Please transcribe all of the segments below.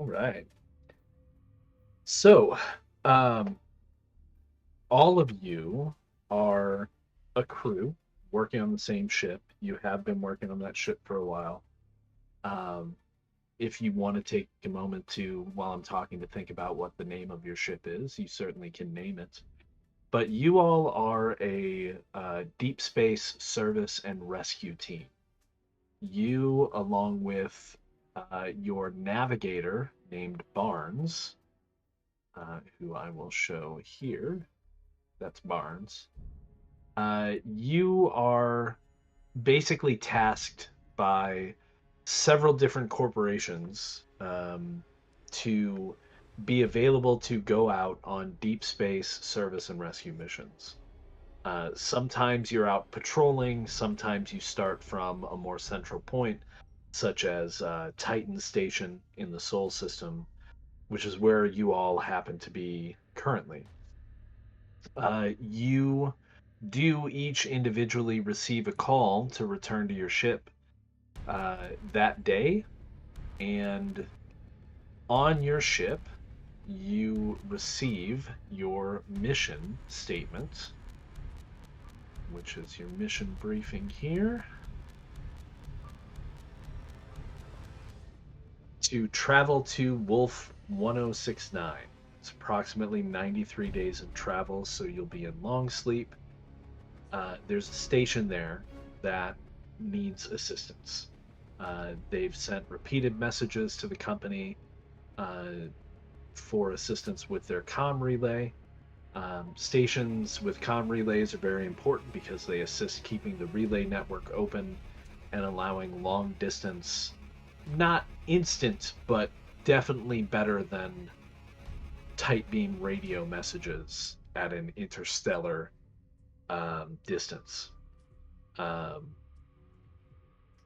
right. So, um, all of you are a crew working on the same ship. You have been working on that ship for a while. Um, if you want to take a moment to, while I'm talking, to think about what the name of your ship is, you certainly can name it. But you all are a deep space service and rescue team. You, along with your navigator named Barnes, who I will show here. That's Barnes. You are basically tasked by several different corporations to be available to go out on deep space service and rescue missions. Sometimes you're out patrolling, sometimes you start from a more central point, such as Titan Station in the Sol system, which is where you all happen to be currently. You do each individually receive a call to return to your ship that day, and on your ship, you receive your mission statement, which is your mission briefing here. To travel to Wolf 1069. It's approximately 93 days of travel, so you'll be in long sleep. There's a station there that needs assistance. They've sent repeated messages to the company for assistance with their comm relay. Stations with comm relays are very important because they assist keeping the relay network open and allowing long distance, not instant, but definitely better than tight beam radio messages at an interstellar distance. Um,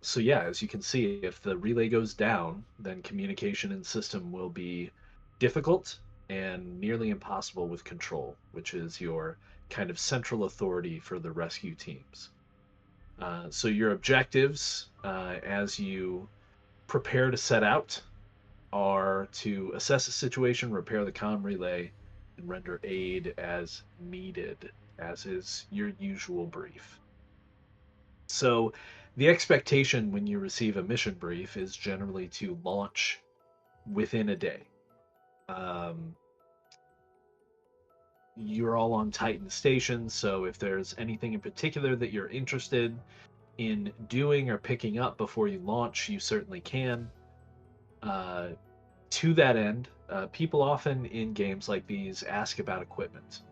so yeah, as you can see, if the relay goes down, then communication and system will be difficult and nearly impossible with control, which is your kind of central authority for the rescue teams. So your objectives as you prepare to set out are to assess the situation, repair the comm relay, and render aid as needed, as is your usual brief. So, the expectation when you receive a mission brief is generally to launch within a day. Um, you're all on Titan Station, so if there's anything in particular that you're interested in doing or picking up before you launch, you certainly can. Uh, to that end, people often in games like these ask about equipment.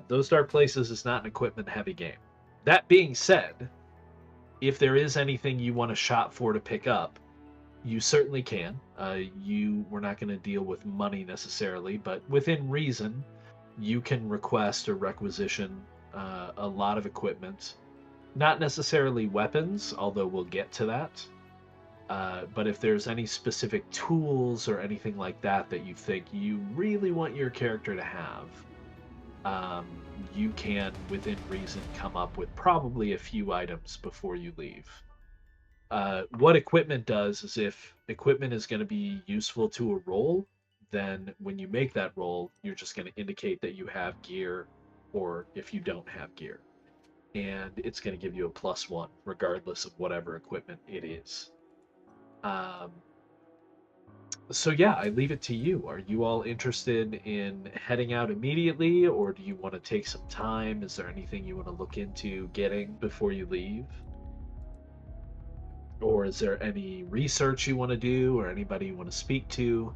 Those Dark Places is not an equipment heavy game. That being said, if there is anything you want to shop for to pick up, you certainly can. We're not going to deal with money necessarily, but within reason, you can request or requisition a lot of equipment. Not necessarily weapons, although we'll get to that. But if there's any specific tools or anything like that that you think you really want your character to have, um, you can, within reason, come up with probably a few items before you leave. What equipment does is if equipment is going to be useful to a role, then when you make that roll, you're just going to indicate that you have gear or if you don't have gear. And it's going to give you a +1, regardless of whatever equipment it is. Um, so yeah, I leave it to you. Are you all interested in heading out immediately, or do you want to take some time? Is there anything you want to look into getting before you leave? Or is there any research you want to do, or anybody you want to speak to?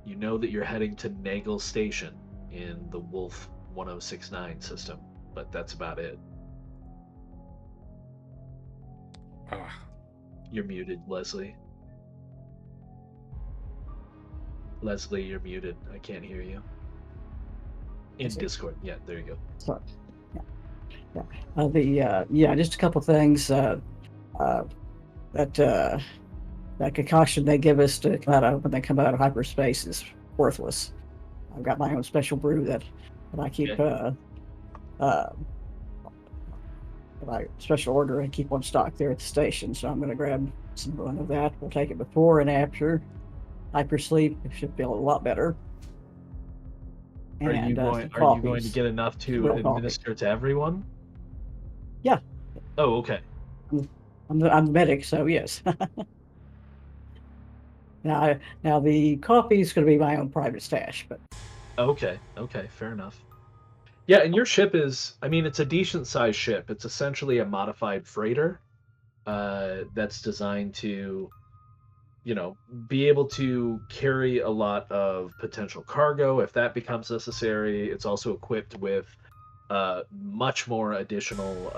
You know that you're heading to Nagel Station in the Wolf 1069 system, but that's about it. You're muted, Leslie. Leslie, you're muted. I can't hear you. In Discord. Yeah, there you go. Sorry. Yeah. Just a couple things. That concoction they give us to come out when they come out of hyperspace is worthless. I've got my own special brew that I keep. My special order and keep on stock there at the station. So I'm going to grab some of that. We'll take it before and after. hypersleep. It should feel a lot better. Are you And going? some Are you going to coffees, get enough to real coffee. administer to everyone? Yeah, Oh, okay. I'm the medic, so yes. Now the coffee is going to be my own private stash, but Okay. Okay. Fair enough. Yeah, and your ship is, I mean, it's a decent sized ship. It's essentially a modified freighter that's designed to, be able to carry a lot of potential cargo if that becomes necessary. It's also equipped with much more additional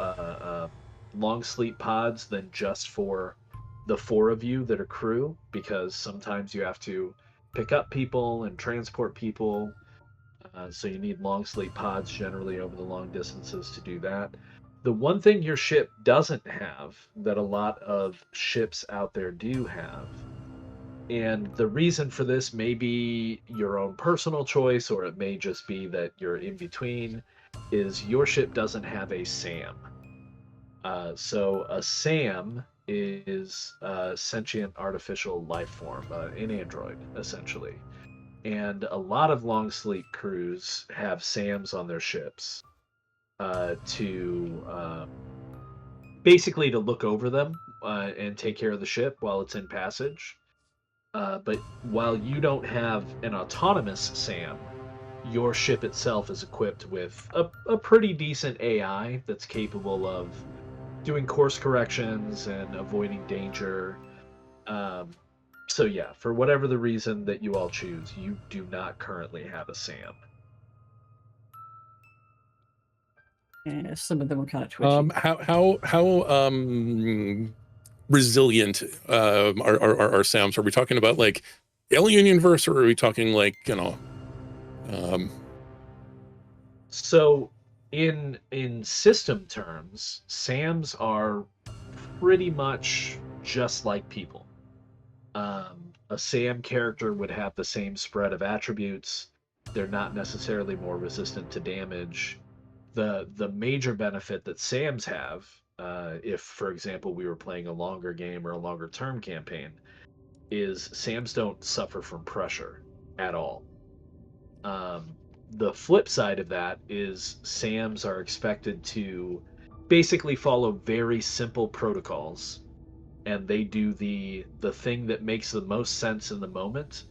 long sleep pods than just for the four of you that are crew, because sometimes you have to pick up people and transport people. So you need long sleep pods generally over the long distances to do that. The one thing your ship doesn't have that a lot of ships out there do have, and the reason for this may be your own personal choice, or it may just be that you're in between, is your ship doesn't have a SAM. So a SAM is a sentient artificial life form, an android, essentially. And a lot of long sleep crews have SAMs on their ships to basically to look over them and take care of the ship while it's in passage. But while you don't have an autonomous SAM, your ship itself is equipped with a pretty decent AI that's capable of doing course corrections and avoiding danger. Um, so yeah, for whatever the reason that you all choose, you do not currently have a SAM. some of them are kind of twitchy. How resilient are SAMs? Are we talking about like Alien Universe, or are we talking like So in system terms, SAMs are pretty much just like people. A SAM character would have the same spread of attributes. They're not necessarily more resistant to damage. The major benefit that SAMs have, if for example we were playing a longer game or a longer term campaign, is SAMs don't suffer from pressure at all. Um, the flip side of that is SAMs are expected to basically follow very simple protocols, and they do the thing that makes the most sense in the moment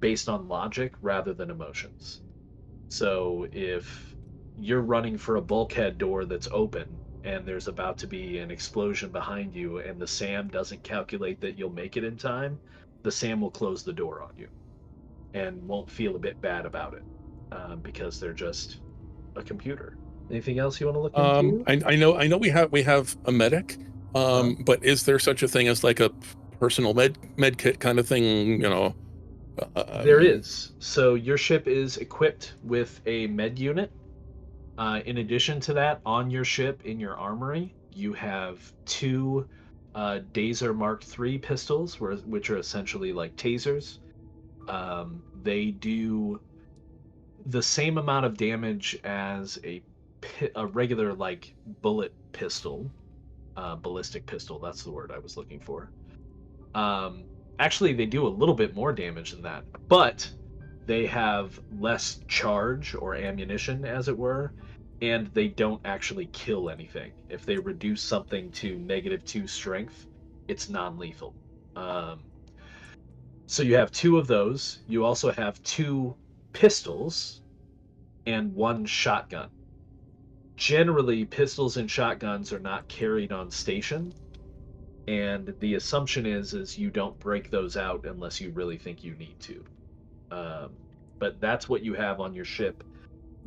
based on logic rather than emotions. So if you're running for a bulkhead door that's open and there's about to be an explosion behind you and the SAM doesn't calculate that you'll make it in time, the SAM will close the door on you and won't feel a bit bad about it because they're just a computer. Anything else you want to look into? I know we have a medic, but is there such a thing as like a personal med kit kind of thing? There is. So your ship is equipped with a med unit. In addition to that, on your ship in your armory, you have two Dazer Mark III pistols, which are essentially like tasers. They do the same amount of damage as a regular like bullet pistol, ballistic pistol. That's the word I was looking for. Um, Actually, they do a little bit more damage than that, but they have less charge or ammunition, as it were, and they don't actually kill anything. If they reduce something to -2 strength, it's non-lethal. Um, so you have two of those. You also have two pistols and one shotgun. Generally, pistols and shotguns are not carried on station, and the assumption is you don't break those out unless you really think you need to. Um, but that's what you have on your ship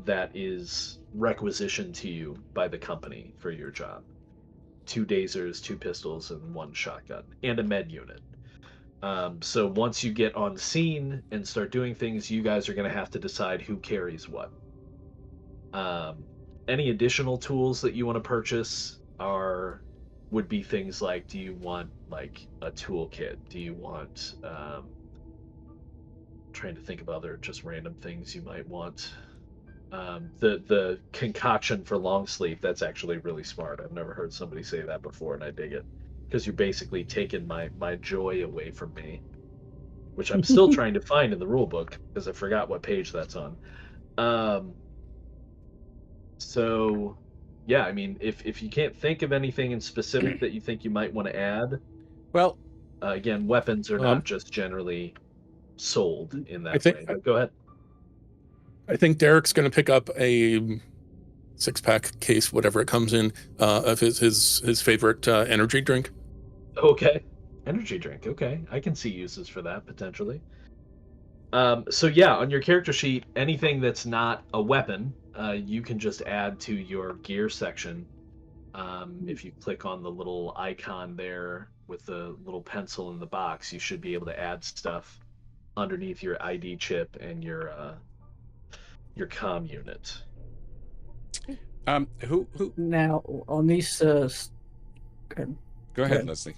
that is requisitioned to you by the company for your job. Two Dazers, two pistols, and one shotgun, and a med unit. So once you get on scene and start doing things, you guys are going to have to decide who carries what. Um, any additional tools that you want to purchase would be things like, do you want like a toolkit? Do you want trying to think of other just random things you might want. The concoction for long sleep, that's actually really smart. I've never heard somebody say that before, and I dig it because you're basically taking my joy away from me. which I'm still trying to find in the rule book because I forgot what page that's on. So, yeah, I mean, if you can't think of anything in specific that you think you might want to add, Well, again, weapons are not just generally sold in that way. But go ahead. I think Derek's going to pick up a 6-pack case, whatever it comes in, of his favorite energy drink. Okay, energy drink. Okay, I can see uses for that potentially. So yeah, on your character sheet, anything that's not a weapon, you can just add to your gear section. If you click on the little icon there with the little pencil in the box, you should be able to add stuff underneath your ID chip and your comm unit. Who Now on these go ahead, Leslie.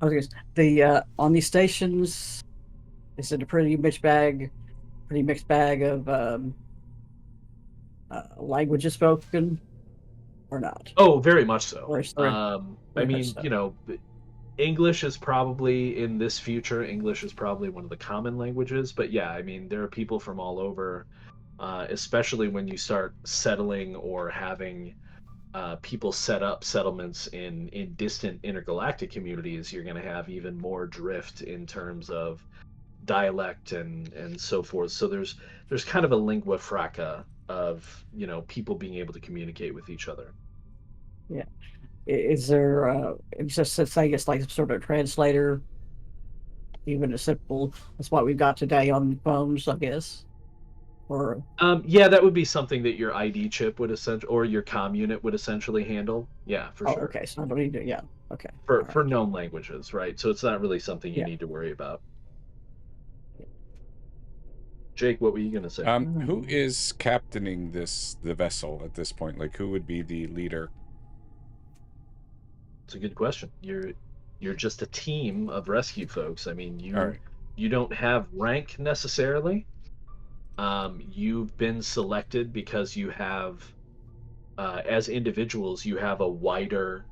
I was gonna, on these stations, is it a pretty mixed bag of languages spoken or not? Oh, very much so. Very I mean, much so. you know, English is probably in this future. English is probably one of the common languages, but yeah, I mean, there are people from all over, especially when you start settling or having people set up settlements in distant intergalactic communities. You're going to have even more drift in terms of dialect and so forth. So there's kind of a lingua franca of, you know, people being able to communicate with each other. Yeah. Is there just say it's like some sort of translator, even as simple as what we've got today on phones, I guess? Or yeah, that would be something that your ID chip would or your comm unit would essentially handle. Yeah, for sure. Okay, so I don't need to. Yeah, okay. For known languages, right? So it's not really something you need to worry about. Jake, what were you gonna say? Who is captaining the vessel at this point? Like, who would be the leader? It's a good question. You're just a team of rescue folks. I mean, you don't have rank necessarily. You've been selected because you have, as individuals, you have a wider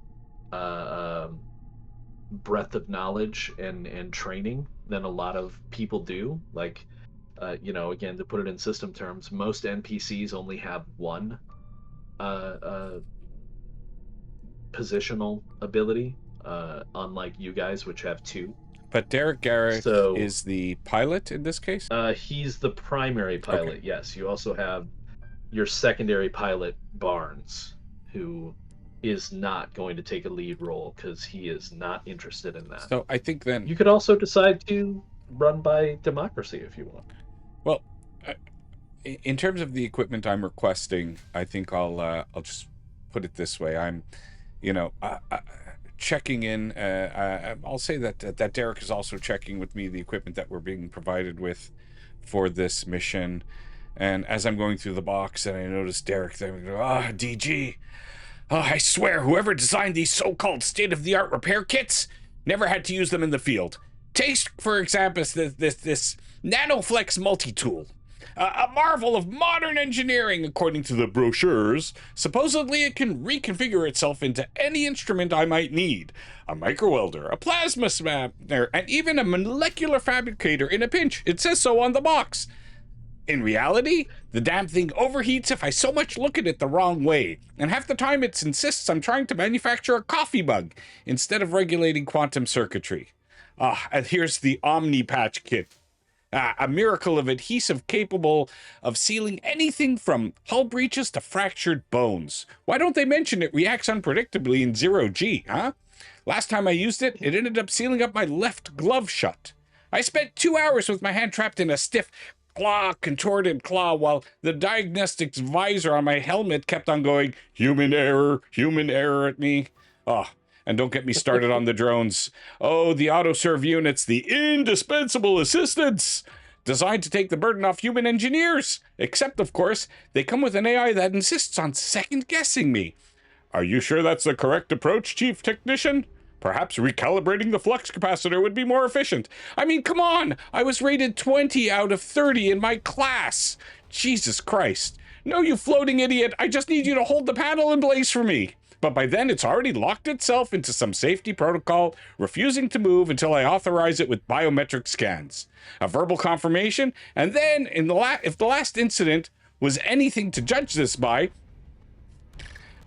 breadth of knowledge and training than a lot of people do. Like, you know, again, to put it in system terms, most NPCs only have one positional ability, unlike you guys, which have two. But Derek Garrick is the pilot in this case? He's the primary pilot, okay. Yes. You also have your secondary pilot, Barnes, who is not going to take a lead role because he is not interested in that. So I think then... You could also decide to run by democracy if you want. Well, in terms of the equipment I'm requesting, I think I'll just put it this way. I'm, you know... checking in, I'll say that Derek is also checking with me the equipment that we're being provided with for this mission. And as I'm going through the box, and I notice Derek there, we go, DG. I swear, whoever designed these so-called state-of-the-art repair kits never had to use them in the field. Take, for example, this NanoFlex multi-tool. A marvel of modern engineering, according to the brochures. Supposedly it can reconfigure itself into any instrument I might need. A microwelder, a plasma smasher, and even a molecular fabricator in a pinch. It says so on the box. In reality, the damn thing overheats if I so much look at it the wrong way. And half the time it insists I'm trying to manufacture a coffee mug instead of regulating quantum circuitry. And here's the Omni Patch kit. A miracle of adhesive capable of sealing anything from hull breaches to fractured bones. Why don't they mention it reacts unpredictably in 0G, huh? Last time I used it, it ended up sealing up my left glove shut. I spent 2 hours with my hand trapped in a stiff, contorted claw while the diagnostics visor on my helmet kept on going, human error at me. And don't get me started on the drones. Oh, the auto-serve units, the indispensable assistants, designed to take the burden off human engineers. Except, of course, they come with an AI that insists on second-guessing me. Are you sure that's the correct approach, Chief Technician? Perhaps recalibrating the flux capacitor would be more efficient. I mean, come on! I was rated 20 out of 30 in my class. Jesus Christ. No, you floating idiot. I just need you to hold the panel in place for me. but by then it's already locked itself into some safety protocol, refusing to move until I authorize it with biometric scans, a verbal confirmation, and then if the last incident was anything to judge this by,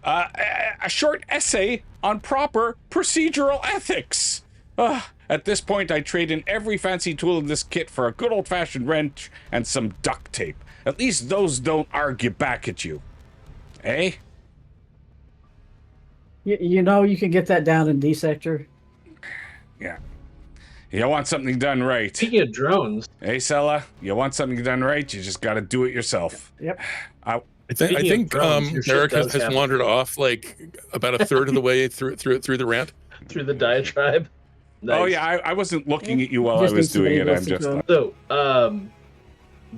a short essay on proper procedural ethics. At this point, I trade in every fancy tool in this kit for a good old-fashioned wrench and some duct tape. At least those don't argue back at you. Eh? You know, you can get that down in D sector. Yeah. You want something done right. Speaking of drones, Hey, Sella, you want something done right, you just got to do it yourself. Yep. I think drones, your ship Derek does has have- wandered off like about a third of the way through the rant. through the diatribe. Nice. Oh, yeah, I wasn't looking at you while I Just was needs somebody doing it. to I'm listen just to like, So,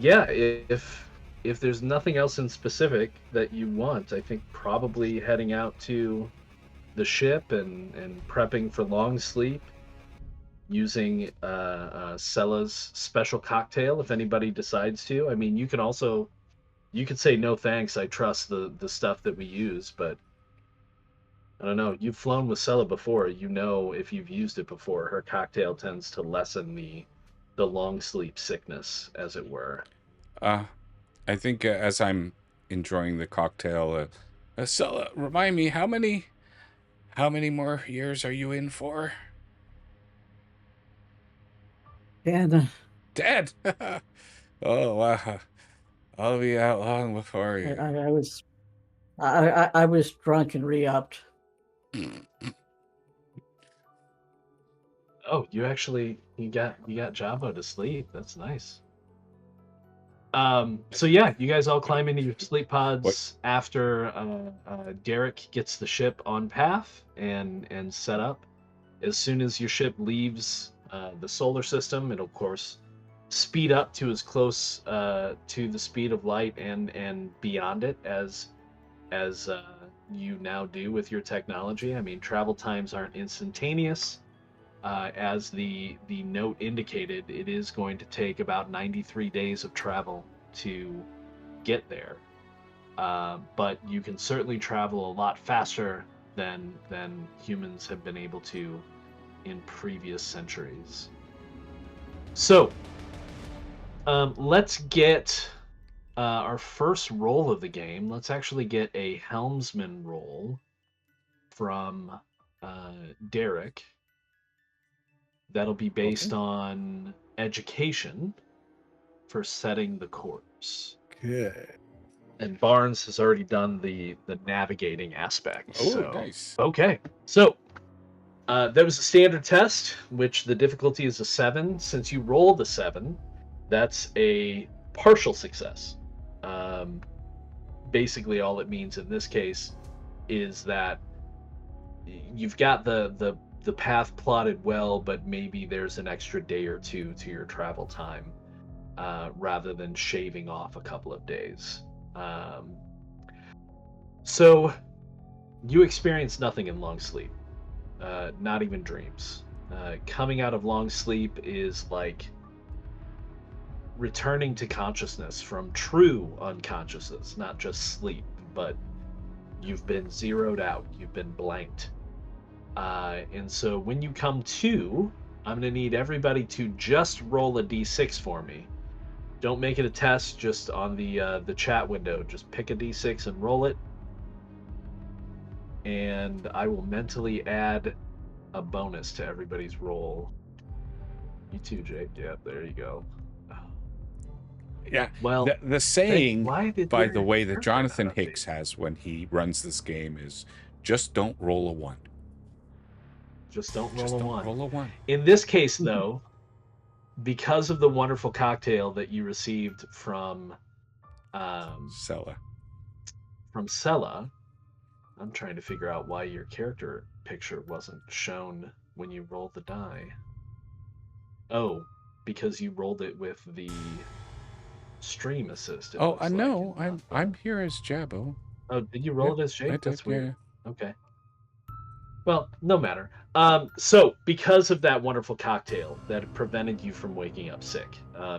yeah, if there's nothing else in specific that you want, I think probably heading out to the ship and prepping for long sleep, using Sella's special cocktail if anybody decides to. I mean, you could say no thanks, I trust the stuff that we use, but I don't know. You've flown with Sella before. You know, if you've used it before, her cocktail tends to lessen the long sleep sickness, as it were. I think as I'm enjoying the cocktail, Sella, remind me, how many more years are you in for? And Dead. Oh, wow. I'll be out long before you. I was drunk and re-upped. Oh, you got Jabba to sleep. That's nice. So yeah, you guys all climb into your sleep pods after Derek gets the ship on path and set up. As soon as your ship leaves the solar system, it'll of course speed up to as close to the speed of light and beyond it as you now do with your technology. I mean, travel times aren't instantaneous. As the note indicated, it is going to take about 93 days of travel to get there. But you can certainly travel a lot faster than humans have been able to in previous centuries. So, let's get our first roll of the game. Let's actually get a helmsman roll from Derek. That'll be based on education for setting the course. Good. And Barnes has already done the navigating aspect. Oh, so. nice. Okay, so there was a standard test, which the difficulty is a 7. Since you rolled a 7, that's a partial success. Basically, all it means in this case is that you've got the path plotted well, but maybe there's an extra day or two to your travel time, rather than shaving off a couple of days. So you experience nothing in long sleep, not even dreams. Coming out of long sleep is like returning to consciousness from true unconsciousness, not just sleep, but you've been zeroed out, you've been blanked. And so when you come to, I'm going to need everybody to just roll a d6 for me. Don't make it a test, just on the chat window. Just pick a d6 and roll it. And I will mentally add a bonus to everybody's roll. You too, Jake. Yeah, there you go. Yeah. Well, the saying, by the way, that your Jonathan character Hicks has when he runs this game is, just don't roll a 1. just don't roll Just a don't 1. roll a 1. In this case, though, because of the wonderful cocktail that you received from Sella. I'm trying to figure out why your character picture wasn't shown when you rolled the die. Oh, because you rolled it with the stream assist. Oh, I know. I'm here as Jabbo. Oh, did you roll it as Jake? I did, That's weird. yeah. Okay. Well, no matter. So because of that wonderful cocktail that prevented you from waking up sick,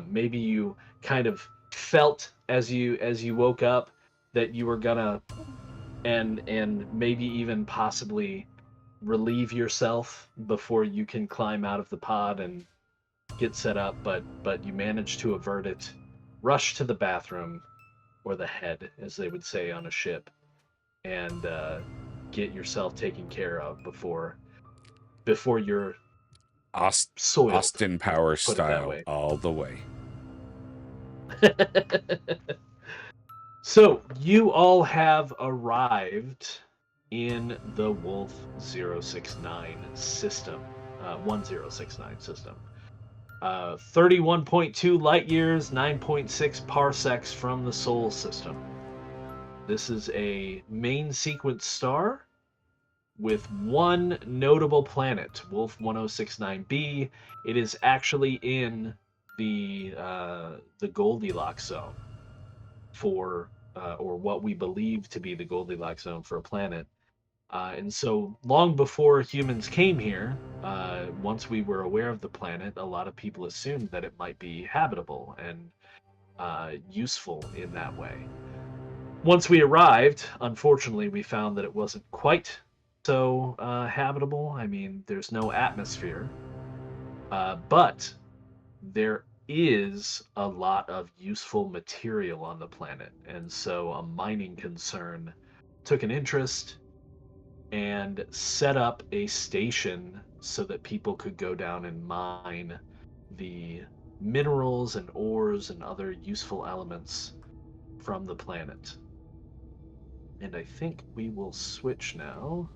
maybe you kind of felt as you woke up that you were gonna and maybe even possibly relieve yourself before you can climb out of the pod and get set up, but you manage to avert it, rush to the bathroom, or the head, as they would say on a ship, and get yourself taken care of before you're soiled. Austin Power put it that style way. all the way. So you all have arrived in the Wolf 069 system, 1069 system. 31.2 light years, 9.6 parsecs from the Sol system. This is a main sequence star with one notable planet, Wolf 1069b. It is actually in the Goldilocks zone for, or what we believe to be the Goldilocks zone for a planet. And so long before humans came here, once we were aware of the planet, a lot of people assumed that it might be habitable and useful in that way. Once we arrived, unfortunately, we found that it wasn't quite so habitable. I mean, there's no atmosphere, but there is a lot of useful material on the planet, and so a mining concern took an interest and set up a station so that people could go down and mine the minerals and ores and other useful elements from the planet. And I think we will switch now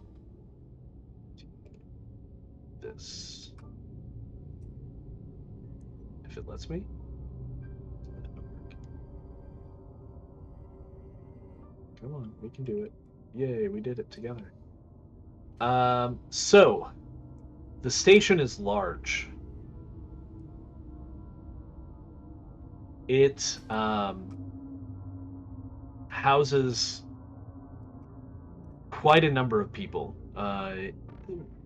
to this. If it lets me. Come on, we can do it. Yay, we did it together. So, the station is large. It houses quite a number of people.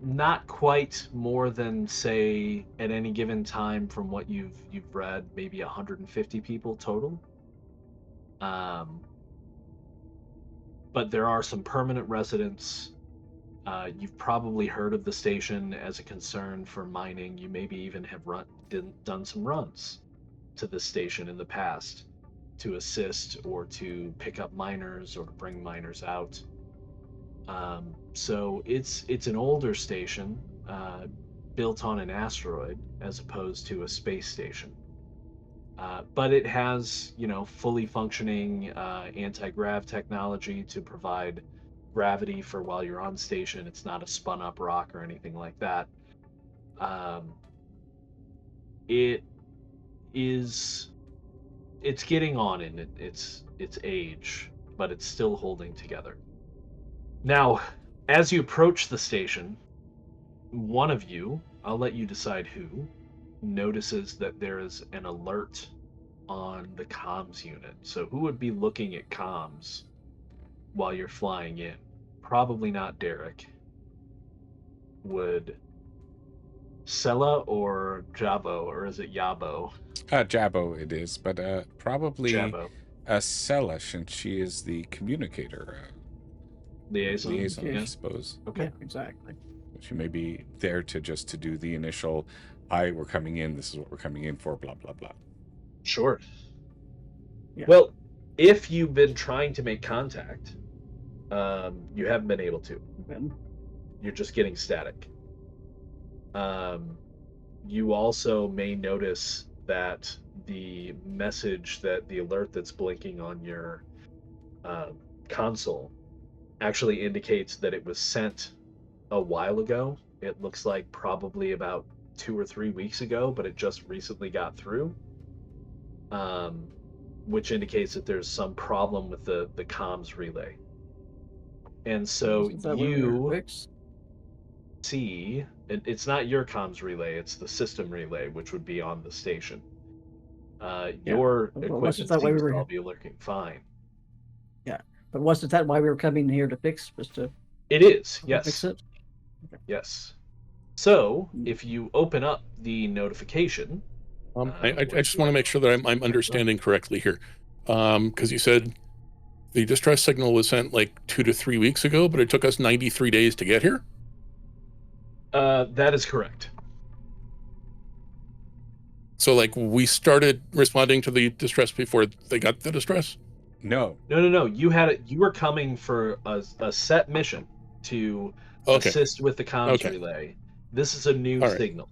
Not quite more than, say, at any given time, from what you've read, maybe 150 people total. But there are some permanent residents. You've probably heard of the station as a concern for mining. You maybe even have done some runs to this station in the past to assist or to pick up miners or to bring miners out. So it's an older station built on an asteroid as opposed to a space station. But it has, fully functioning anti-grav technology to provide gravity for while you're on station. It's not a spun up rock or anything like that. It's getting on in its age, but it's still holding together. Now, as you approach the station, one of you, I'll let you decide who, notices that there is an alert on the comms unit. So who would be looking at comms while you're flying in? Probably not Derek. Would Sella or Jabo, or is it Yabo? Jabo it is, but probably Jabo. Sella, since she is the communicator. Liaison, yeah. I suppose. Okay. Yeah, exactly. She may be there to do the initial, hi, we're coming in, this is what we're coming in for, blah, blah, blah. Sure. Yeah. Well, if you've been trying to make contact, you haven't been able to. You're just getting static. You also may notice that the message, that the alert that's blinking on your console actually indicates that it was sent a while ago. It looks like probably about 2 or 3 weeks ago, but it just recently got through, which indicates that there's some problem with the comms relay. And so you see, it's not your comms relay, it's the system relay, which would be on the station. Your equipment seems to all be working fine. Yeah, but wasn't that why we were coming here to fix? It is, yes. Fix it? Okay. Yes. So, if you open up the notification... I just want to make sure that I'm understanding correctly here. Because you said The distress signal was sent like 2 to 3 weeks ago, but it took us 93 days to get here. That is correct. So, like, we started responding to the distress before they got the distress? No. No. You were coming for a set mission to Okay. assist with the comms Okay. relay. This is a new All right. signal.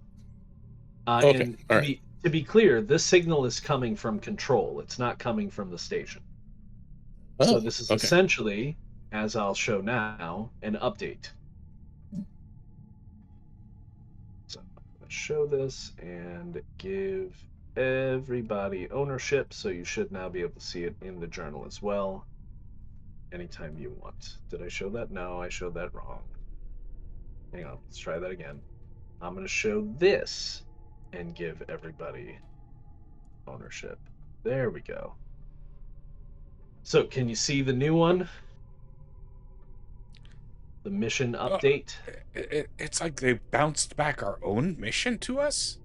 Okay. And All right. to be clear, this signal is coming from control. It's not coming from the station. So Oh, this is okay. essentially, as I'll show now, an update. So I'm going to show this and give everybody ownership, so you should now be able to see it in the journal as well anytime you want. Did I show that? No, I showed that wrong. Hang on, let's try that again. I'm going to show this and give everybody ownership. There we go. So can you see the new one? The mission update? It's like they bounced back our own mission to us?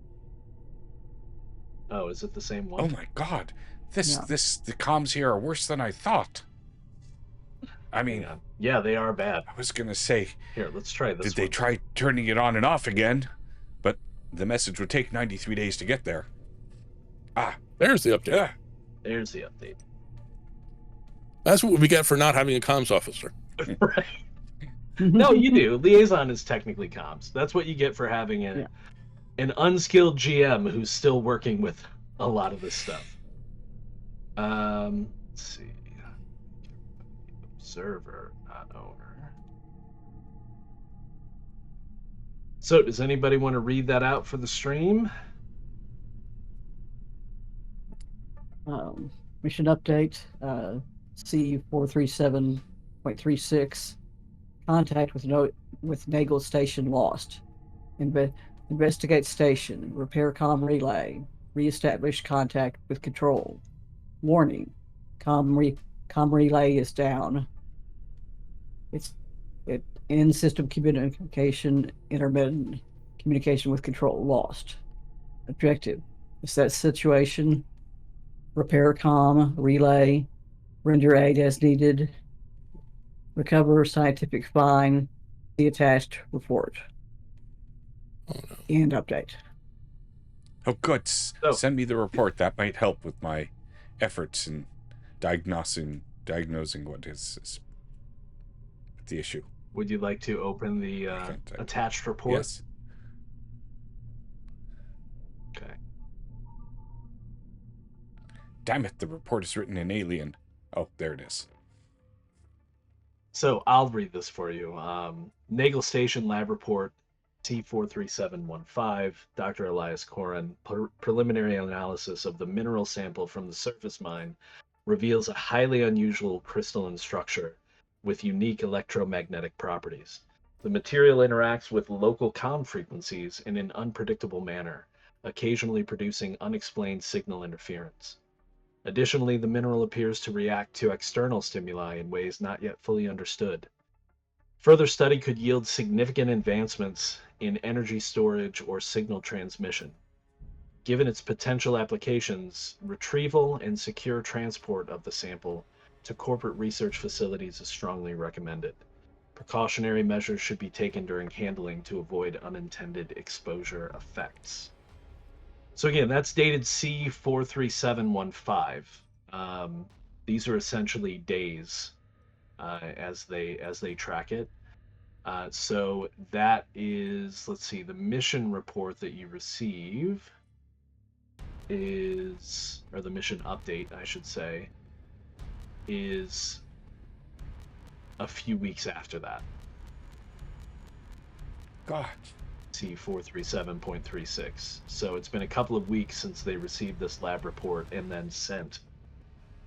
Oh, is it the same one? Oh my god. The comms here are worse than I thought. I mean, Hang on. Yeah, they are bad. I was gonna say, Here, let's try this did they one. try turning it on and off again? But the message would take 93 days to get there. There's the update. Yeah. There's the update. That's what we get for not having a comms officer. Right. No, you do. Liaison is technically comms. That's what you get for having an unskilled GM who's still working with a lot of this stuff. Let's see. Observer, not owner. So, does anybody want to read that out for the stream? Mission update, C437.36. Contact with Nagel station lost. Investigate station. Repair comm relay. Reestablish contact with control. Warning: comm relay is down. It in-system communication, intermittent communication with control lost. Objective: assess situation. Repair comm relay. Render aid as needed. Recover scientific find. The attached report. And update. Oh, good. Send me the report. That might help with my efforts in diagnosing what is the issue. Would you like to open the attached report? Yes. Okay. Damn it, the report is written in alien. Oh, there it is. So I'll read this for you. Nagel Station Lab Report C43715, Dr. Elias Corin, preliminary analysis of the mineral sample from the surface mine reveals a highly unusual crystalline structure with unique electromagnetic properties. The material interacts with local comm frequencies in an unpredictable manner, occasionally producing unexplained signal interference. Additionally, the mineral appears to react to external stimuli in ways not yet fully understood. Further study could yield significant advancements in energy storage or signal transmission. Given its potential applications, retrieval and secure transport of the sample to corporate research facilities is strongly recommended. Precautionary measures should be taken during handling to avoid unintended exposure effects. So again, that's dated C43715. These are essentially days as they track it. So that is, let's see, the mission report that you receive is, or the mission update, I should say, is a few weeks after that. God. C437.36. So it's been a couple of weeks since they received this lab report and then sent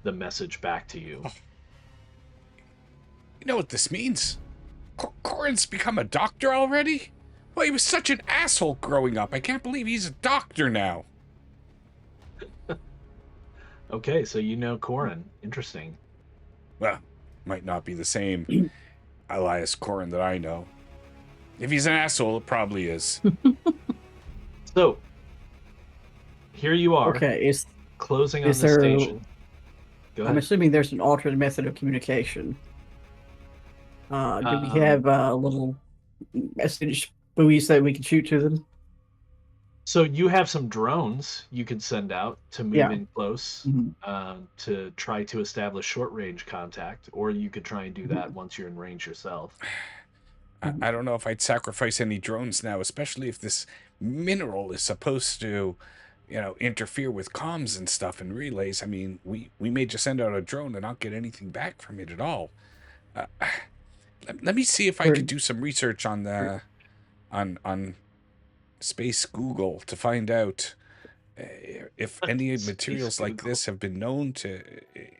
the message back to you. Oh. You know what this means? Corin's become a doctor already? Well, he was such an asshole growing up. I can't believe he's a doctor now. Okay, so you know Corin. Interesting. Well, might not be the same Elias Corin that I know. If he's an asshole, it probably is. So, here you are. Okay, closing on the station. Go I'm ahead. assuming there's an alternate method of communication. Do we Um, have little message buoys that we can shoot to them? So you have some drones you could send out to move Yeah. in close Mhm. to try to establish short range contact, or you could try and do that Mhm. once you're in range yourself. I don't know if I'd sacrifice any drones now, especially if this mineral is supposed to, interfere with comms and stuff and relays. I mean, we may just send out a drone and not get anything back from it at all. Uh, let me see if I could Or- do some research on the on Space Google to find out if any Space materials like Google. this have been known to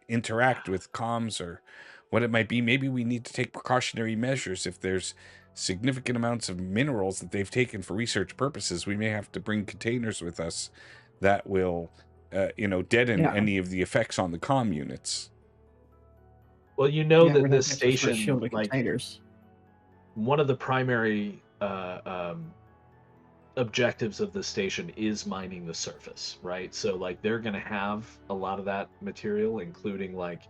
interact with comms or what it might be. Maybe we need to take precautionary measures if there's significant amounts of minerals that they've taken for research purposes. We may have to bring containers with us that will, deaden Yeah. any of the effects on the comm units. Well, you know Yeah, we're that gonna this have to switch station, shielded like containers. one of the primary objectives of the station is mining the surface, right? So like they're going to have a lot of that material, including like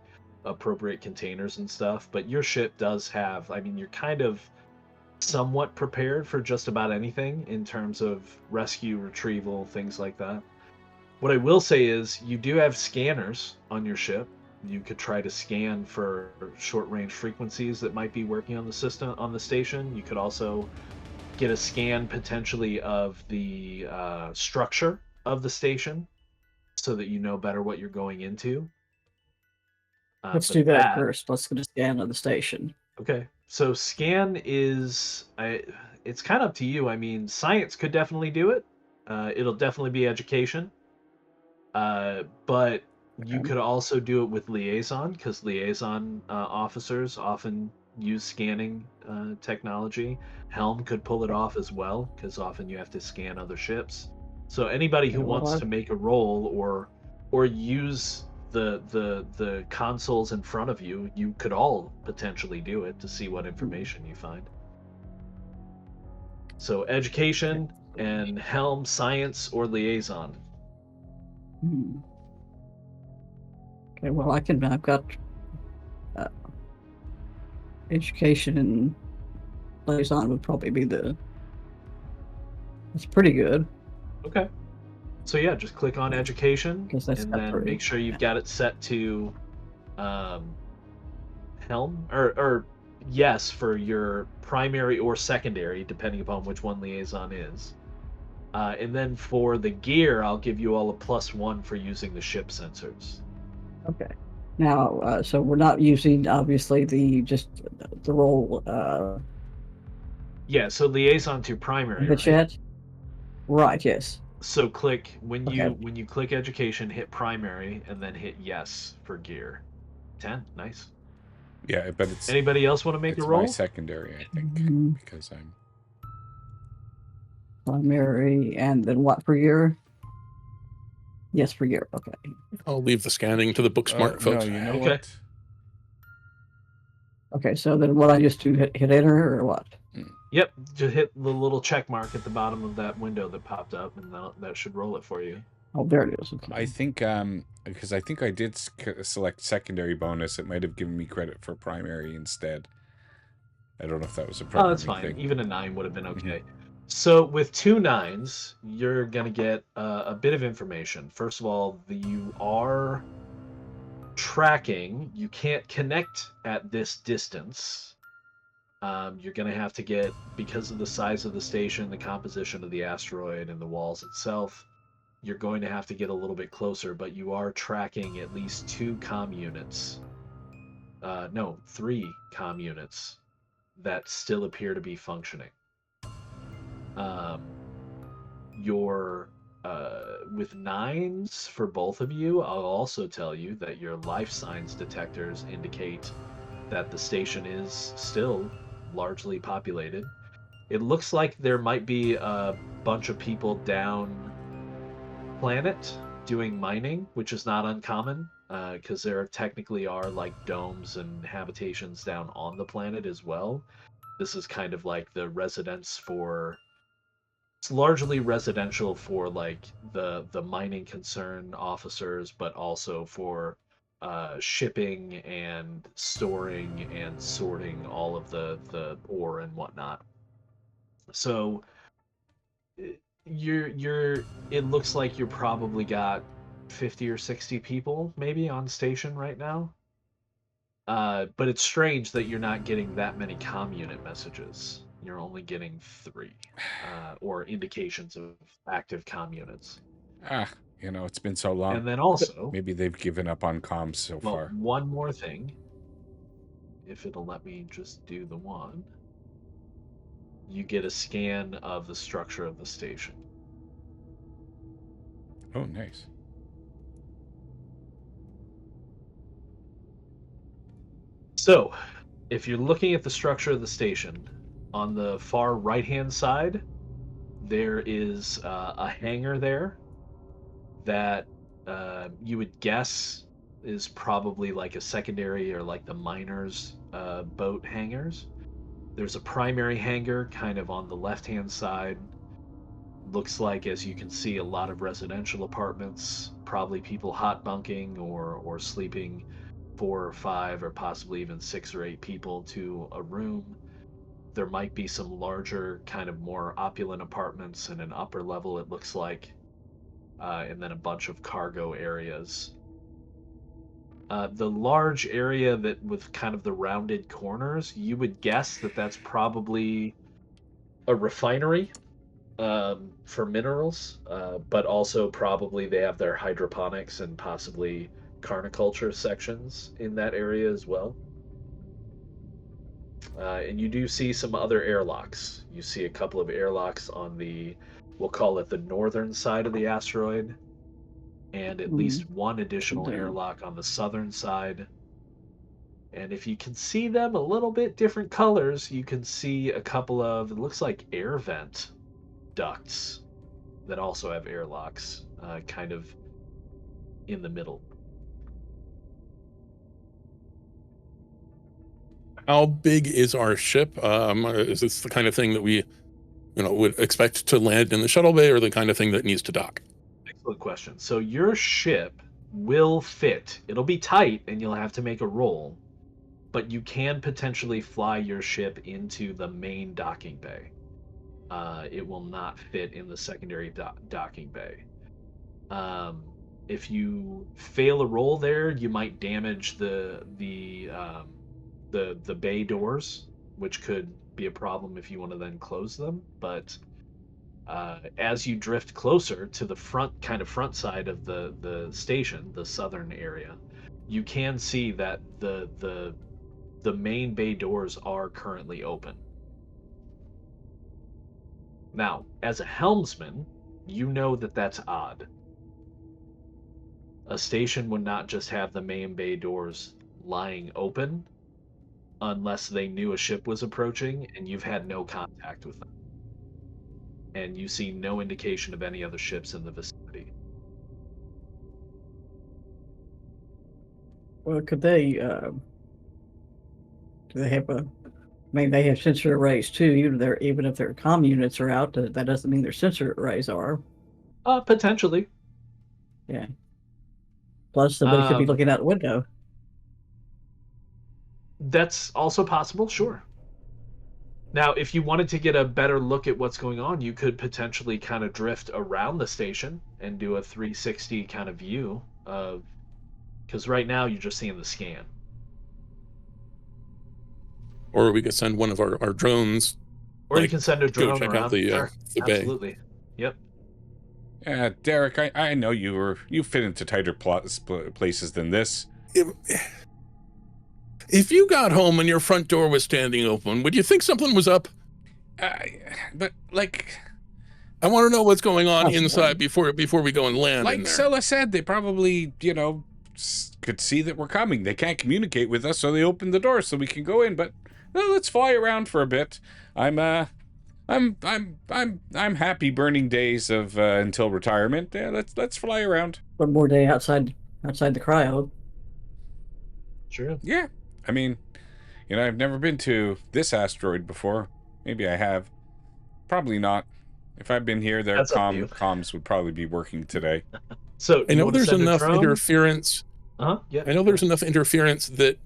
appropriate containers and stuff. But your ship does have, I mean, you're kind of somewhat prepared for just about anything in terms of rescue, retrieval, things like that. What I will say is you do have scanners on your ship. You could try to scan for short range frequencies that might be working on the system on the station. You could also get a scan potentially of the structure of the station so that you know better what you're going into. Let's But do that that, first. Let's get a scan of the station. okay. So scan is, it's kind of up to you. I mean, science could definitely do it. It'll definitely be education. But you Okay. could also do it with liaison because liaison officers often use scanning technology. Helm could pull it off as well because often you have to scan other ships. So anybody Yeah, who well, wants to make a roll or use the consoles in front of you, you could all potentially do it to see what information you find. So education and Helm, science, or liaison. Hmm. Okay, well, I've got uh, education and liaison would probably be that's pretty good Okay. So yeah, just click on education because that's and got then three. make sure you've Yeah. got it set to um, Helm or yes for your primary or secondary, depending upon which one liaison is. And then for the gear, I'll give you all a +1 for using the ship sensors. Okay. Now, so we're not using obviously the roll Yeah, so liaison to primary, the right? chat. Right. Yes. So click when Okay. you click education, hit primary, and then hit yes for gear. 10, nice. Yeah, but it's Anybody else want to make a it's my roll? secondary, I think, Mhm. because I'm. Primary, and then what for year? Yes, for year. Okay. I'll leave the scanning to the book smart No, folks. you know Okay. what? Okay. So then, what I just do hit enter or what? Yep, just hit the little check mark at the bottom of that window that popped up, and that should roll it for you. Oh, there it is. Okay. I think because I think I did select secondary bonus, it might have given me credit for primary instead. I don't know if that was a Oh, programming that's fine. thing. Even a 9 would have been Mhm. okay. So with 2 9s, you're gonna get a bit of information. First of all, you are tracking. You can't connect at this distance. You're gonna have to get, because of the size of the station, the composition of the asteroid, and the walls itself. You're going to have to get a little bit closer, but you are tracking at least 2 comm units. No, 3 comm units that still appear to be functioning. Your with 9s for both of you, I'll also tell you that your life signs detectors indicate that the station is still largely populated. It looks like there might be a bunch of people down planet doing mining, which is not uncommon because there technically are like domes and habitations down on the planet as well. This is kind of like the residence for, it's largely residential for like the mining concern officers, but also for shipping and storing and sorting all of the ore and whatnot. So it looks like you're probably got 50 or 60 people maybe on station right now. But it's strange that you're not getting that many comm unit messages. You're only getting 3, or indications of active comm units. It's been so long. And then also, maybe they've given up on comms so far. One more thing, if it'll let me just do the one, you get a scan of the structure of the station. Oh, nice. So, if you're looking at the structure of the station, on the far right-hand side, there is a hangar there that you would guess is probably like a secondary or like the miners' boat hangars. There's a primary hangar kind of on the left-hand side. Looks like, as you can see, a lot of residential apartments, probably people hot bunking or sleeping 4 or 5 or possibly even 6 or 8 people to a room. There might be some larger, kind of more opulent apartments in an upper level, it looks like, and then a bunch of cargo areas. The large area that with kind of the rounded corners, you would guess that that's probably a refinery for minerals, but also probably they have their hydroponics and possibly carniculture sections in that area as well. And you do see some other airlocks. You see a couple of airlocks on the, we'll call it the northern side of the asteroid, and at least one additional airlock on the southern side. And if you can see them a little bit different colors, you can see a couple of, it looks like air vent ducts that also have airlocks, kind of in the middle. How big is our ship? Is this the kind of thing that we, would expect to land in the shuttle bay, or the kind of thing that needs to dock? Excellent question. So your ship will fit. It'll be tight, and you'll have to make a roll, but you can potentially fly your ship into the main docking bay. It will not fit in the secondary docking bay. If you fail a roll there, you might damage the bay doors, which could be a problem if you want to then close them. But as you drift closer to the front side of the station, the southern area, you can see that the main bay doors are currently open. Now, as a helmsman, you know that that's odd. A station would not just have the main bay doors lying open unless they knew a ship was approaching and you've had no contact with them. And you see no indication of any other ships in the vicinity. Well, could they, do they have they have sensor arrays too, even if their comm units are out, that doesn't mean their sensor arrays are. Potentially. Yeah. Plus, somebody could be looking out the window. That's also possible, sure. Now, if you wanted to get a better look at what's going on, you could potentially kind of drift around the station and do a 360 kind of view of, because right now you're just seeing the scan. Or we could send one of our drones. Or you can send a drone check around. out the Sure. bay. Absolutely. Yep. Yeah, Derek, I know you fit into tighter places than this. If you got home and your front door was standing open, would you think something was up? But like, I want to know what's going on inside before we go and land. Like in there. Scylla said, they probably could see that we're coming. They can't communicate with us, so they opened the door so we can go in. But let's fly around for a bit. I'm happy burning days of until retirement. Yeah, let's fly around. One more day outside the cryo. Sure. Yeah. I mean, I've never been to this asteroid before. Maybe I have. Probably not. If I've been here, their comms would probably be working today. So I know there's enough interference Yeah. I know there's enough interference that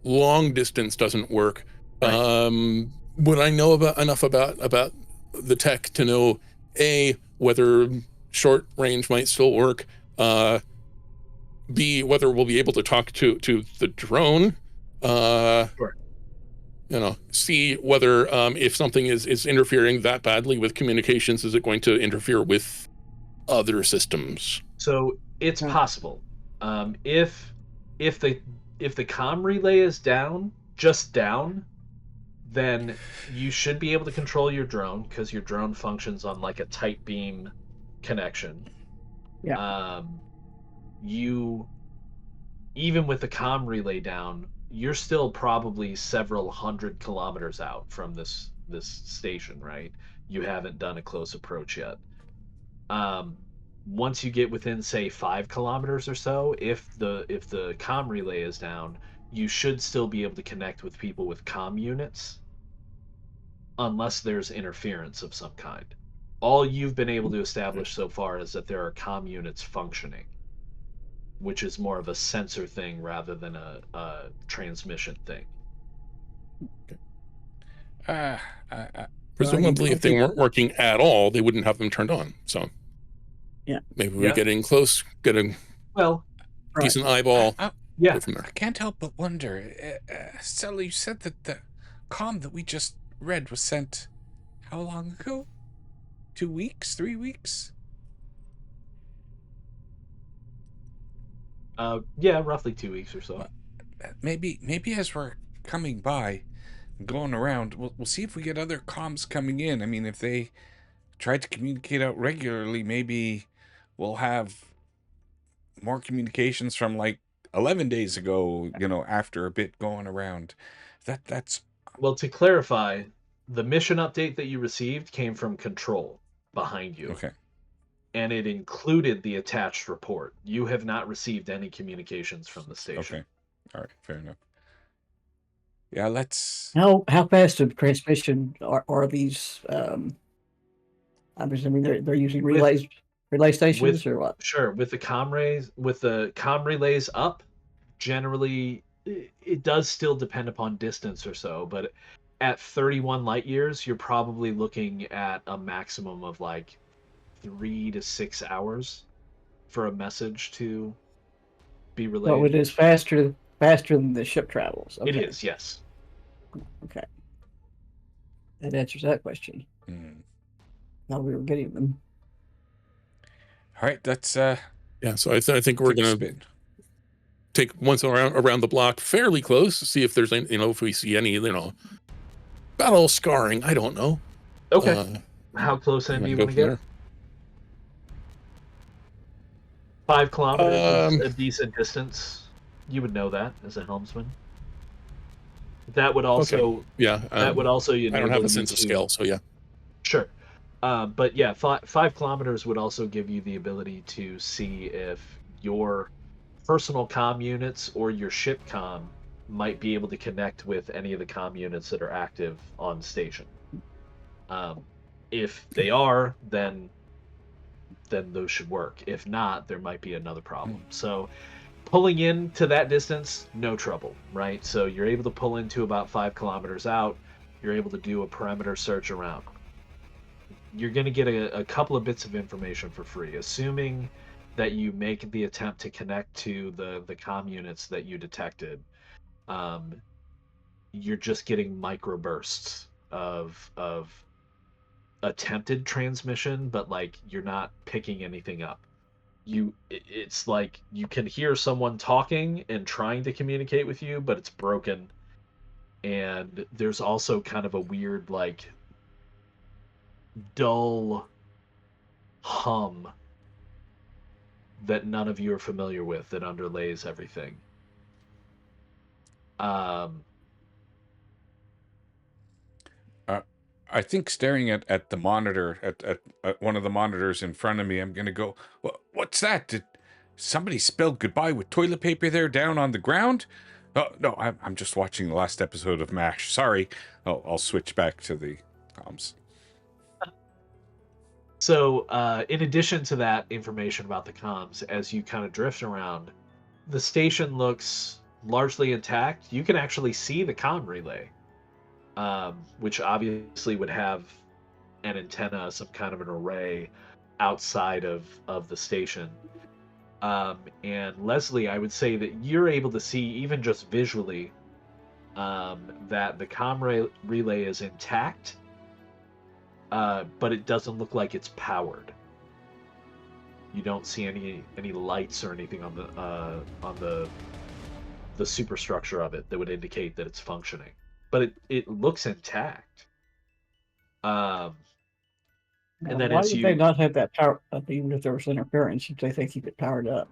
long distance doesn't work. Right. Would I know enough about the tech to know whether short range might still work, B, whether we'll be able to talk to the drone, Sure. C, whether if something is interfering that badly with communications, is it going to interfere with other systems? So it's Yeah. possible. If the comm relay is down, just down, then you should be able to control your drone because your drone functions on like a tight beam connection. Yeah. You even with the comm relay down, you're still probably several hundred kilometers out from this station, right? You haven't done a close approach yet. Um, Once you get within say 5 kilometers or so, if the comm relay is down, you should still be able to connect with people with comm units, unless there's interference of some kind. All you've been able to establish so far is that there are comm units functioning, which is more of a sensor thing rather than a transmission thing. Presumably, I if they think- weren't working at all, they wouldn't have them turned on. So Yeah. maybe we Yeah. get in close, get a Well, Right. decent eyeball. yeah. Go from there. I can't help but wonder, Stella, you said that the comm that we just read was sent how long ago? 2 weeks? 3 weeks? Yeah, roughly 2 weeks or so. Maybe as we're coming by, going around, we'll see if we get other comms coming in. I mean, if they try to communicate out regularly, maybe we'll have more communications from like 11 days ago, after a bit going around. That's Well, to clarify, the mission update that you received came from Control behind you, okay. and it included the attached report. You have not received any communications from the station. Okay. All right, fair enough. Yeah, let's How fast of transmission are these? I'm assuming they're using relay stations or what? Sure, with the comm relays up, generally it does still depend upon distance or so, but at 31 light years, you're probably looking at a maximum of like 3 to 6 hours for a message to be So relayed. it is faster than the ship travels. Okay. It is, yes. Okay. That answers that question. Now we were getting them. All right, that's Yeah, so I think we're take a gonna spin. take once around the block, fairly close, see if there's any, if we see any, battle scarring. I don't know. Okay. How close in do you go want to from get? 5 kilometers is Um, a decent distance. You would know that as a helmsman. That would also Yeah, that would also I don't have enable a sense you of to- scale, so yeah. Sure. But yeah, 5 kilometers would also give you the ability to see if your personal comm units or your ship comm might be able to connect with any of the comm units that are active on station. If they are, then those should work. If not, there might be another problem. So pulling in to that distance, no trouble, right? So you're able to pull into about 5 kilometers out. You're able to do a perimeter search around. You're going to get a couple of bits of information for free, assuming that you make the attempt to connect to the comm units that you detected. You're just getting microbursts of attempted transmission, but like you're not picking anything up. It's like you can hear someone talking and trying to communicate with you, but it's broken. And there's also kind of a weird like dull hum that none of you are familiar with that underlays everything. I think staring at the monitor, at one of the monitors in front of me, I'm gonna go, what's that? Did somebody spill goodbye with toilet paper there down on the ground? Oh, no, I'm just watching the last episode of MASH. Sorry. I'll switch back to the comms. So, in addition to that information about the comms, as you kind of drift around, the station looks largely intact. You can actually see the comm relay, which obviously would have an antenna, some kind of an array outside of the station. And Leslie, I would say that you're able to see, even just visually, that the relay is intact, but it doesn't look like it's powered. You don't see any lights or anything on the superstructure of it that would indicate that it's functioning, but it looks intact. And then why as would they you not have that power up even if there was interference if they keep it powered up?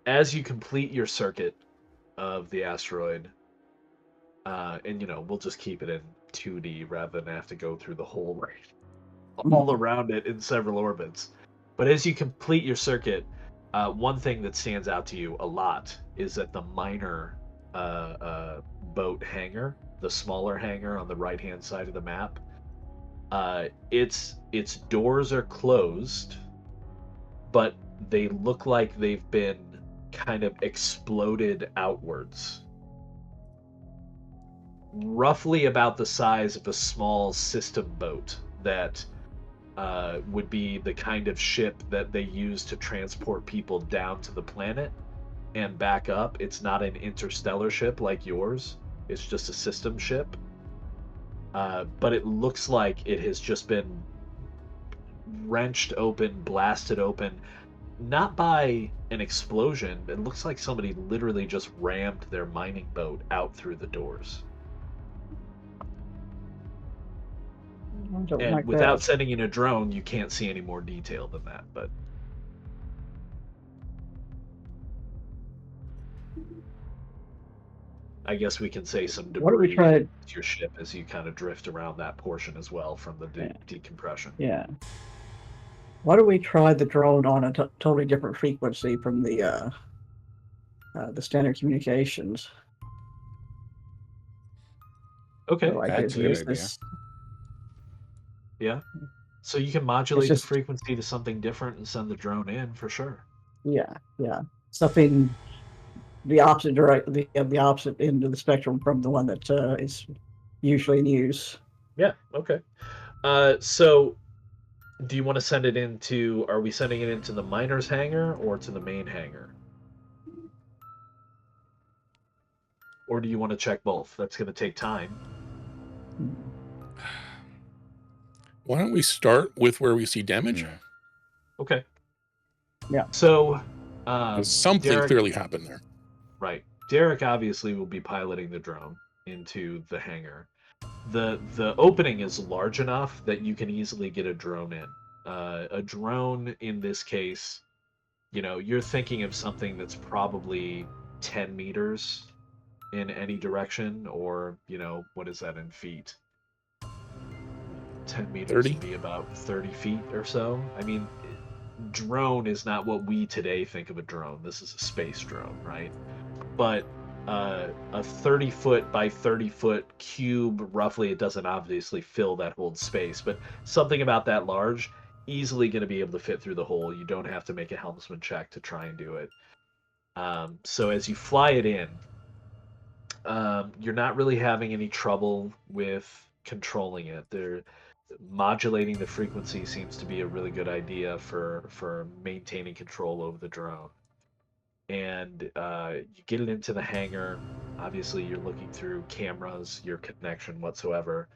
as you complete your circuit of the asteroid, and we'll just keep it in 2D rather than have to go through the whole all around it in several orbits. But as you complete your circuit, one thing that stands out to you a lot is that the minor boat hangar, the smaller hangar on the right-hand side of the map, its doors are closed, but they look like they've been kind of exploded outwards. Roughly about the size of a small system boat that would be the kind of ship that they use to transport people down to the planet and back up. It's not an interstellar ship like yours. It's just a system ship. But it looks like it has just been wrenched open, blasted open, not by an explosion. It looks like somebody literally just rammed their mining boat out through the doors. And Like without that. sending in a drone, you can't see any more detail than that. But I guess we can say some What do we debris try? to your ship as you kind of drift around that portion as well from the decompression. Yeah. Why do we try the drone on a totally different frequency from the standard communications? Okay. So, like, That's a good idea. this? Yeah. So you can modulate just- the frequency to something different and send the drone in for sure. Yeah, something the opposite the opposite end of the spectrum from the one that is usually in use. Yeah. Okay. So do you want to send it into? Are we sending it into the miner's hangar or to the main hangar? Or do you want to check both? That's going to take time. Why don't we start with where we see damage? Yeah. Okay. Yeah. So, 'Cause something Derek, clearly happened there. right. Derek obviously will be piloting the drone into the hangar. The opening is large enough that you can easily get a drone in. A drone in this case, you're thinking of something that's probably 10 meters in any direction, or what is that in feet? 10 meters 30? would be about 30 feet or so. I mean, drone is not what we today think of a drone. This is a space drone, right? But a 30-foot by 30-foot cube, roughly, it doesn't obviously fill that whole space, but something about that large, easily going to be able to fit through the hole. You don't have to make a helmsman check to try and do it. So as you fly it in, you're not really having any trouble with controlling it. Modulating the frequency seems to be a really good idea for maintaining control over the drone. And you get it into the hangar. Obviously, you're looking through cameras, your connection whatsoever.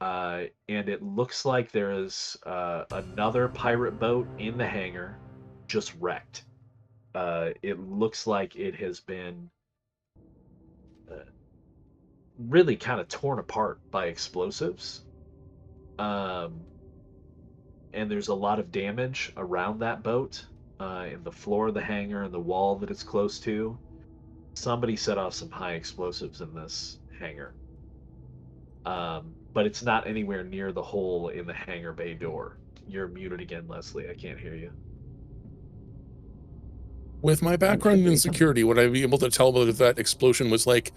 And it looks like there is another pirate boat in the hangar, just wrecked. It looks like it has been really kind of torn apart by explosives. And there's a lot of damage around that boat, in the floor of the hangar and the wall that it's close to. Somebody set off some high explosives in this hangar. But it's not anywhere near the hole in the hangar bay door. You're muted again, Leslie. I can't hear you. With my background in security, would I be able to tell whether that explosion was like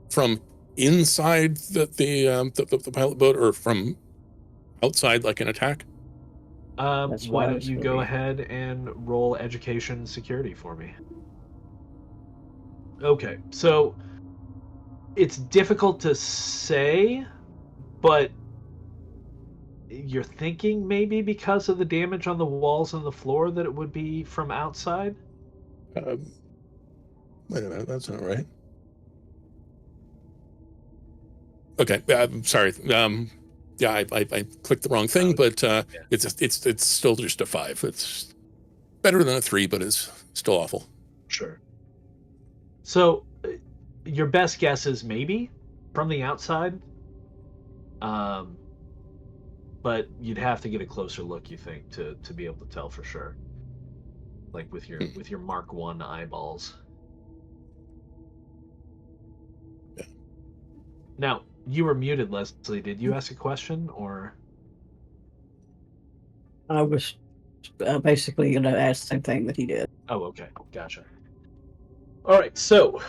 from inside the pilot boat or from outside like an attack? That's Why what I don't was you gonna go be- ahead and roll education security for me? Okay, so it's difficult to say, but you're thinking maybe because of the damage on the walls and the floor that it would be from outside? Wait a minute, that's not right. Okay, I'm sorry. Yeah, I clicked the wrong thing, but it's still just a 5. It's better than a 3, but it's still awful. Sure. So your best guess is maybe from the outside. But you'd have to get a closer look, you think, to be able to tell for sure. Like with your Mark 1 eyeballs. Yeah. Now, you were muted, Leslie. Did you ask a question or? I was basically going to ask the same thing that he did. Oh, okay, gotcha. All right, so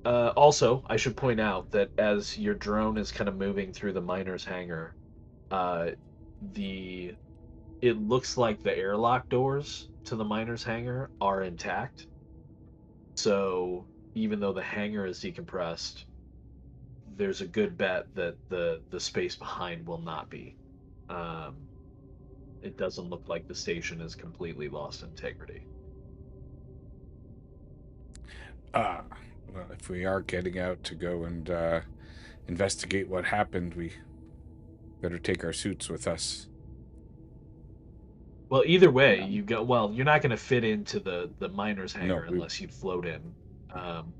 also I should point out that as your drone is kind of moving through the miner's hangar, it looks like the airlock doors to the miner's hangar are intact. So even though the hangar is decompressed, there's a good bet that the space behind will not be. It doesn't look like the station is completely lost integrity. Well, if we are getting out to go and investigate what happened, we better take our suits with us. Well, either way, you're not going to fit into the miner's hangar No, unless you float in.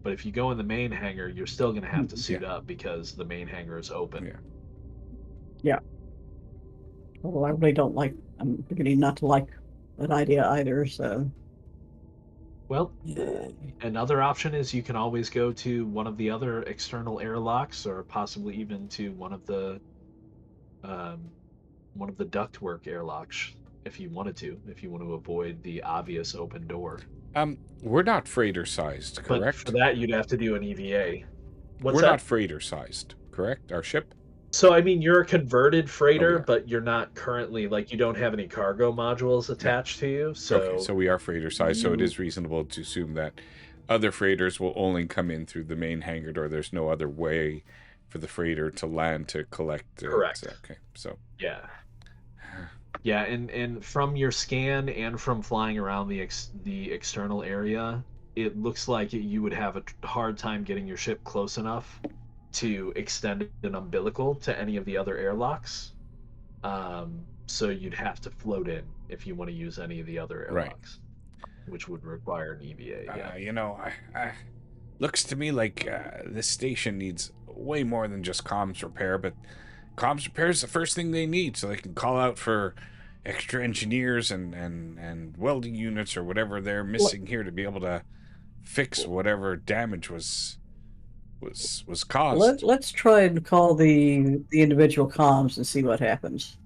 But if you go in the main hangar, you're still going to have to suit up because the main hangar is open. Yeah. Well, I really don't like. I'm beginning not to like that idea either. So. Well, another option is you can always go to one of the other external airlocks, or possibly even to one of the ductwork airlocks, if you wanted to. If you want to avoid the obvious open door. We're not freighter sized, correct? But for that, you'd have to do an EVA. We're not freighter sized, correct? Our ship? So, I mean, you're a converted freighter, yeah. but you're not currently, you don't have any cargo modules attached to you. So, Okay, so we are freighter sized, so it is reasonable to assume that other freighters will only come in through the main hangar door. There's no other way for the freighter to land to collect it. Correct. Okay, so. Yeah. Yeah, and from your scan and from flying around the external area, it looks like you would have a hard time getting your ship close enough to extend an umbilical to any of the other airlocks. So you'd have to float in if you want to use any of the other airlocks, which would require an EVA. I looks to me like this station needs way more than just comms repair, but comms repair is the first thing they need, so they can call out for extra engineers and welding units or whatever they're missing here to be able to fix whatever damage was caused. Let's try and call the individual comms and see what happens.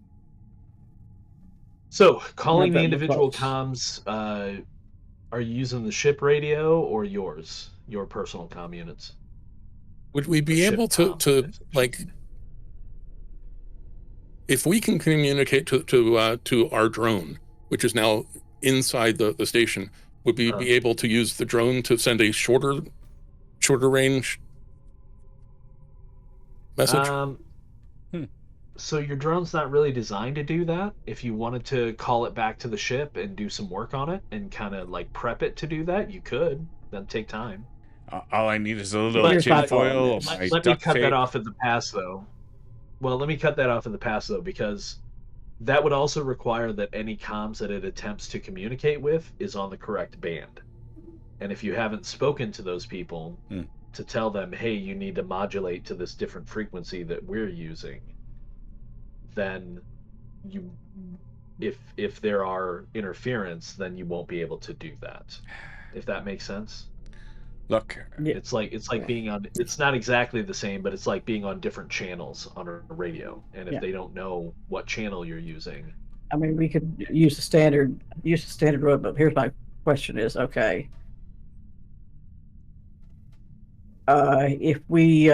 So, calling the that individual looks- comms, are you using the ship radio or your personal comm units? Would we be Ship able comms, to like, if we can communicate to our drone, which is now inside the station, would we be able to use the drone to send a shorter range message? So your drone's not really designed to do that. If you wanted to call it back to the ship and do some work on it and kind of prep it to do that, you could. That'd take time. All I need is a little Here's my tinfoil. thought. Let me cut that off at the pass, though. Well, let me cut that off at the pass, though, because that would also require that any comms that it attempts to communicate with is on the correct band. And if you haven't spoken to those people to tell them, hey, you need to modulate to this different frequency that we're using, then if there are interference, then you won't be able to do that. If that makes sense. Look, it's like being on. It's not exactly the same, but it's like being on different channels on a radio. And if they don't know what channel you're using, I mean, we could use the standard road. But here's my question: is okay. If we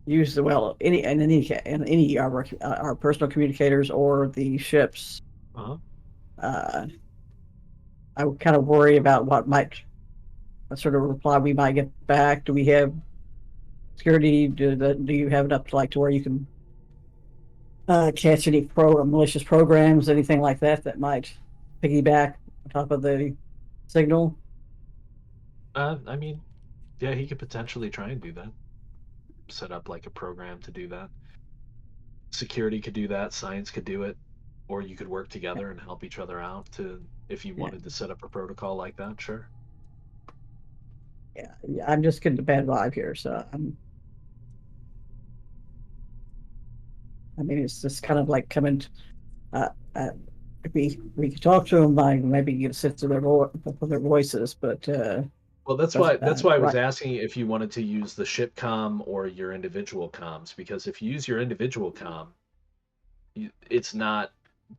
use the any our personal communicators or the ships. Uh-huh. I would kind of worry about what sort of reply we might get back. Do we have security? Do you have enough to where you can catch any malicious programs, anything like that might piggyback on top of the signal? I mean, yeah, he could potentially try and do that. Set up like a program to do that. Security could do that. Science could do it, or you could work together and help each other out if you wanted to set up a protocol like that. Sure. Yeah, I'm just getting a bad vibe here, so I mean, it's just kind of like coming. If we could talk to them, like maybe get a sense of their voices, but well, that's why I was right. asking if you wanted to use the ship comm or your individual comms, because if you use your individual comm, it's not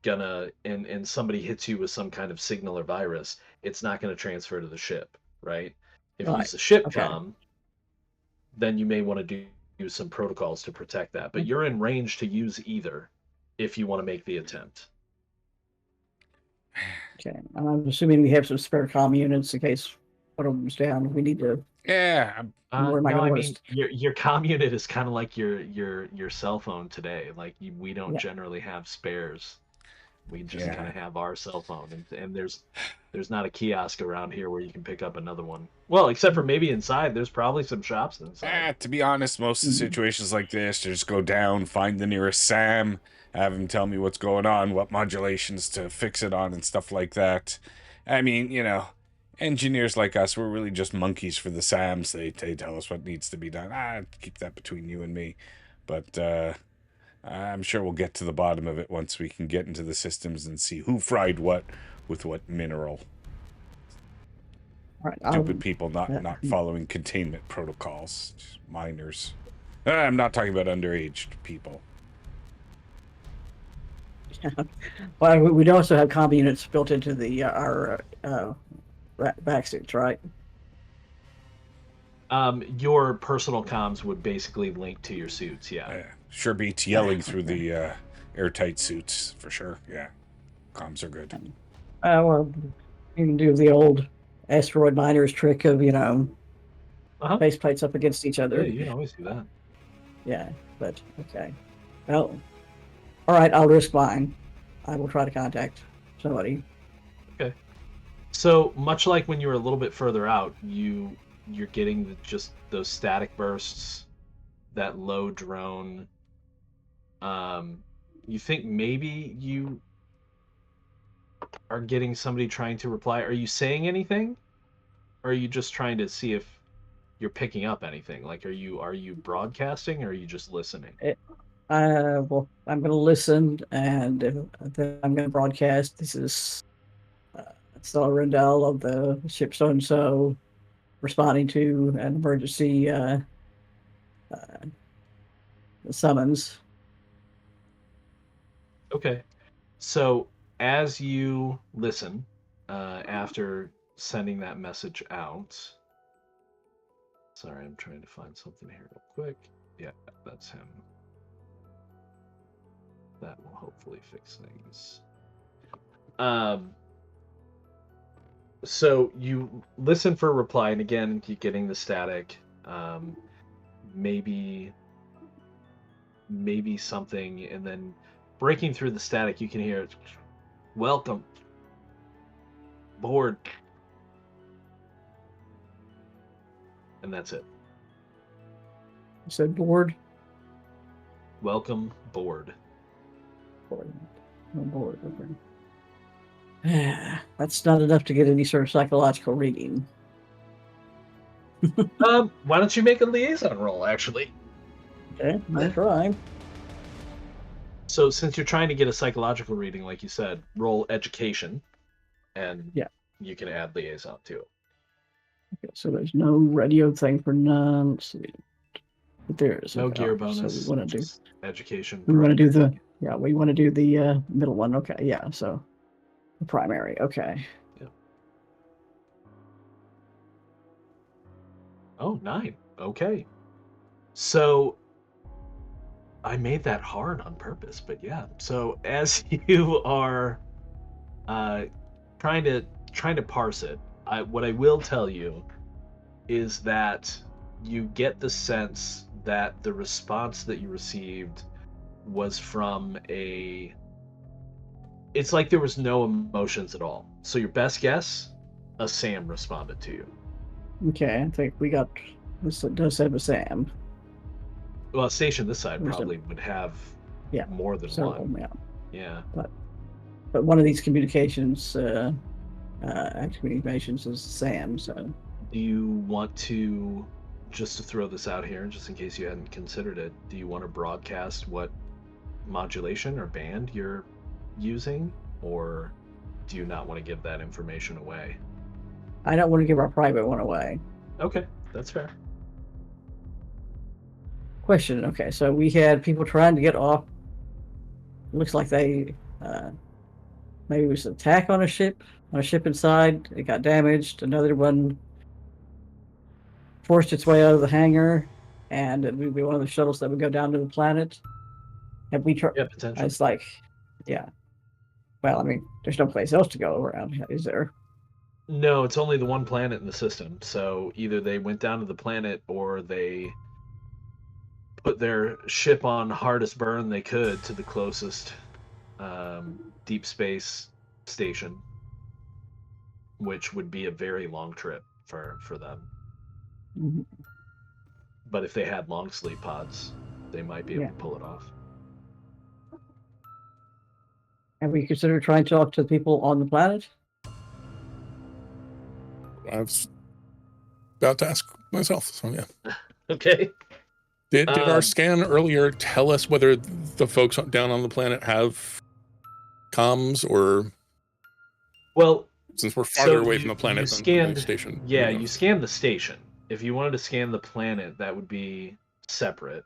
gonna and somebody hits you with some kind of signal or virus, it's not gonna transfer to the ship, right? If you use the ship Okay. comm, then you may want to do some protocols to protect that. But you're in range to use either if you want to make the attempt. Okay, I'm assuming we have some spare comm units in case one of them's down. We need to. Yeah. Where am I No, going I to mean your comm unit is kind of like your cell phone today. Like we don't generally have spares. We just kind of have our cell phone, and there's not a kiosk around here where you can pick up another one. Well, except for maybe inside. There's probably some shops inside. To be honest, most of the situations like this, just go down, find the nearest SAM, have him tell me what's going on, what modulations to fix it on, and stuff like that. I mean, engineers like us, we're really just monkeys for the SAMs. They tell us what needs to be done. Keep that between you and me. But I'm sure we'll get to the bottom of it once we can get into the systems and see who fried what with what mineral. Right, Stupid people not following containment protocols. Just minors. I'm not talking about underage people. Well, we'd also have comm units built into our back suits, right? Your personal comms would basically link to your suits, yeah. Sure beats yelling through the airtight suits, for sure. Yeah, comms are good. Well, you can do the old asteroid miners trick of, base plates up against each other. Yeah, you can always do that. Yeah, but okay. Well, all right, I'll risk mine. I will try to contact somebody. Okay. So much like when you were a little bit further out, you're getting just those static bursts, that low drone. You think maybe you are getting somebody trying to reply. Are you saying anything? Or are you just trying to see if you're picking up anything? Like, are you broadcasting, or are you just listening? Well, I'm going to listen, and then I'm going to broadcast. This is Stella Rendell of the ship so-and-so responding to an emergency summons. Okay. So as you listen, after sending that message out, sorry, I'm trying to find something here real quick. Yeah, that's him. That will hopefully fix things. So you listen for a reply, and again, you're getting the static. Maybe something, and then breaking through the static, you can hear, "Welcome, board," and that's it. You said board? Welcome, board. Board. Oh, board. Okay. That's not enough to get any sort of psychological reading. Why don't you make a liaison roll, actually? Okay, I'll try. So since you're trying to get a psychological reading, like you said, roll education, and you can add liaison to it. Okay, so there's no radio thing for none. Let's see. But there is. No Okay, gear right, bonus. So we want to do education. We want to do we want to do the middle one. Okay, yeah. So the primary. Okay. Yeah. Oh, 9. Okay. So I made that hard on purpose, but yeah. So as you are uh, trying to parse it, what I will tell you is that you get the sense that the response that you received was from a. It's like there was no emotions at all. So your best guess, a Sam responded to you. Okay, I think we got this. Does have a Sam. Well, a station this side There's a- probably would have Yeah, more than several. one. Yeah, Yeah. but one of these communications, communications is Sam. So Do you want to, just to throw this out here, just in case you hadn't considered it, do you want to broadcast what modulation or band you're using, or do you not want to give that information away? I don't want to give our private one away. Okay, that's fair. Question. Okay, so we had people trying to get off. Looks like they maybe it was an attack on a ship inside. It got damaged. Another one forced its way out of the hangar, and it would be one of the shuttles that would go down to the planet. Have we tried? Yeah, potentially. It's like, yeah. Well, I mean, there's no place else to go around, is there? No, it's only the one planet in the system. So either they went down to the planet or they put their ship on hardest burn they could to the closest deep space station, which would be a very long trip for them. Mhm. But if they had long sleep pods, they might be able to pull it off. Have we considered trying to talk to the people on the planet? I was about to ask myself. So yeah. Okay. Did our scan earlier tell us whether the folks down on the planet have comms, or Well, since we're farther away from the planet than scanned, the station? Yeah, you scanned the station. If you wanted to scan the planet, that would be separate.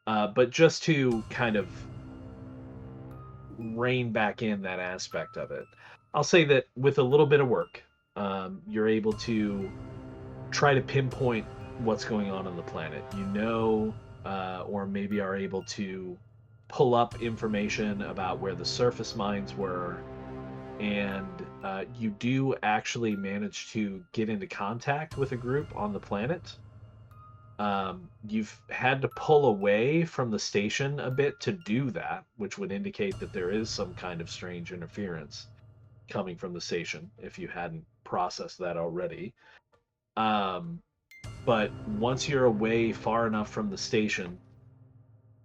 But just to kind of rein back in that aspect of it, I'll say that with a little bit of work, you're able to try to pinpoint what's going on the planet. Or maybe are able to pull up information about where the surface mines were, and you do actually manage to get into contact with a group on the planet. You've had to pull away from the station a bit to do that, which would indicate that there is some kind of strange interference coming from the station, if you hadn't processed that already. But once you're away far enough from the station,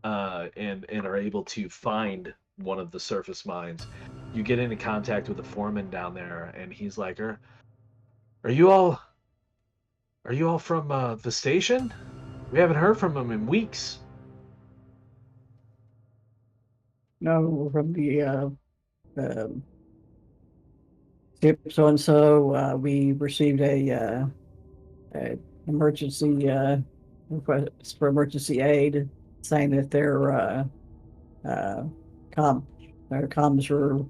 and are able to find one of the surface mines, you get into contact with the foreman down there, and he's like, "Are you all from the station? We haven't heard from them in weeks." No, from the ship so and so. We received a emergency request for emergency aid, saying that their comms were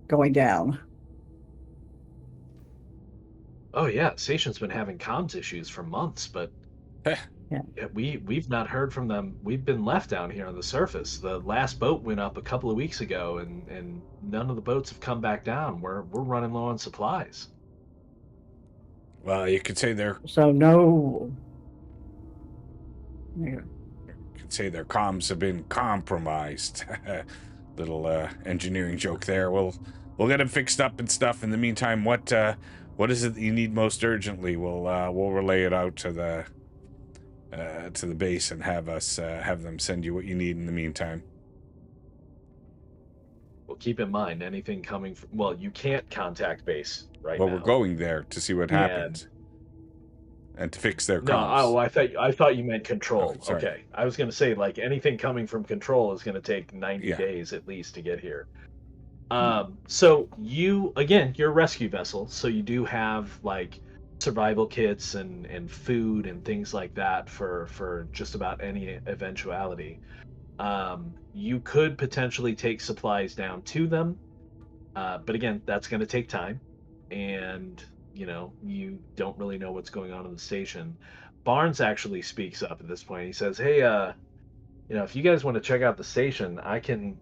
going down. Oh yeah, station's been having comms issues for months, but we've not heard from them. We've been left down here on the surface. The last boat went up a couple of weeks ago, and none of the boats have come back down. We're running low on supplies. Well, you could say they're their comms have been compromised. Little engineering joke there. We'll get them fixed up and stuff. In the meantime, what is it that you need most urgently? We'll relay it out to the base and have them send you what you need in the meantime. Well, keep in mind, anything coming from... Well, you can't contact base right now. Well, we're going there to see what happens. And to fix their comms. No, I thought you meant control. Oh, okay. I was going to say, like, anything coming from control is going to take 90 days at least to get here. So you're a rescue vessel, so you do have, like, survival kits and food and things like that for just about any eventuality. You could potentially take supplies down to them, but again, that's going to take time, and you don't really know what's going on in the station. Barnes actually speaks up at this point. He says, "Hey, if you guys want to check out the station, I can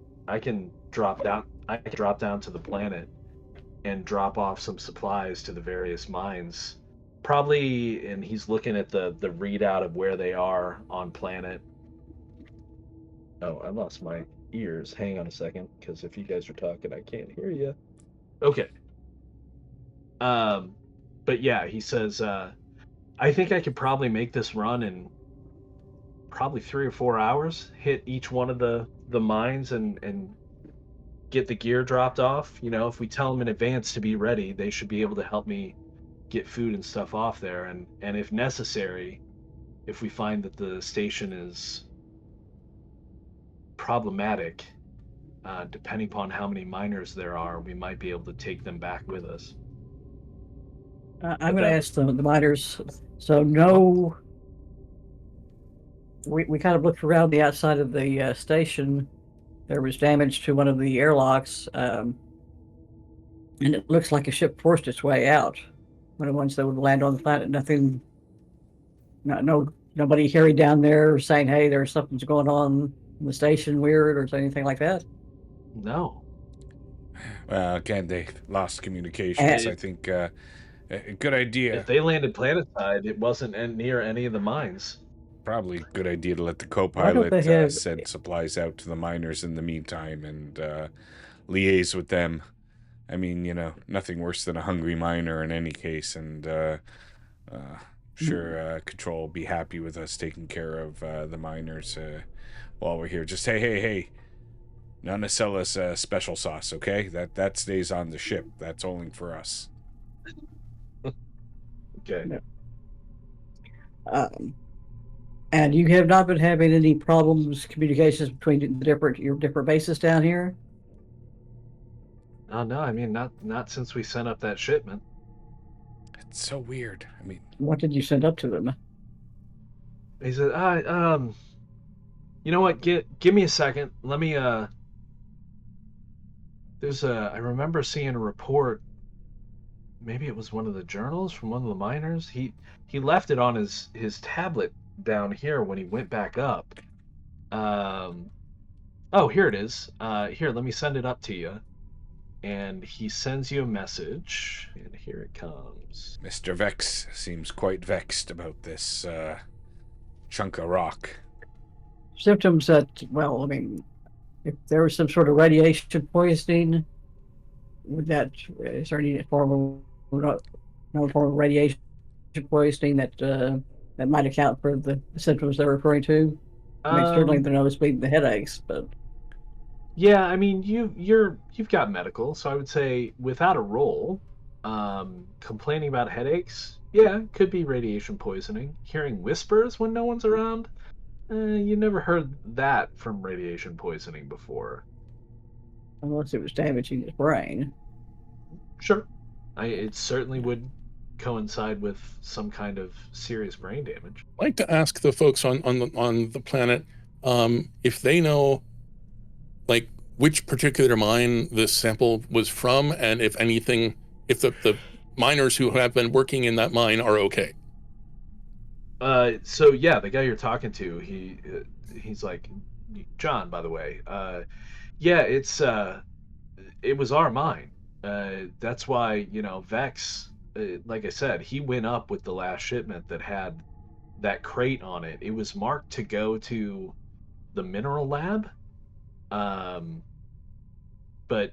drop down. I can drop down to the planet and drop off some supplies to the various mines. Probably, and he's looking at the readout of where they are on planet. Oh, I lost my ears. Hang on a second, because if you guys are talking, I can't hear you. Okay. But yeah, he says, I think I could probably make this run in probably 3 or 4 hours. Hit each one of the mines and get the gear dropped off. If we tell them in advance to be ready, they should be able to help me get food and stuff off there. And if necessary, if we find that the station is problematic, depending upon how many miners there are, we might be able to take them back with us. I'm going to ask the miners. So no, we kind of looked around the outside of the station. There was damage to one of the airlocks, and it looks like a ship forced its way out. One of the ones that would land on the planet. Nobody carried down there saying, "Hey, there's something's going on in the station, weird," or anything like that. No. Well, again, they lost communications. I think a good idea. If they landed planetside, it wasn't near any of the mines. Probably a good idea to let the co-pilot send supplies out to the miners in the meantime and liaise with them. I mean, nothing worse than a hungry miner in any case, and sure, Control will be happy with us taking care of the miners while we're here. Just hey, none to sell us special sauce, okay? That stays on the ship. That's only for us. Okay. And you have not been having any problems, communications between your different bases down here? Oh no, I mean not since we sent up that shipment. It's so weird. I mean, what did you send up to them? He said, you know what? Give me a second. Let me I remember seeing a report. Maybe it was one of the journals from one of the miners. He left it on his tablet down here when he went back up. Oh, here it is. Here, let me send it up to you. And he sends you a message, and here it comes. Mr. Vex seems quite vexed about this chunk of rock. Symptoms that, well, I mean, if there was some sort of radiation poisoning, is there any form of radiation poisoning that might account for the symptoms they're referring to? I mean, certainly the nose bleeding, the headaches, but yeah, I mean, you've got medical, so I would say without a roll, complaining about headaches, yeah, could be radiation poisoning. Hearing whispers when no one's around, you never heard that from radiation poisoning before. Unless it was damaging his brain. Sure, it certainly would coincide with some kind of serious brain damage. I'd like to ask the folks on the planet if they know, like, which particular mine this sample was from, and if anything, if the miners who have been working in that mine are okay. So yeah, the guy you're talking to, he's like, John, by the way. Yeah, it was our mine. That's why, Vex, like I said, he went up with the last shipment that had that crate on it. It was marked to go to the mineral lab. But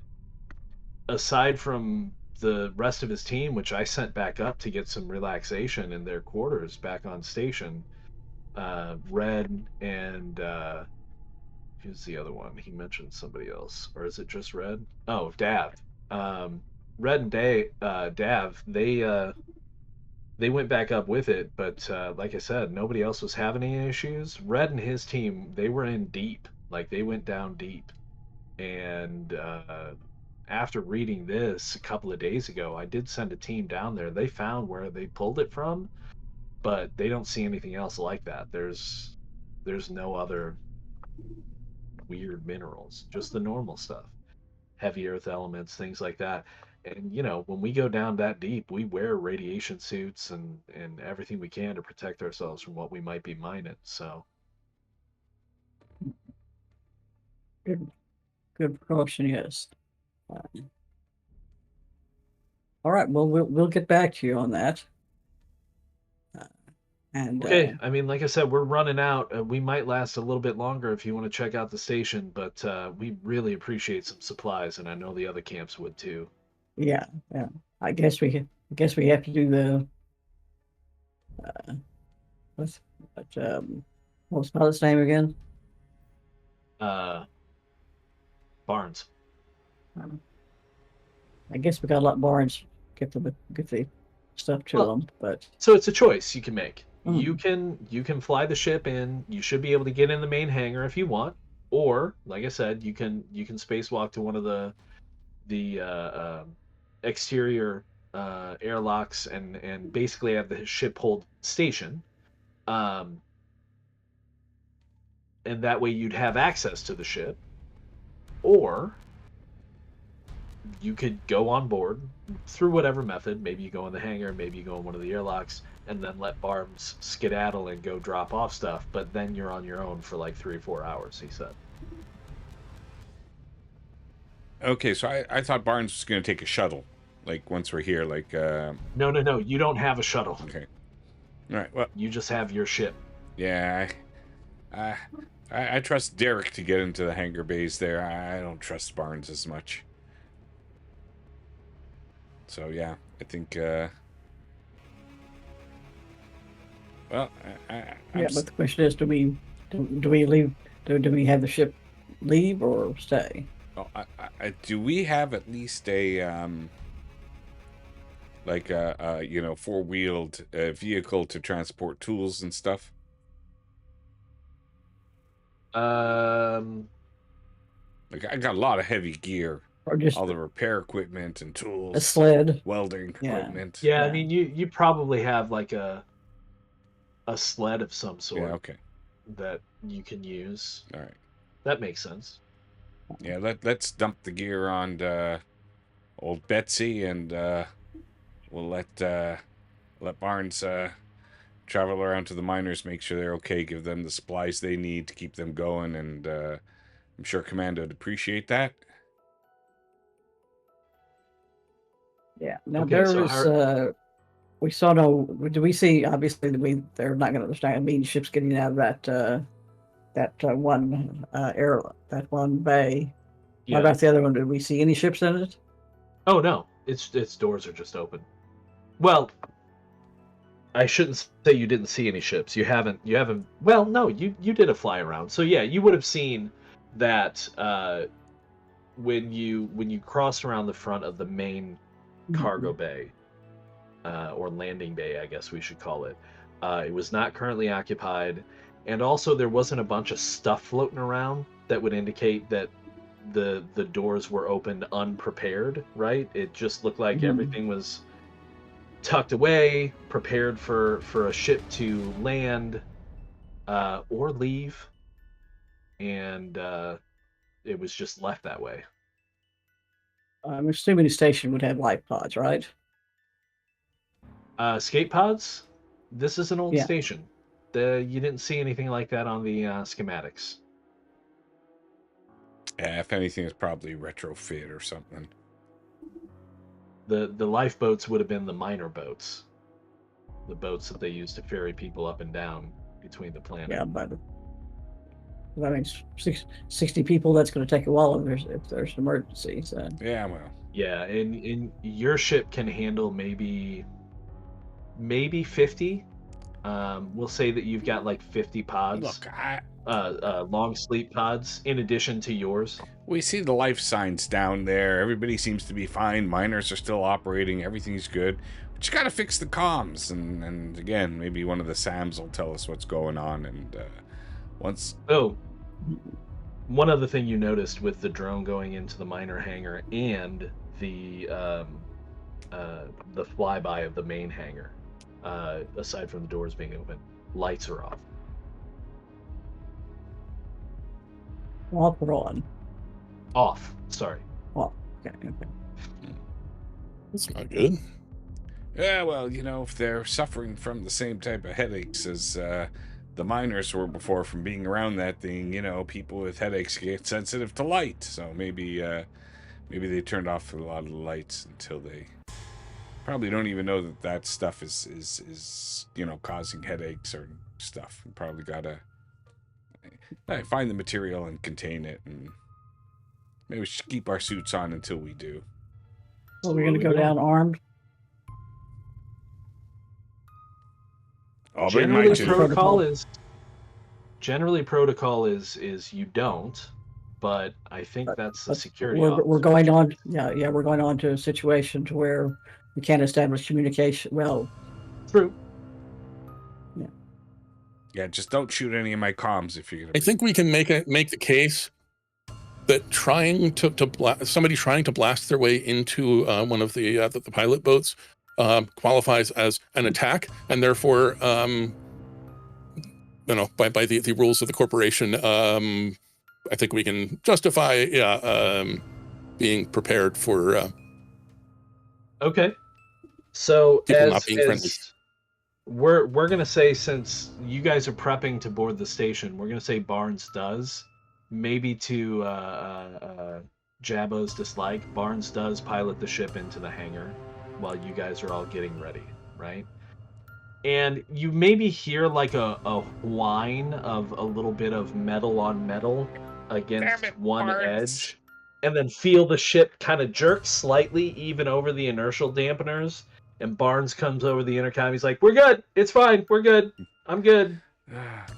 aside from the rest of his team, which I sent back up to get some relaxation in their quarters back on station, Red and who's the other one? He mentioned somebody else, or is it just Red? Oh, Dav. Red and Dav, they went back up with it, but like I said, nobody else was having any issues. Red and his team, they were in deep, like they went down deep, and after reading this a couple of days ago, I did send a team down there. They found where they pulled it from, but they don't see anything else like that. There's no other weird minerals, just the normal stuff, heavy earth elements, things like that. And when we go down that deep, we wear radiation suits and everything we can to protect ourselves from what we might be mining. So Good precaution, yes. All right. Well, we'll get back to you on that. And Okay, I mean, like I said, we're running out. We might last a little bit longer if you want to check out the station, but we really appreciate some supplies, and I know the other camps would too. yeah, yeah. I guess we have to do the what's what was pilot's name again? Uh, Barnes. I guess we got a lot more and get the stuff to Well, them, but So it's a choice you can make. You Mm. can fly the ship in. You should be able to get in the main hangar if you want, or like I said, you can spacewalk to one of the exterior airlocks and basically have the ship hold station. Um, and that way you'd have access to the ship, or you could go on board through whatever method. Maybe you go in the hangar, maybe you go in one of the airlocks, and then let Barbs skedaddle and go drop off stuff. But then you're on your own for like 3 or 4 hours, he said. Okay, so I thought Barnes was going to take a shuttle, like once we're here, like. No. You don't have a shuttle. Okay. All right. Well, You just have your ship. yeah. I trust Derek to get into the hangar bays there. I don't trust Barnes as much. So yeah, I think. Well, I'm yeah. But the question is, do we leave? Do we have the ship leave or stay? well, do we have at least a like a four-wheeled vehicle to transport tools and stuff? Um, Like I got a lot of heavy gear, Or just all the repair equipment and a tools, sled? welding Yeah. equipment. yeah, I Yeah. mean, you probably have like a sled of some Yeah. sort Okay. that you can use. All right. That makes sense. Yeah. Let's dump the gear on old Betsy, and we'll let Barnes travel around to the miners, make sure they're okay, give them the supplies they need to keep them going, and I'm sure Commando would appreciate that. Yeah. Now Okay, there so was we saw no. Do we see? Obviously, they're not going to understand. Mean ships getting out of that one that one bay. What yeah. about the other one? Did we see any ships in it? Oh no, its doors are just open. Well, I shouldn't say you didn't see any ships. You haven't. Well, no, you did a fly around. So yeah, you would have seen that when you crossed around the front of the main cargo bay or landing bay, I guess we should call it. It was not currently occupied, and also there wasn't a bunch of stuff floating around that would indicate that the doors were opened unprepared. Right? It just looked like Mhm. everything was tucked away, prepared for a ship to land or leave, and it was just left that way. I'm assuming the station would have life pods, right? Escape pods. This is an old Yeah. station. You didn't see anything like that on the schematics. Yeah, if anything, it's probably retrofit or something. The lifeboats would have been the minor boats, the boats that they use to ferry people up and down between the planet. Yeah, but I mean, 60 people. That's going to take a while if there's an emergency. So Yeah, well, Yeah, and your ship can handle maybe 50. We'll say that you've got like 50 pods. look, Long sleep pods in addition to yours. we see the life signs down there. Everybody seems to be fine. Miners are still operating. Everything's good. But you got to fix the comms, and again, maybe one of the SAMs will tell us what's going on. And once, Oh, one other thing you noticed with the drone going into the miner hangar and the flyby of the main hangar, aside from the doors being open, lights are off. off or on? Off. Sorry. Well, okay. That's not good. yeah, well, if they're suffering from the same type of headaches as the miners were before from being around that thing. You know, people with headaches get sensitive to light, so maybe they turned off a lot of the lights until they probably don't even know that stuff is causing headaches or stuff. We probably gotta find the material and contain it, and maybe we should keep our suits on until we do. So we're going to go down armed. I'll bring my two. Generally protocol is you don't, but I think that's the security. We're going on. Yeah, we're going on to a situation to where we can't establish communication. Well, true. Yeah, just don't shoot any of my comms if you're gonna. I think we can make the case that somebody trying to blast their way into one of the pilot boats qualifies as an attack, and therefore, by the rules of the corporation, I think we can justify being prepared for. Okay, so people not being friendly. We're gonna say, since you guys are prepping to board the station, we're gonna say Barnes does. Maybe to Jabbo's dislike, Barnes does pilot the ship into the hangar while you guys are all getting ready, right? And you maybe hear like a whine of a little bit of metal on metal against one edge, and then feel the ship kind of jerk slightly even over the inertial dampeners. And Barnes comes over the intercom. He's like, "We're good. It's fine. We're good. I'm good." Ah, God.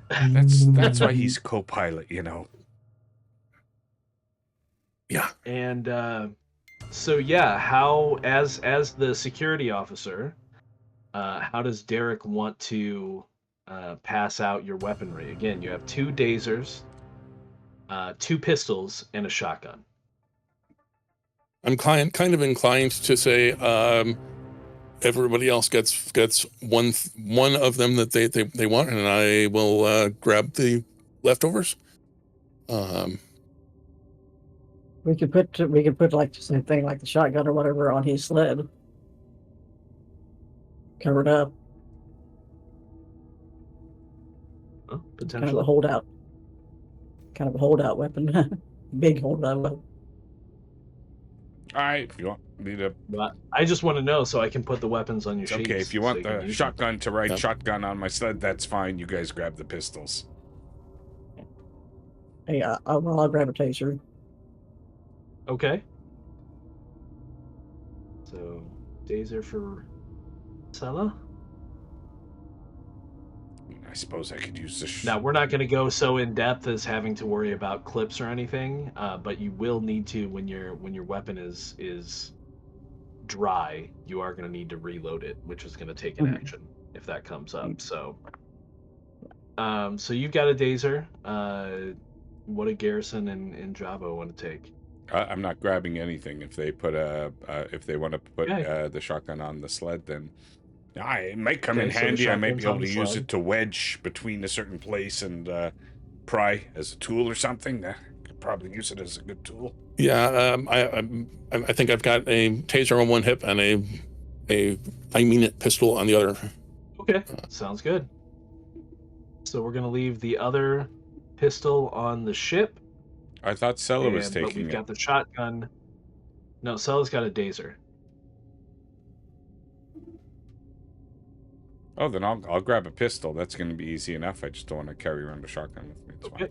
That's why he's co-pilot, you know. Yeah. And so yeah, how as the security officer, how does Derek want to pass out your weaponry? Again, you have 2 dasers, 2 pistols, and a shotgun. I'm kind of inclined to say everybody else gets one of them that they want, and I will grab the leftovers. we could put like the same thing, like the shotgun or whatever, on his sled, covered up. Oh, potentially. Kind of a holdout weapon. Big holdout weapon. All right, if you want me to... But I just want to know so I can put the weapons on your sheets. Okay, if you want the shotgun to ride shotgun on my sled, that's fine. You guys grab the pistols. Hey, I'll grab a taser. Okay. So, taser for Sella? I suppose I could use the... Now, we're not going to go so in depth as having to worry about clips or anything, but you will need to, when your weapon is dry, you are going to need to reload it, which is going to take an action if that comes up. So you've got a daser. What do Garrison and Javo want to take? I'm not grabbing anything. If they put if they want to put the shotgun on the sled, then it might come in handy. I might be able to use it to wedge between a certain place and pry as a tool or something. I could probably use it as a good tool. Yeah, I think I've got a taser on one hip and a pistol on the other. Okay, sounds good. So we're gonna leave the other pistol on the ship. I thought Sella was taking it. But we've got the shotgun. No, Sella's got a daser. Oh, then I'll grab a pistol. That's going to be easy enough. I just don't want to carry around a shotgun with me. It's fine.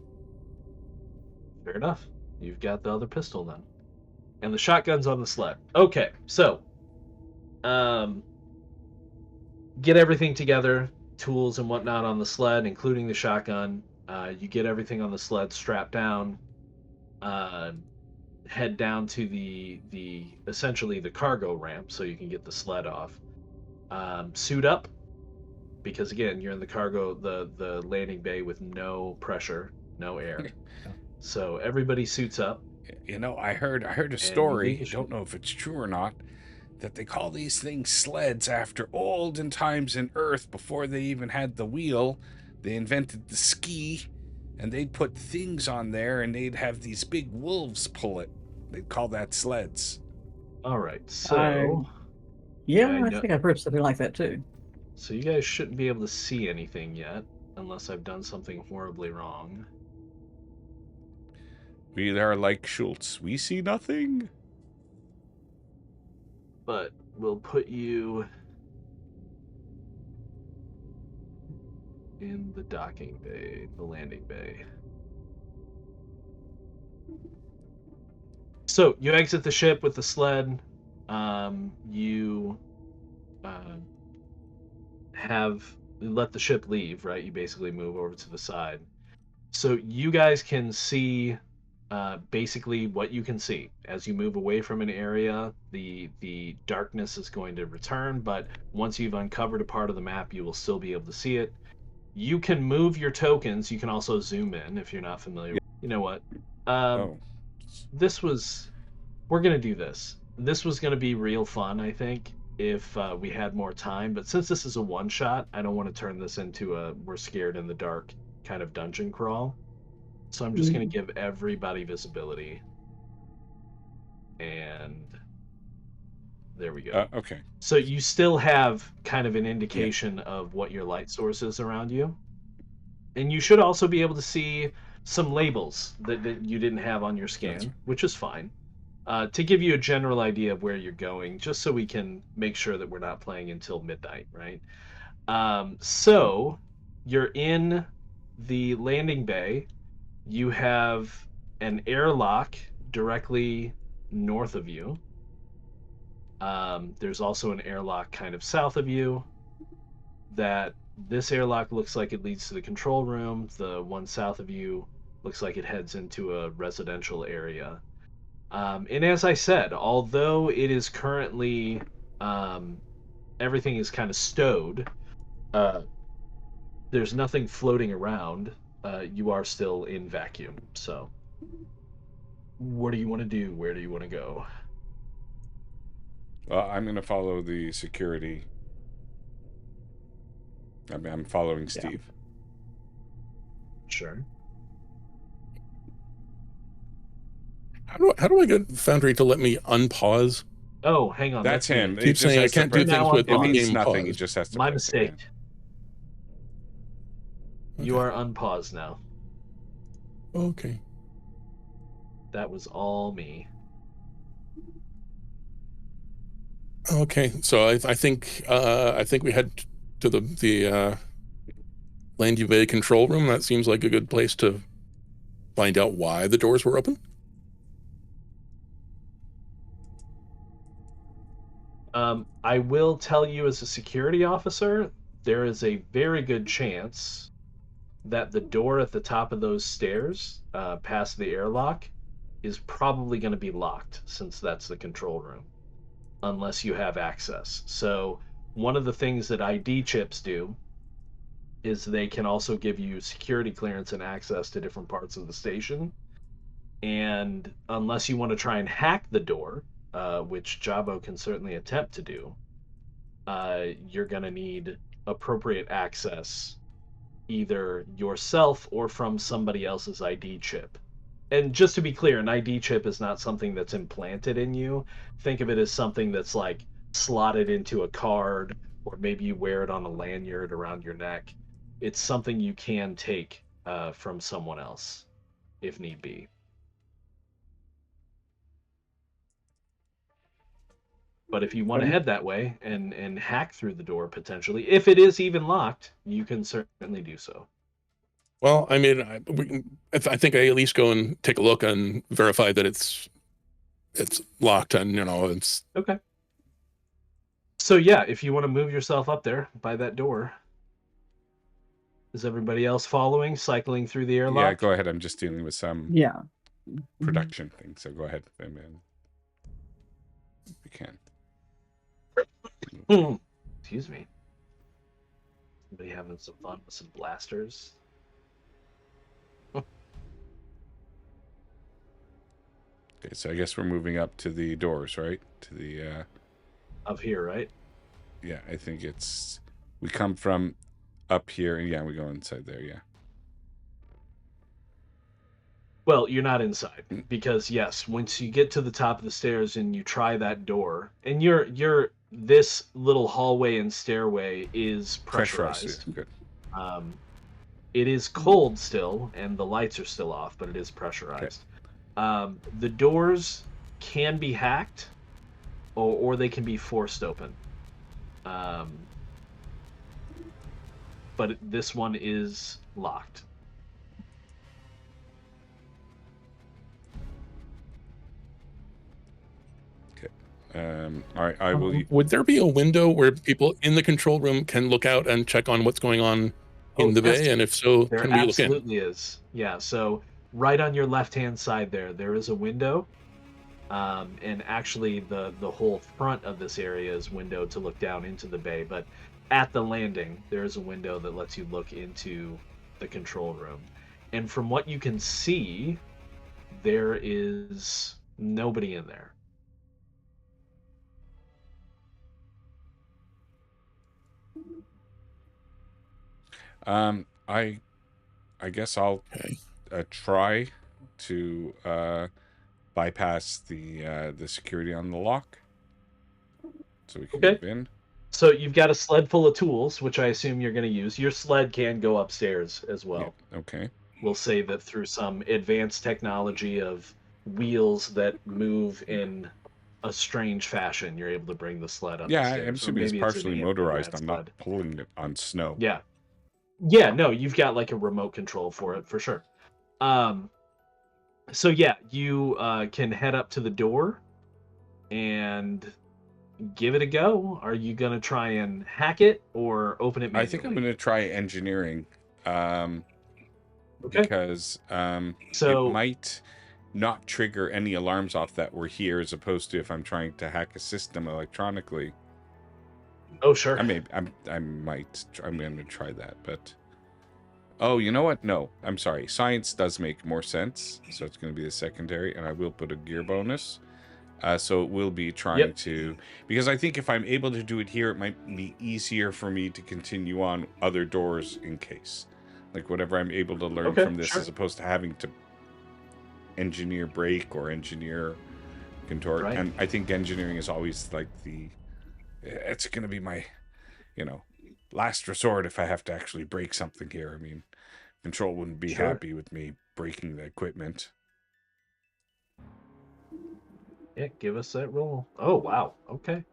Fair enough. You've got the other pistol then. And the shotgun's on the sled. Okay, so get everything together, tools and whatnot on the sled, including the shotgun. You get everything on the sled strapped down. Head down to the essentially the cargo ramp so you can get the sled off. Suit up. Because again, you're in the cargo, the landing bay with no pressure, no air. So everybody suits up. You know, I heard a story. I don't know if it's true or not, that they call these things sleds after olden times in Earth before they even had the wheel. They invented the ski, and they'd put things on there, and they'd have these big wolves pull it. They'd call that sleds. All right, so I think I've heard something like that too. So you guys shouldn't be able to see anything yet, unless I've done something horribly wrong. We are like Schultz. We see nothing. But we'll put you in the docking bay, the landing bay. So you exit the ship with the sled. You have let the ship leave, right? You basically move over to the side. So you guys can see basically what you can see as you move away from an area. The darkness is going to return, but once you've uncovered a part of the map, you will still be able to see it. You can move your tokens. You can also zoom in if you're not familiar. Yeah. You know what? Oh, We're gonna do this. This was gonna be real fun, I think, if we had more time. But since this is a one shot, I don't want to turn this into a we're scared in the dark kind of dungeon crawl. So I'm just gonna give everybody visibility. And there we go. okay. So you still have kind of an indication of what your light source is around you. And you should also be able to see some labels that you didn't have on your scan, Right. which is fine. To give you a general idea of where you're going, just so we can make sure that we're not playing until midnight, right? So you're in the landing bay. You have an airlock directly north of you. There's also an airlock kind of south of you. This airlock looks like it leads to the control room. The one south of you looks like it heads into a residential area. And as I said, although it is currently everything is kind of stowed, there's nothing floating around. You are still in vacuum. So, what do you want to do? Where do you want to go? Well, I'm going to follow the security. I mean, I'm following Steve. Sure. How do I get Foundry to let me unpause? Oh, hang on. That's me. him. Keep saying I can't do things with It means game nothing. He paused. just has to. My click mistake. again. You Okay. are unpaused now. Okay. That was all me. Okay. So I think we head to the Landing Bay control room. That seems like a good place to find out why the doors were open. I will tell you as a security officer, there is a very good chance that the door at the top of those stairs, past the airlock, is probably going to be locked, since that's the control room, unless you have access. So one of the things that ID chips do is they can also give you security clearance and access to different parts of the station. And unless you want to try and hack the door, which Jabo can certainly attempt to do, you're going to need appropriate access, either yourself or from somebody else's ID chip. And just to be clear, an ID chip is not something that's implanted in you. Think of it as something that's like slotted into a card, or maybe you wear it on a lanyard around your neck. It's something you can take from someone else, if need be. But if you want to head that way and hack through the door potentially, if it is even locked, you can certainly do so. Well, I mean, I think I at least go and take a look and verify that it's locked and it's okay. So yeah, if you want to move yourself up there by that door, is everybody else following, cycling through the airlock? Yeah, go ahead. I'm just dealing with some production thing, so go ahead. You can. Excuse me. Somebody having some fun with some blasters. Okay, so I guess we're moving up to the doors, right? To the up here, right? Yeah, I think we come from up here, and yeah, we go inside there, yeah. Well, you're not inside because yes, once you get to the top of the stairs and you try that door, and you're this little hallway and stairway is pressurized. Good. It is cold still, and the lights are still off, but it is pressurized. The doors can be hacked, or they can be forced open. But this one is locked. All right, I will. Would there be a window where people in the control room can look out and check on what's going on in the bay? And if so, There can we look in? absolutely is. Yeah, so right on your left-hand side there is a window. And actually the whole front of this area is window to look down into the bay, but at the landing there is a window that lets you look into the control room. And from what you can see, there is nobody in there. I guess I'll try to bypass the security on the lock, so we can move in. So you've got a sled full of tools, which I assume you're going to use. Your sled can go upstairs as well. Yeah, okay. We'll say that through some advanced technology of wheels that move in a strange fashion, you're able to bring the sled up. Yeah, the stairs. I'm assuming it's partially motorized. I'm not pulling it on snow. Yeah. Yeah, no, you've got like a remote control for it, for sure. So yeah, you can head up to the door and give it a go. Are you going to try and hack it or open it manually? I think I'm going to try engineering. Because it might not trigger any alarms off that we're here, as opposed to if I'm trying to hack a system electronically. Oh, sure. I'm going to try that, but... Oh, you know what? No, I'm sorry. Science does make more sense, so it's going to be the secondary, and I will put a gear bonus. So it will be trying to... Because I think if I'm able to do it here, it might be easier for me to continue on other doors in case. Like, whatever I'm able to learn from this, as opposed to having to engineer brake or engineer contort. Right. And I think engineering is always like it's going to be my, last resort if I have to actually break something here. I mean, Control wouldn't be happy with me breaking the equipment. Yeah, give us that roll. Oh, wow. Okay.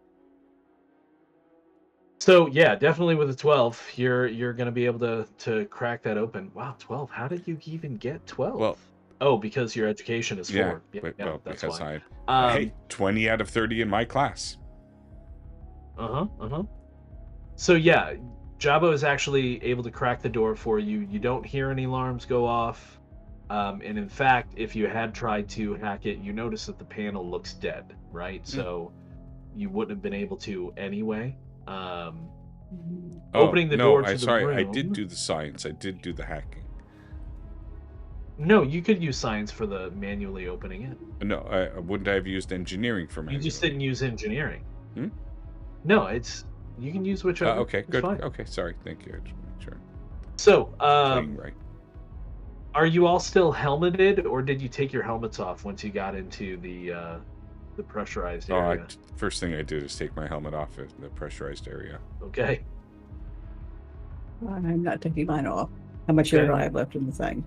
So, yeah, definitely with a 12, you're going to be able to crack that open. Wow, 12. How did you even get 12? Well, because your education is 4. Yeah, that's because why. Hey, 20 out of 30 in my class. So, yeah, Jabbo is actually able to crack the door for you. You don't hear any alarms go off. And in fact, if you had tried to hack it, you notice that the panel looks dead, right? So you wouldn't have been able to anyway. Opening the door to the room. I did do the science. I did do the hacking. No, you could use science for the manually opening it. No, wouldn't I have used engineering for manually? You just didn't use engineering. No, you can use whichever. Okay, good. Fine. Okay, sorry. Thank you. Sure. So, right. Are you all still helmeted, or did you take your helmets off once you got into the pressurized area? First thing I did is take my helmet off in the pressurized area. Okay. I'm not taking mine off. How much air do I have left in the thing?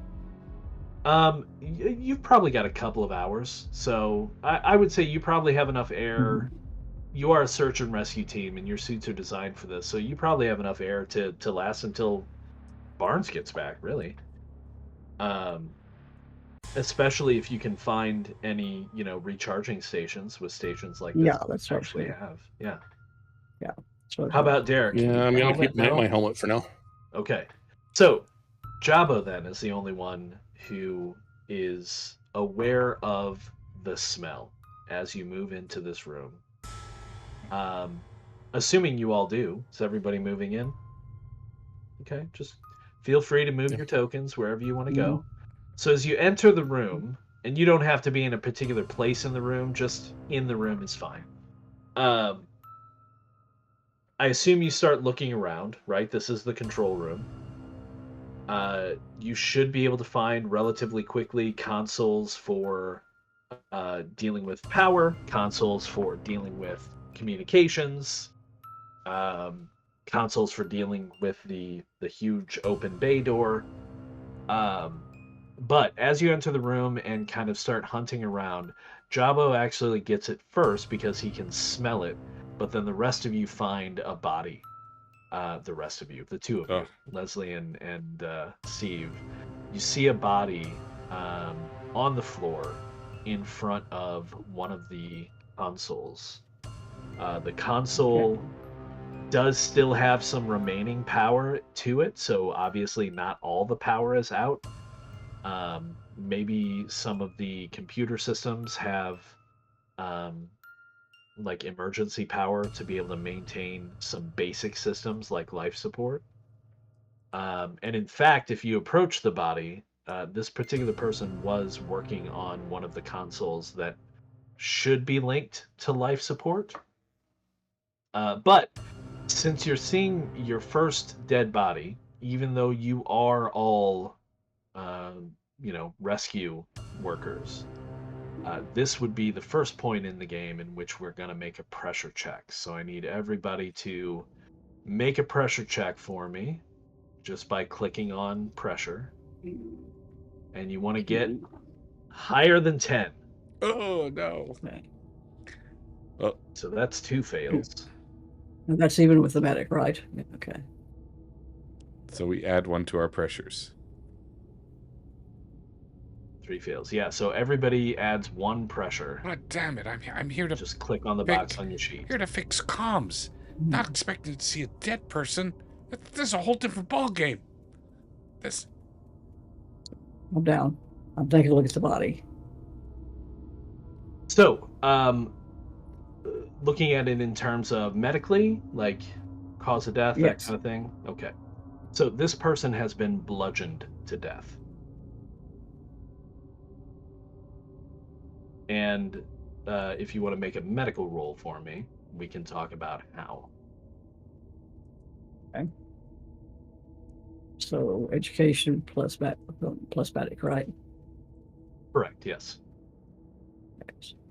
You've probably got a couple of hours, so I would say you probably have enough air. You are a search and rescue team, and your suits are designed for this, so you probably have enough air to last until Barnes gets back, really. Especially if you can find any, recharging stations with stations like this. Yeah, that's actually have. Yeah. Yeah. How about Derek? Yeah, I'm going to keep my helmet for now. Okay. So, Jabbo then is the only one who is aware of the smell as you move into this room. Assuming you all do. Is everybody moving in? Okay, just feel free to move your tokens wherever you want to go. So as you enter the room, and you don't have to be in a particular place in the room, just in the room is fine. I assume you start looking around, right? This is the control room. You should be able to find relatively quickly consoles for dealing with power, consoles for dealing with communications, um, consoles for dealing with the huge open bay door. Um, but as you enter the room and kind of start hunting around, Jabo actually gets it first because he can smell it, but then the rest of you find a body. The rest of you, the two of you, Leslie and Steve, you see a body on the floor in front of one of the consoles. The console does still have some remaining power to it, so obviously not all the power is out. Maybe some of the computer systems have like emergency power to be able to maintain some basic systems like life support. And in fact, if you approach the body, this particular person was working on one of the consoles that should be linked to life support. But since you're seeing your first dead body, even though you are all, rescue workers, this would be the first point in the game in which we're going to make a pressure check. So I need everybody to make a pressure check for me just by clicking on pressure. And you want to get higher than 10. Oh, no. Oh. So that's 2 fails. And that's even with the medic, right? Okay. So we add 1 to our pressures. 3 fails. Yeah, so everybody adds 1 pressure. God damn it. I'm here to just click on the box on your sheet. Here to fix comms. Not expecting to see a dead person. This is a whole different ball game. This. I'm down. I'm taking a look at the body. So, looking at it in terms of medically, like cause of death, that kind of thing. Okay. So this person has been bludgeoned to death. And if you want to make a medical roll for me, we can talk about how. Okay. So education plus medic, right? Correct. Yes.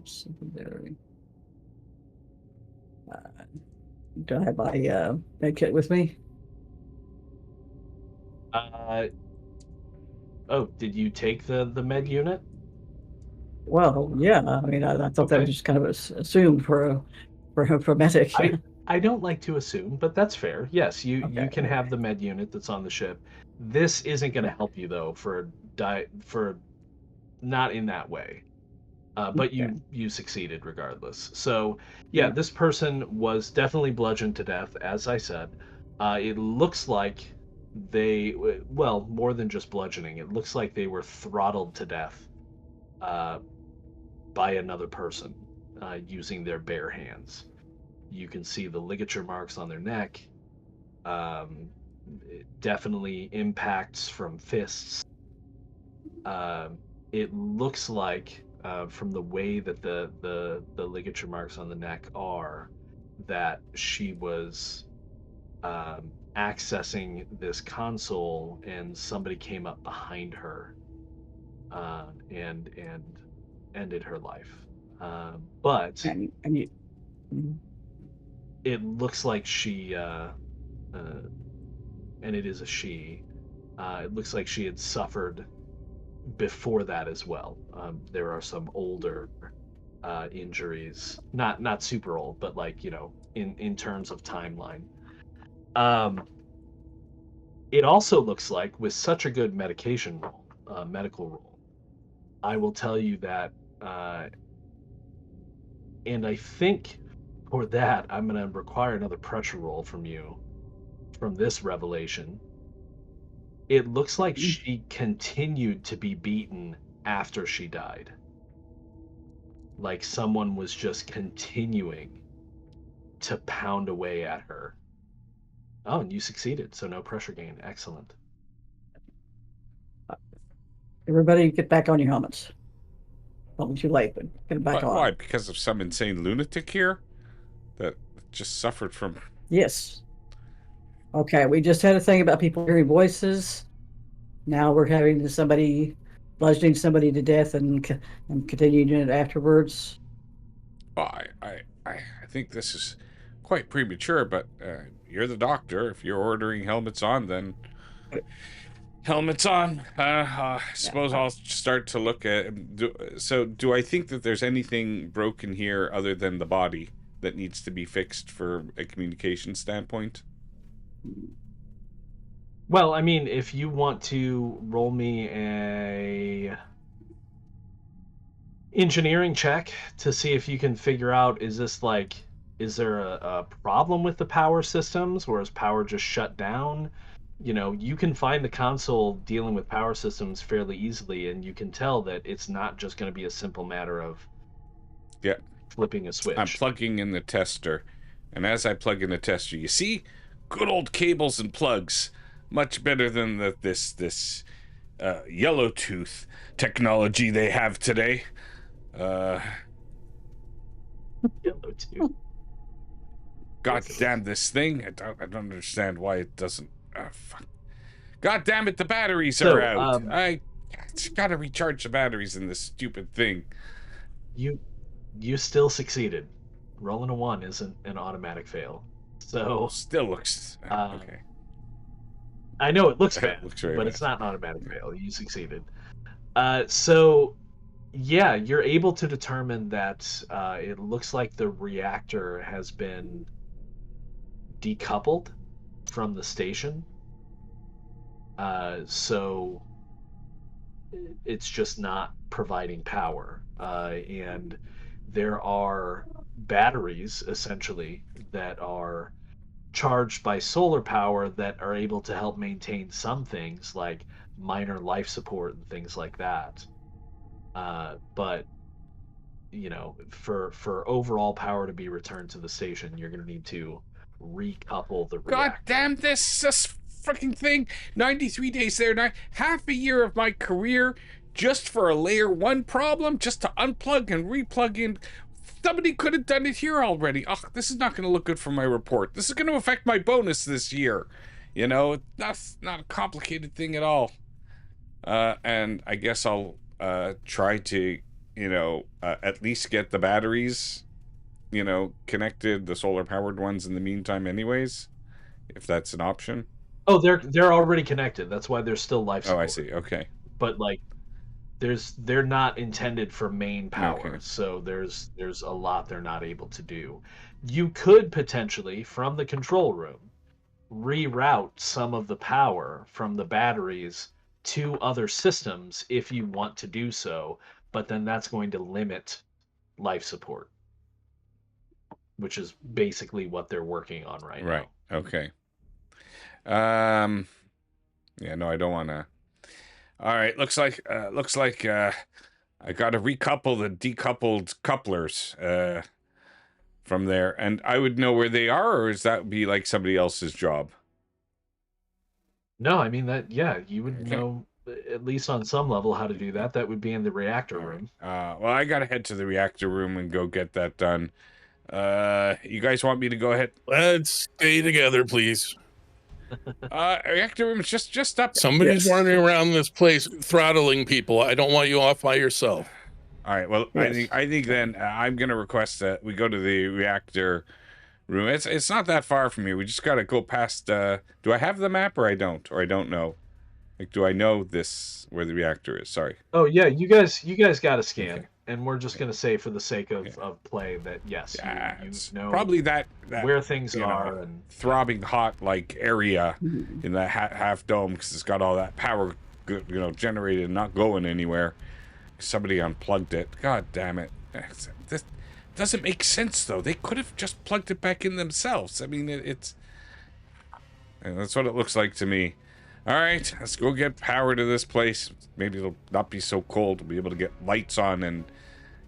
Secondary. Do I have my med kit with me? Oh, did you take the med unit? Well, yeah. I mean, I thought that was just kind of assumed for medic. I don't like to assume, but that's fair. Yes, you can have the med unit that's on the ship. This isn't going to help you though for not in that way. But you succeeded regardless. So yeah, this person was definitely bludgeoned to death, as I said. It looks like more than just bludgeoning. It looks like they were throttled to death by another person using their bare hands. You can see the ligature marks on their neck. Definitely impacts from fists. It looks like, from the way that the ligature marks on the neck are, that she was accessing this console and somebody came up behind her and ended her life. But it looks like she, and it is a she, it looks like she had suffered before that as well. There are some older injuries, not super old, but like, in terms of timeline. It also looks like with such a good medical roll, I will tell you that, and I think for that, I'm going to require another pressure roll from you from this revelation. It looks like she continued to be beaten after she died. Like someone was just continuing to pound away at her. Oh, and you succeeded, so no pressure gain. Excellent. Everybody get back on your helmets. Probably too late, but get it back on. Why? Because of some insane lunatic here that just suffered from... Yes. Okay, we just had a thing about people hearing voices. Now we're having somebody bludgeoning somebody to death and continuing it afterwards. Well, I think this is quite premature, but you're the doctor. If you're ordering helmets on, then helmets on. I suppose I'll start to look at. Do I think that there's anything broken here other than the body that needs to be fixed for a communication standpoint? Well, I mean, if you want to roll me a engineering check to see if you can figure out, is there a problem with the power systems, or is power just shut down? You can find the console dealing with power systems fairly easily, and you can tell that it's not just going to be a simple matter of flipping a switch. I'm plugging in the tester, and as I plug in the tester, you see, good old cables and plugs, much better than this yellow tooth technology they have today. Yellow tooth. God damn this thing! I don't understand why it doesn't. Fuck. God damn it! The batteries are out. I gotta recharge the batteries in this stupid thing. You still succeeded. Rolling a 1 isn't an automatic fail. So still looks okay. I know it looks bad, looks very but bad. It's not an automatic fail. You succeeded. So yeah, you're able to determine that it looks like the reactor has been decoupled from the station. So it's just not providing power. And there are batteries, essentially, that are charged by solar power that are able to help maintain some things like minor life support and things like that. But for overall power to be returned to the station, you're going to need to recouple the reactor. God damn this freaking thing! 93 days there, half a year of my career just for a layer 1 problem, just to unplug and replug in. Somebody could have done it here already. Ugh, this is not going to look good for my report. This is going to affect my bonus this year. That's not a complicated thing at all. And I guess I'll try to, at least get the batteries, connected, the solar-powered ones in the meantime anyways, if that's an option. Oh, they're already connected. That's why there's still life support. Oh, I see. Okay. But they're not intended for main power. Okay. So there's a lot they're not able to do. You could potentially, from the control room, reroute some of the power from the batteries to other systems if you want to do so, but then that's going to limit life support, which is basically what they're working on right now. Right. Okay. Yeah, no, I don't want to. All right, looks like I got to recouple the decoupled couplers from there, and I would know where they are, or is that be like somebody else's job? No, I mean you would know at least on some level how to do that. That would be in the reactor room. Well, I got to head to the reactor room and go get that done. You guys want me to go ahead? Let's stay together, please. Reactor room is just up. Somebody's running around this place throttling people. I don't want you off by yourself. All right. Well, Yes. I think then I'm gonna request that we go to the reactor room. It's not that far from here. We just gotta go past. Do I have the map or I don't? Or I don't know. Like, do I know this where the reactor is? Sorry. Oh yeah, you guys got to scan, Okay. and we're just gonna say for the sake of play that yes, Yeah, you it's know probably that where things you know, are and throbbing hot like area in that half dome because it's got all that power, generated and not going anywhere. Somebody unplugged it. God damn it! This doesn't make sense though. They could have just plugged it back in themselves. I mean, and that's what it looks like to me. All right, let's go get power to this place. Maybe it'll not be so cold. We'll be able to get lights on, and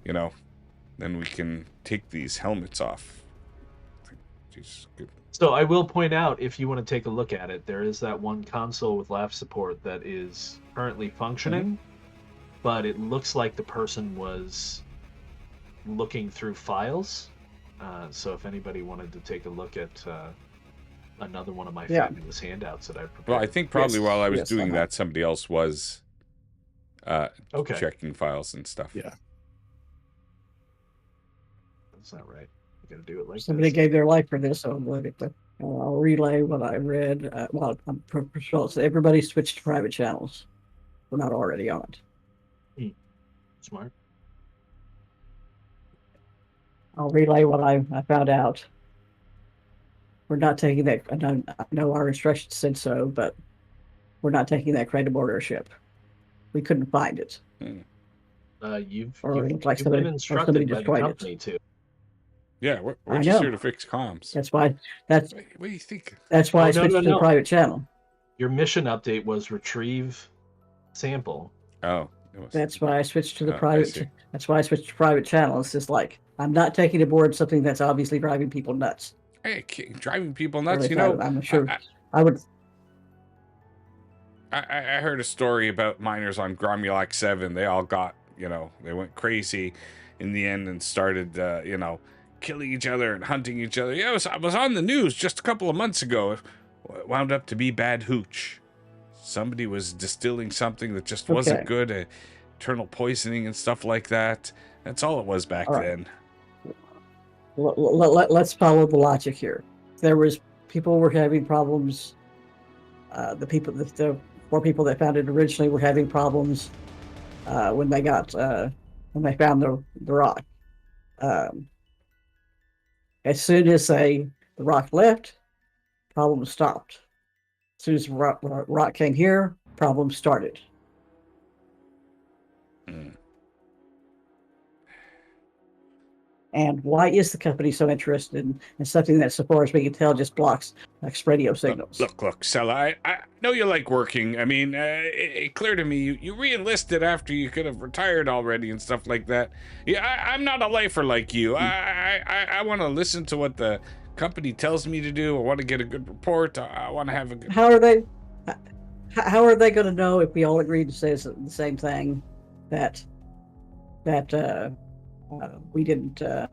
then we can take these helmets off. Jeez, good. So I will point out, if you want to take a look at it, there is that one console with life support that is currently functioning, but it looks like the person was looking through files. So if anybody wanted to take a look at another one of my Yeah. fabulous handouts that I've prepared. Well, I think probably while I was Yes, doing that, somebody else was Okay. checking files and stuff. Yeah. That's not right. You gotta do it like Somebody this. gave their life for this, so I'm going to. I'll relay what I read. So everybody switched to private channels. We're not already on it. Smart. I'll relay what I found out. We're not taking that. I know our instructions said so, but we're not taking that crate aboard ship. We couldn't find it. You've Or it looks like been somebody instructed by the destroyed it. company to. Yeah, we're I just know. here to fix comms. That's why. What do you think? That's why Oh, I no, switched no, to the no. private channel. Your mission update was retrieve sample. Oh, it was. That's why I switched to the I private. see. That's why I switched to private channel. It's just like I'm not taking aboard something that's obviously driving people nuts. Hey, driving people Or nuts. at You least know, I'm sure I would. I heard a story about miners on Gromulak 7. They all got, they went crazy in the end and started, killing each other and hunting each other. Yeah, I was on the news just a couple of months ago. It wound up to be bad hooch. Somebody was distilling something that just wasn't good, eternal poisoning and stuff like that. That's all it was back then. Let's follow the logic here. People were having problems. The 4 people that found it originally were having problems when they found the rock. As soon as the rock left, problems stopped. As soon as the rock came here, problems started. And why is the company so interested in something that, so far as we can tell, just blocks radio signals? Look, Sella, I know you like working. I mean, it's clear to me you re-enlisted after you could have retired already and stuff like that. Yeah, I'm not a lifer like you. I want to listen to what the company tells me to do. I want to get a good report. I want to have a good... How are they going to know if we all agreed to say the same thing, that we didn't, that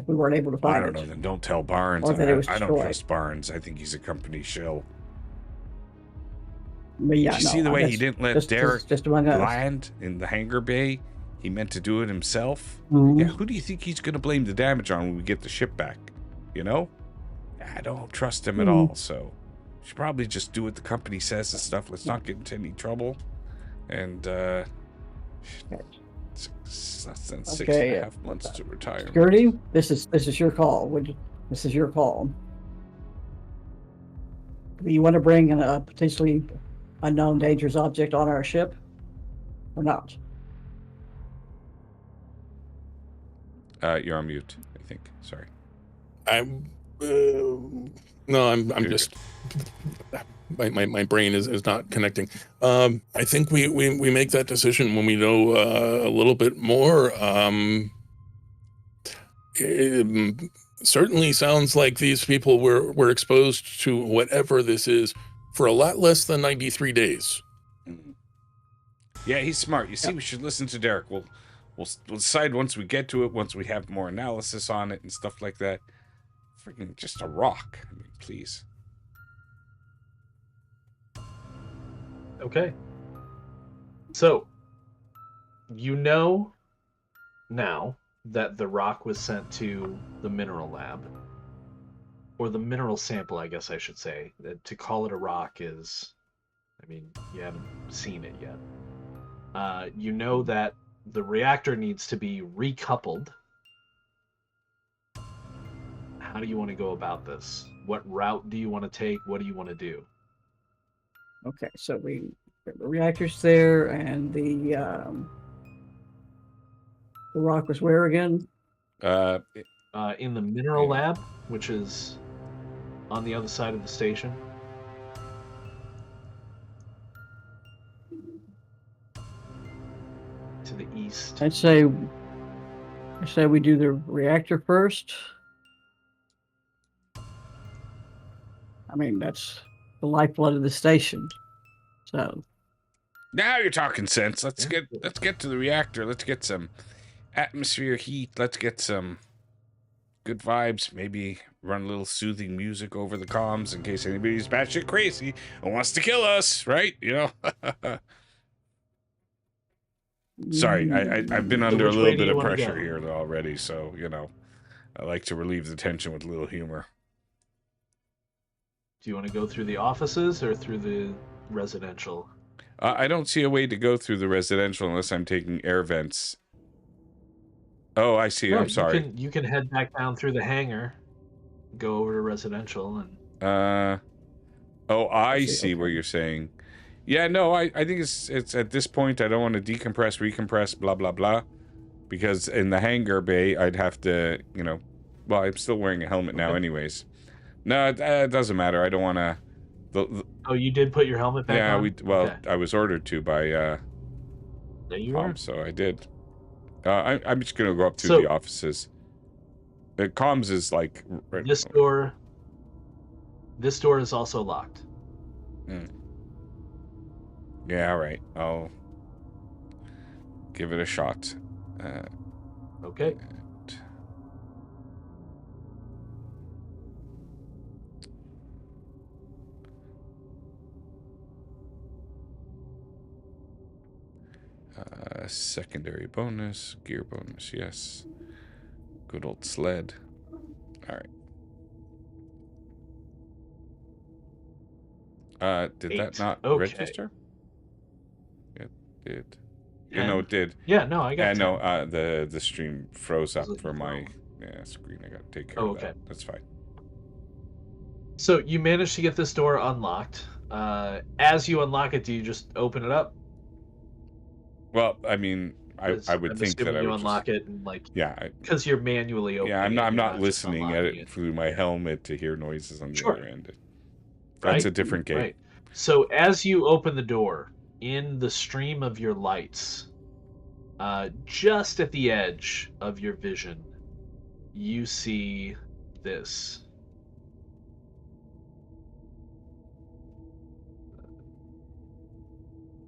we weren't able to find it? I don't know. Then don't tell Barnes. Or that it was I don't destroyed. trust Barnes. I think he's a company shill. But yeah, Did you see the way he didn't let Derek just among us. land in the hangar bay? He meant to do it himself. Mhm. Yeah, who do you think he's going to blame the damage on when we get the ship back? You know? I don't trust him at all, so we should probably just do what the company says and stuff. Let's not get into any trouble. And, less than 6.5 months to retire. Security, this is your call. This is your call. Do you want to bring a potentially unknown dangerous object on our ship, or not? You're on mute, I think. Sorry. I'm just... My brain is not connecting. I think we make that decision when we know a little bit more. It certainly sounds like these people were exposed to whatever this is for a lot less than 93 days. Yeah, he's smart. You see, we should listen to Derek. We'll decide once we get to it, once we have more analysis on it and stuff like that. Freaking just a rock. I mean, please. Okay. So, you know now that the rock was sent to the mineral lab, or the mineral sample, I guess I should say. To call it a rock is, I mean, you haven't seen it yet. You know that the reactor needs to be recoupled. How do you want to go about this? What route do you want to take? What do you want to do? Okay, so the reactor's there, and the rock was where again? In the mineral lab, which is on the other side of the station. To the east. I'd say we do the reactor first. I mean, that's the lifeblood of the station. So now you're talking sense. Let's get to the reactor. Let's get some atmosphere heat. Let's get some good vibes. Maybe run a little soothing music over the comms in case anybody's batshit crazy and wants to kill us, right? You know. Sorry, I've been under a which way little do bit you of wanna pressure go? here already, so you know, I like to relieve the tension with a little humor. Do you want to go through the offices or through the residential? I don't see a way to go through the residential unless I'm taking air vents. Oh, I see. I'm sorry. You can head back down through the hangar, go over to residential, and Oh, I see, see what okay. you're saying. Yeah, no, I think it's at this point I don't want to decompress, recompress, blah blah blah, because in the hangar bay I'd have to, you know, well, I'm still wearing a helmet now, Okay. anyways. No, it doesn't matter. I don't want to. Oh, you did put your helmet back Yeah, on? well, Okay. I was ordered to by There you are. comms, so I did. I'm just gonna go up through So- the offices. The comms is like right. This door is also locked. Yeah, all right. I'll give it a shot. Okay. Secondary bonus, gear bonus, yes. Good old sled. All right. Did that 8. not Okay. register? It did. You 10. know, it did. Yeah, no, I got Yeah, 10. no, the stream froze up Was it for my wrong? screen. I gotta take care Oh, of that. okay. That's fine. So you managed to get this door unlocked. As you unlock it, do you just open it up? Well, I mean, I would I'm think that assuming I you would unlock just, it and like yeah, because you're manually opening yeah. it. I'm you're not just listening at unlocking it through my helmet to hear noises on the Sure. other end. That's Right? a different game. Right. So as you open the door, in the stream of your lights, just at the edge of your vision, you see this.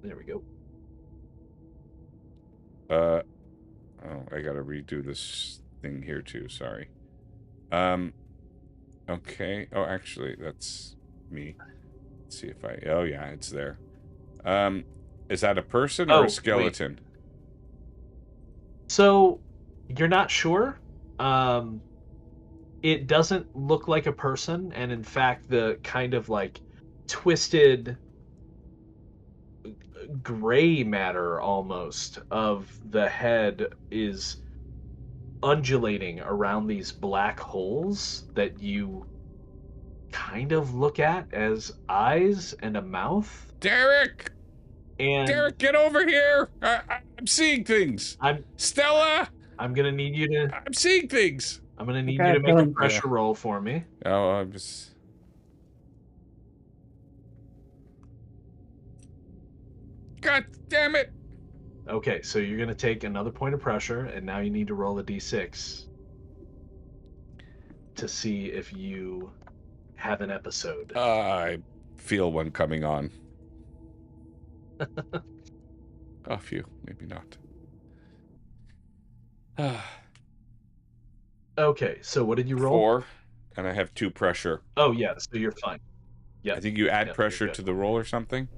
There we go. Oh, I gotta redo this thing here too. Sorry. Okay. Oh, actually, that's me. Let's see if I. Oh, yeah, it's there. Is that a person or Oh, a wait. skeleton? So you're not sure. It doesn't look like a person, and in fact, the kind of like twisted gray matter almost of the head is undulating around these black holes that you kind of look at as eyes and a mouth. Derek! And Derek, get over here! I'm seeing things. Stella! I'm gonna need you to. I'm seeing things. I'm gonna need Okay, you to make a done. pressure roll for me. Oh, I'm just. God damn it! Okay, so you're gonna take another point of pressure, and now you need to roll a d6 to see if you have an episode. I feel one coming on. A few, maybe not. Okay, so what did you roll? 4, and I have 2 pressure. Oh yeah, so you're fine. Yeah. I think you add Yep, pressure you're good. to the roll or something,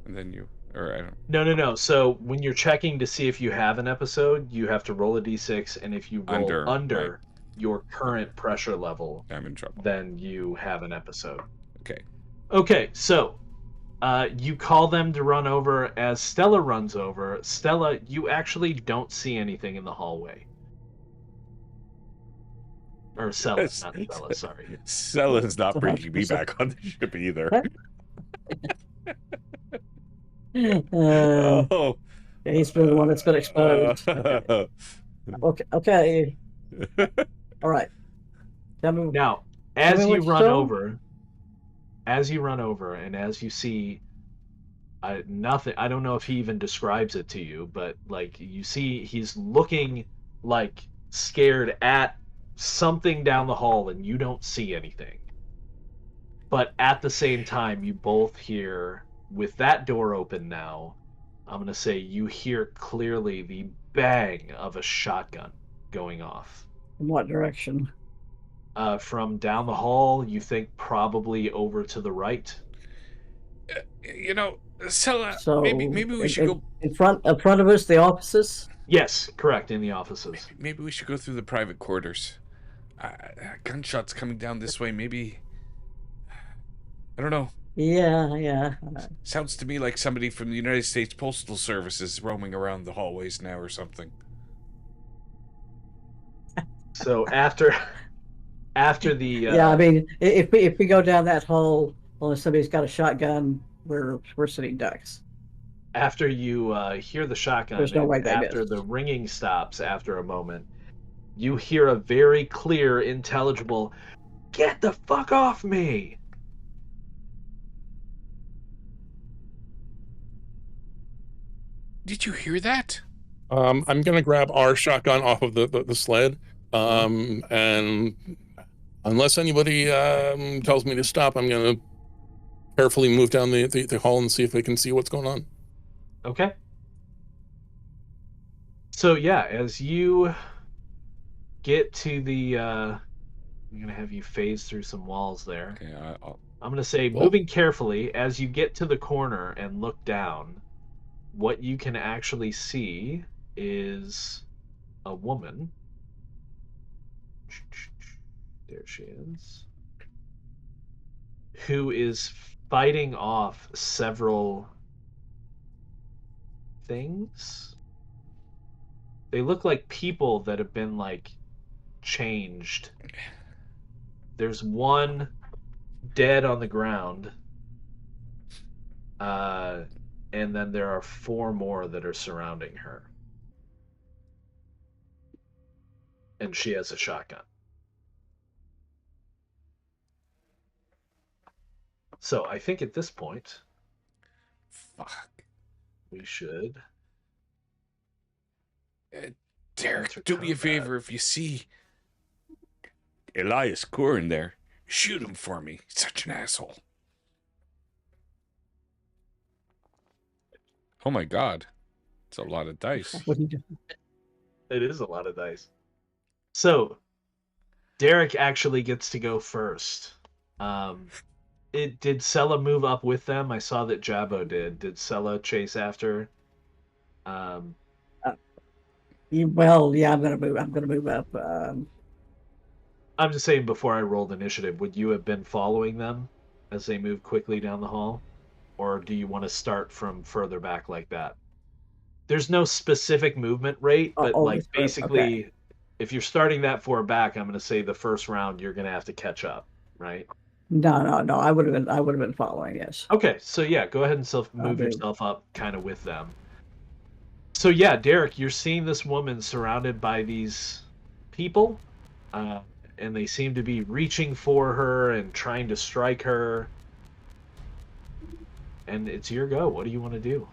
and then you, or I don't. No. So when you're checking to see if you have an episode, you have to roll a d6, and if you roll under your current pressure level, I'm in trouble. then you have an episode. Okay. Okay, so you call them to run over. As Stella runs over, Stella, you actually don't see anything in the hallway. Or Stella, not Stella, sorry. Stella's not bringing me back on the ship either. Oh. Yeah, he's been the one that's been exposed. Okay. All right. Tell me. Now, Tell as me you what you run saw. over, and as you see nothing, I don't know if he even describes it to you, but like you see he's looking like scared at something down the hall and you don't see anything. But at the same time, you both hear, with that door open now, I'm going to say you hear clearly the bang of a shotgun going off. In what direction? From down the hall, you think probably over to the right. You know, Sella, So maybe we should go. in front of us, the offices. Yes, correct, in the offices. Maybe we should go through the private quarters. Gunshots coming down this way. Maybe, I don't know. Yeah. Sounds to me like somebody from the United States Postal Service is roaming around the hallways now or something. So after the Yeah, I mean, if we go down that hall, unless somebody's got a shotgun, we're sitting ducks. after you hear the shotgun, There's no and way they after missed. the ringing stops after a moment, you hear a very clear, intelligible, "Get the fuck off me!" Did you hear that? I'm gonna grab our shotgun off of the sled, and unless anybody tells me to stop, I'm gonna carefully move down the hall and see if they can see what's going on. Okay. So yeah, as you get to the I'm gonna have you phase through some walls there. Okay, I'm gonna say, Well- moving carefully, as you get to the corner and look down, what you can actually see is a woman. There she is. Who is fighting off several things. They look like people that have been like changed. There's one dead on the ground. And then there are 4 more that are surrounding her. And she has a shotgun. So I think at this point, fuck. we should. Derek, Enter do me a combat. favor. If you see Elias Corin there, shoot him for me. He's such an asshole. Oh my god. It's a lot of dice. What do you do? It is a lot of dice. So, Derek actually gets to go first. Did Sella move up with them? I saw that Jabbo did. Did Sella chase after? Well, yeah, I'm gonna move up. I'm just saying, before I rolled initiative, would you have been following them as they move quickly down the hall? Or do you want to start from further back like that? There's no specific movement rate, but like this group, basically, okay. if you're starting that far back, I'm going to say the first round you're going to have to catch up, right? No. I would have been following. Yes. Okay, so yeah, go ahead and move yourself up kind of with them. So yeah, Derek, you're seeing this woman surrounded by these people, and they seem to be reaching for her and trying to strike her. And it's your go. What do you want to do?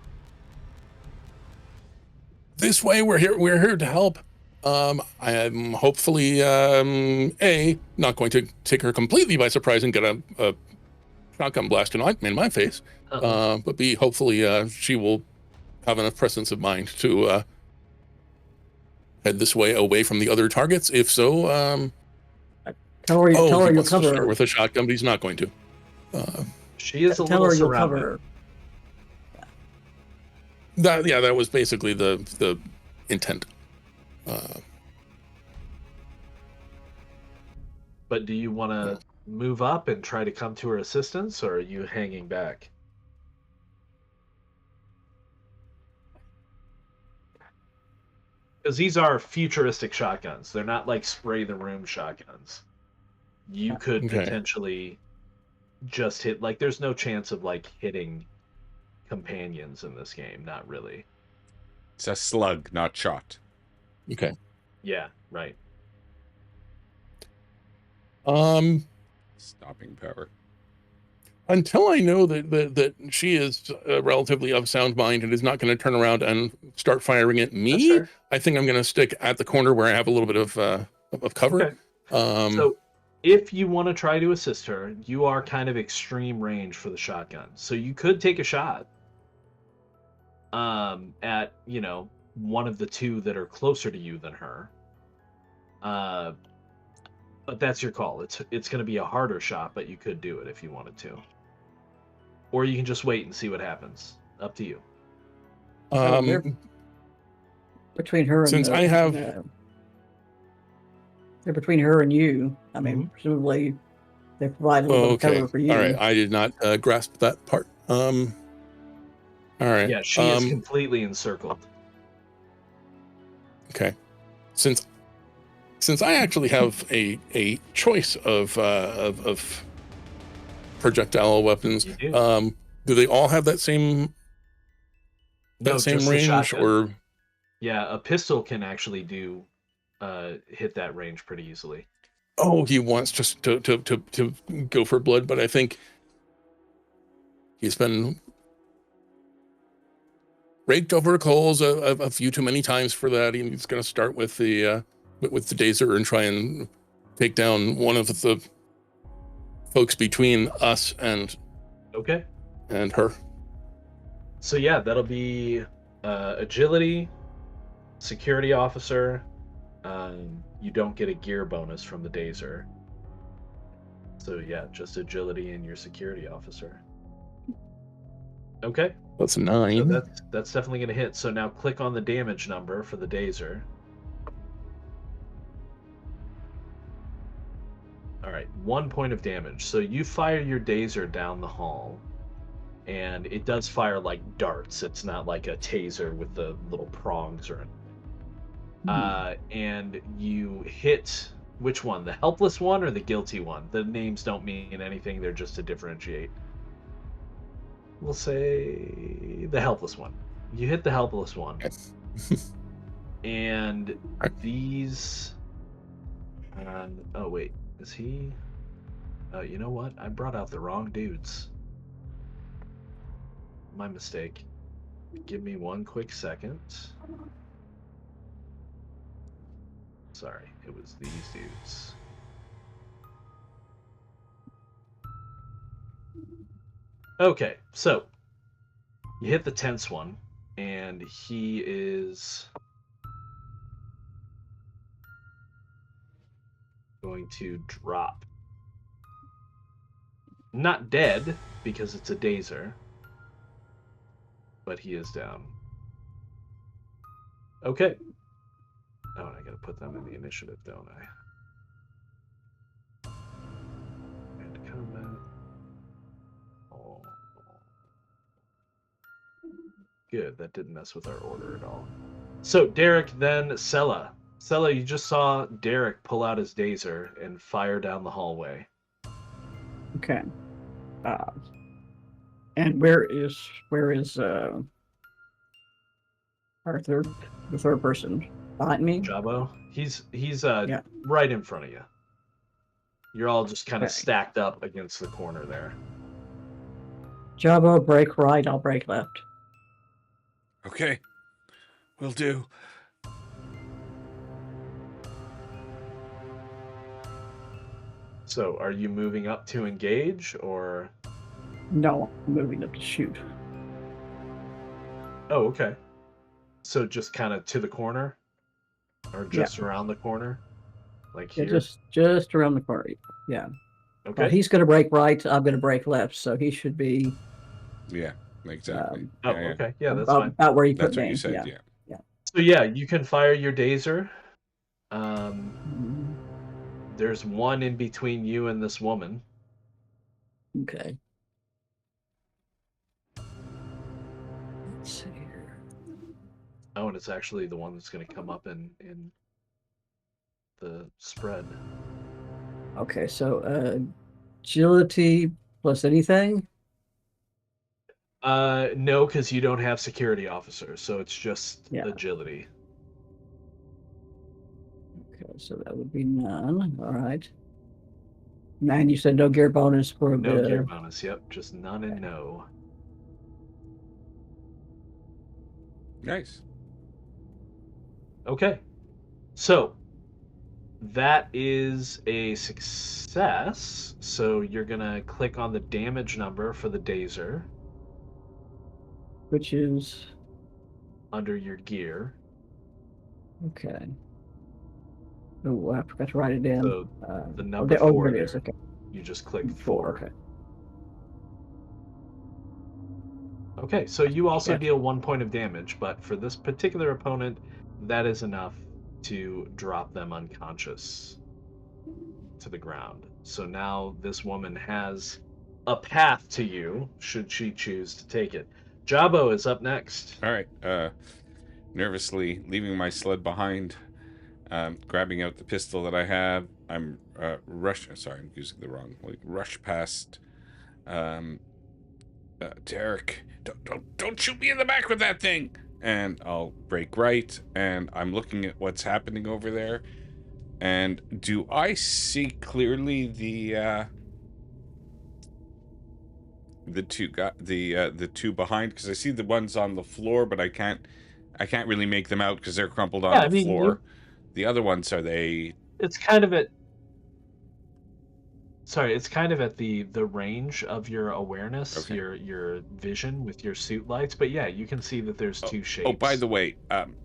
This way, we're here to help. I'm hopefully not going to take her completely by surprise and get a shotgun blast in my face. But B, hopefully she will have enough presence of mind to head this way away from the other targets. If so, Tell her he you'll wants to cover start her. with a shotgun, but he's not going to. She is a Tell little her you'll surrounded. cover her. That was basically the intent. But do you want to move up and try to come to her assistance, or are you hanging back? Because these are futuristic shotguns. They're not like spray the room shotguns. You could Okay. potentially just hit, like, there's no chance of like hitting companions in this game. Not really. It's a slug, not shot. Okay. Yeah, right. Stopping power. Until I know that she is relatively of sound mind and is not going to turn around and start firing at That's me, fair. I think I'm going to stick at the corner where I have a little bit of cover. Okay. Um, So if you want to try to assist her, you are kind of extreme range for the shotgun. So you could take a shot at, one of the 2 that are closer to you than her. But that's your call. It's going to be a harder shot, but you could do it if you wanted to. Or you can just wait and see what happens. Up to you. They're between her and Since I have they're between her and you. I mean, presumably they provide a little bit of cover for you. All right, I did not grasp that part. All right. Yeah, she is completely encircled. Okay. Since I actually have a choice of projectile weapons, You do. do they all have that same No, same just the range, shotgun. or Yeah, a pistol can actually do hit that range pretty easily. oh, he wants just to go for blood, but I think he's been raked over coals a few too many times for that. He's going to start with the Dazer and try and take down one of the folks between us and her. So yeah, that'll be agility, security officer. You don't get a gear bonus from the Dazer. So yeah, just agility and your security officer. Okay. That's 9. So that's definitely going to hit. So now click on the damage number for the Dazer. All right, 1 point of damage. So you fire your Dazer down the hall, and it does fire like darts. It's not like a taser with the little prongs or anything. And you hit which one? The helpless one or the guilty one? The names don't mean anything. They're just to differentiate. We'll say the helpless one. You hit the helpless one. Yes. And these... oh, wait. Is he... you know what? I brought out the wrong dudes. My mistake. Give me 1 quick second. Sorry, it was these dudes. Okay, so you hit the tense one, and he is going to drop. Not dead, because it's a Dazer, but he is down. Okay. Oh, and I gotta put them in the initiative, don't I? And combat. Oh. Good, that didn't mess with our order at all. So, Derek, then Sella. Sella, you just saw Derek pull out his Dazer and fire down the hallway. Okay. And where is Arthur, the third person? Behind me? Jabo? He's right in front of you. You're all just kind of stacked up against the corner there. Jabo, break right, I'll break left. Okay. Will do. So, are you moving up to engage, or... No, I'm moving up to shoot. Oh, okay. So just kind of to the corner? Or just around the corner? Like here? Yeah, just around the corner. Yeah. Okay. Well, he's going to break right, I'm going to break left, so he should be... Yeah, exactly. Okay. Yeah, that's fine. About where you put That's what me. you said, yeah. So yeah, you can fire your Dazer. There's one in between you and this woman. Okay. Let's see here. Oh, and it's actually the one that's going to come up in the spread. Okay, so agility plus anything? No, because you don't have security officers, so it's just agility. Okay, so that would be none. All right. 9, you said no gear bonus for No gear bonus, yep. Just none and no. Nice. Okay. So, that is a success. So you're going to click on the damage number for the Dazer. Which is? Under your gear. Okay. Oh, I forgot to write it down. So the number oh, 4 there it is. there. Okay. You just click 4. 4. Okay. Okay, so you also Yeah. deal 1 point of damage, but for this particular opponent, that is enough to drop them unconscious to the ground. So now this woman has a path to you, should she choose to take it. Jabo is up next. All right. Nervously leaving my sled behind, grabbing out the pistol that I have. I'm Sorry, I'm using the wrong. Rush past. Derek, don't shoot me in the back with that thing. And I'll break right, and I'm looking at what's happening over there. And do I see clearly the two behind? Because I see the ones on the floor, but I can't really make them out because they're crumpled on the floor. The other ones, are they? It's kind of at. Sorry, it's kind of at the range of your awareness, Okay. your vision with your suit lights. But yeah, you can see that there's two shapes. Oh, by the way,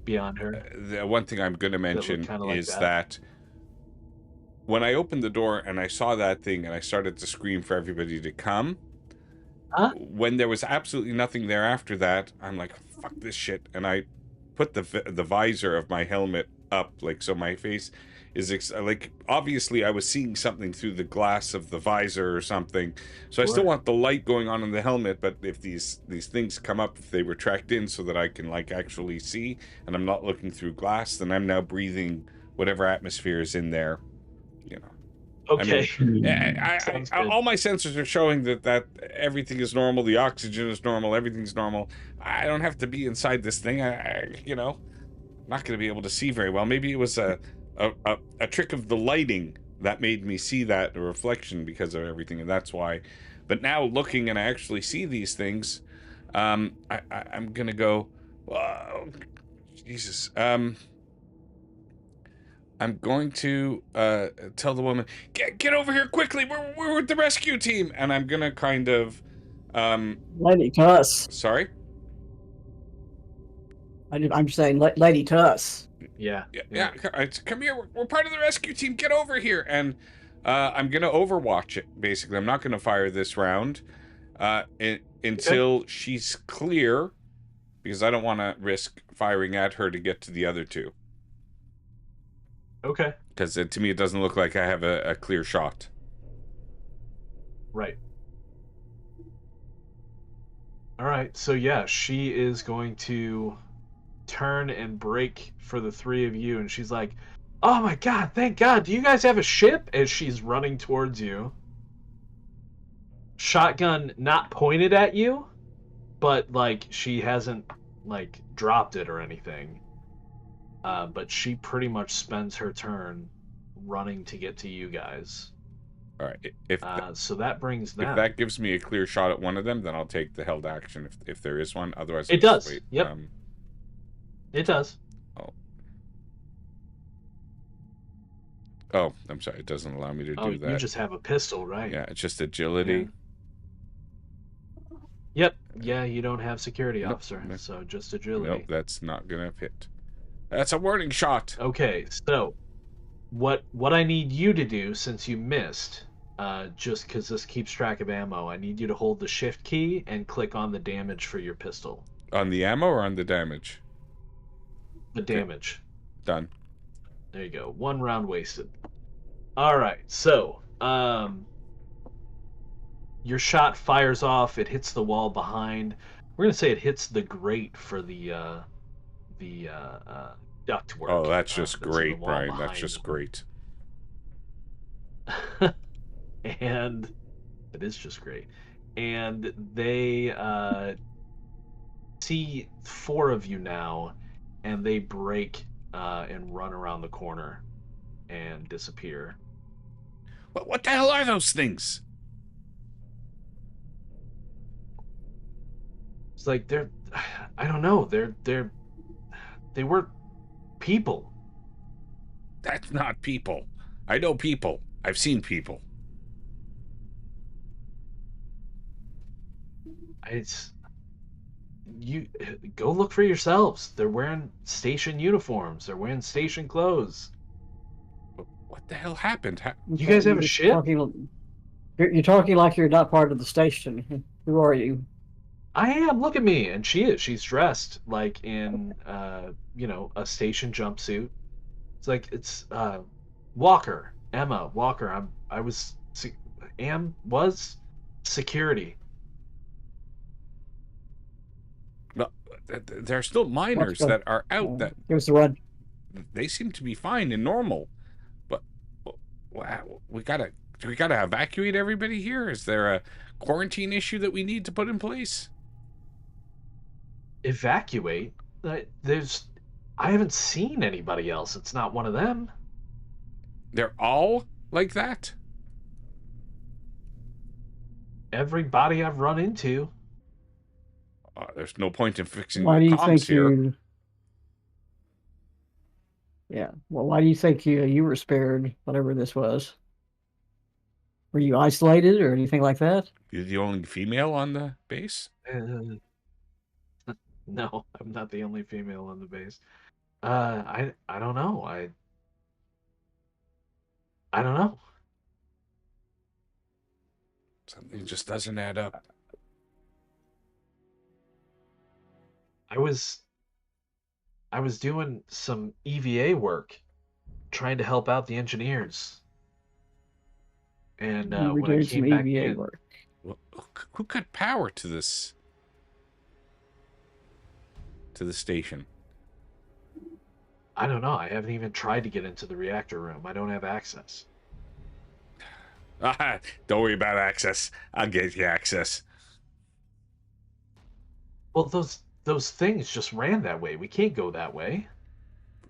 beyond her. The one thing I'm going to mention like is that when I opened the door and I saw that thing and I started to scream for everybody to come, when there was absolutely nothing there after that, I'm like, fuck this shit. And I put the visor of my helmet up, like, so my face is like, obviously I was seeing something through the glass of the visor or something. So I still want the light going on in the helmet, but if these things come up, if they retract in so that I can, like, actually see and I'm not looking through glass, then I'm now breathing whatever atmosphere is in there, you know. Okay. I mean, all my sensors are showing that everything is normal. The oxygen is normal. Everything's normal. I don't have to be inside this thing. You know, not going to be able to see very well. Maybe it was a trick of the lighting that made me see that reflection because of everything, and that's why. But now looking and I actually see these things, I'm going to go, oh, Jesus. I'm going to tell the woman, get over here quickly. We're with the rescue team, and I'm gonna kind of Lady Tuss. Sorry. I'm saying Lady Tuss. Yeah. Come here. We're part of the rescue team. Get over here, and I'm gonna overwatch it. Basically, I'm not gonna fire this round until she's clear, because I don't want to risk firing at her to get to the other two. Okay. Because to me, it doesn't look like I have a clear shot. Right. All right. So yeah, she is going to turn and break for the three of you, and she's like, "Oh my God! Thank God! Do you guys have a ship?" As she's running towards you, shotgun not pointed at you, but like she hasn't like dropped it or anything. But she pretty much spends her turn running to get to you guys. All right. So that brings them. If that gives me a clear shot at one of them, then I'll take the held action if there is one. Otherwise, it does. Wait. Yep. It does. Oh, I'm sorry. It doesn't allow me to do that. You just have a pistol, right? Yeah, it's just agility. Yeah. Yep. Yeah, you don't have security officer, so just agility. Nope, that's not gonna fit. That's a warning shot. Okay, so what I need you to do, since you missed, just because this keeps track of ammo, I need you to hold the shift key and click on the damage for your pistol. On the ammo or on the damage? The damage. Done. There you go. 1 round wasted. All right, so your shot fires off. It hits the wall behind. We're gonna say it hits the grate for the ductwork. Oh, that's just great, Brian. That's just great. And it is just great. And they see 4 of you now, and they break and run around the corner and disappear. What the hell are those things? It's like I don't know. They were people. That's not people. I know people. I've seen people. You go look for yourselves. They're wearing station uniforms. They're wearing station clothes. The hell happened? You guys have a ship? You're talking like you're not part of the station. Who are you? I am. Look at me, and she is. She's dressed like in, a station jumpsuit. It's like it's Walker, Emma Walker. Was security. Well, there are still miners that are out. That Give us the run. they seem to be fine and normal, but we gotta evacuate everybody here. Is there a quarantine issue that we need to put in place? Evacuate? I haven't seen anybody else. It's not one of them. They're all like that? Everybody I've run into. There's no point in fixing Why the do you comms think here. you? Yeah. Well, why do you think you were spared? Whatever this was. Were you isolated or anything like that? You're the only female on the base? No, I'm not the only female on the base. I don't know. I don't know. Something just doesn't add up. I was doing some EVA work, trying to help out the engineers. And You were when I doing came some back EVA in, work. Well, who cut power to this? To the station? I don't know. I haven't even tried to get into the reactor room. I don't have access. Don't worry about access. I'll get you access. Well, those things just ran that way. We can't go that way.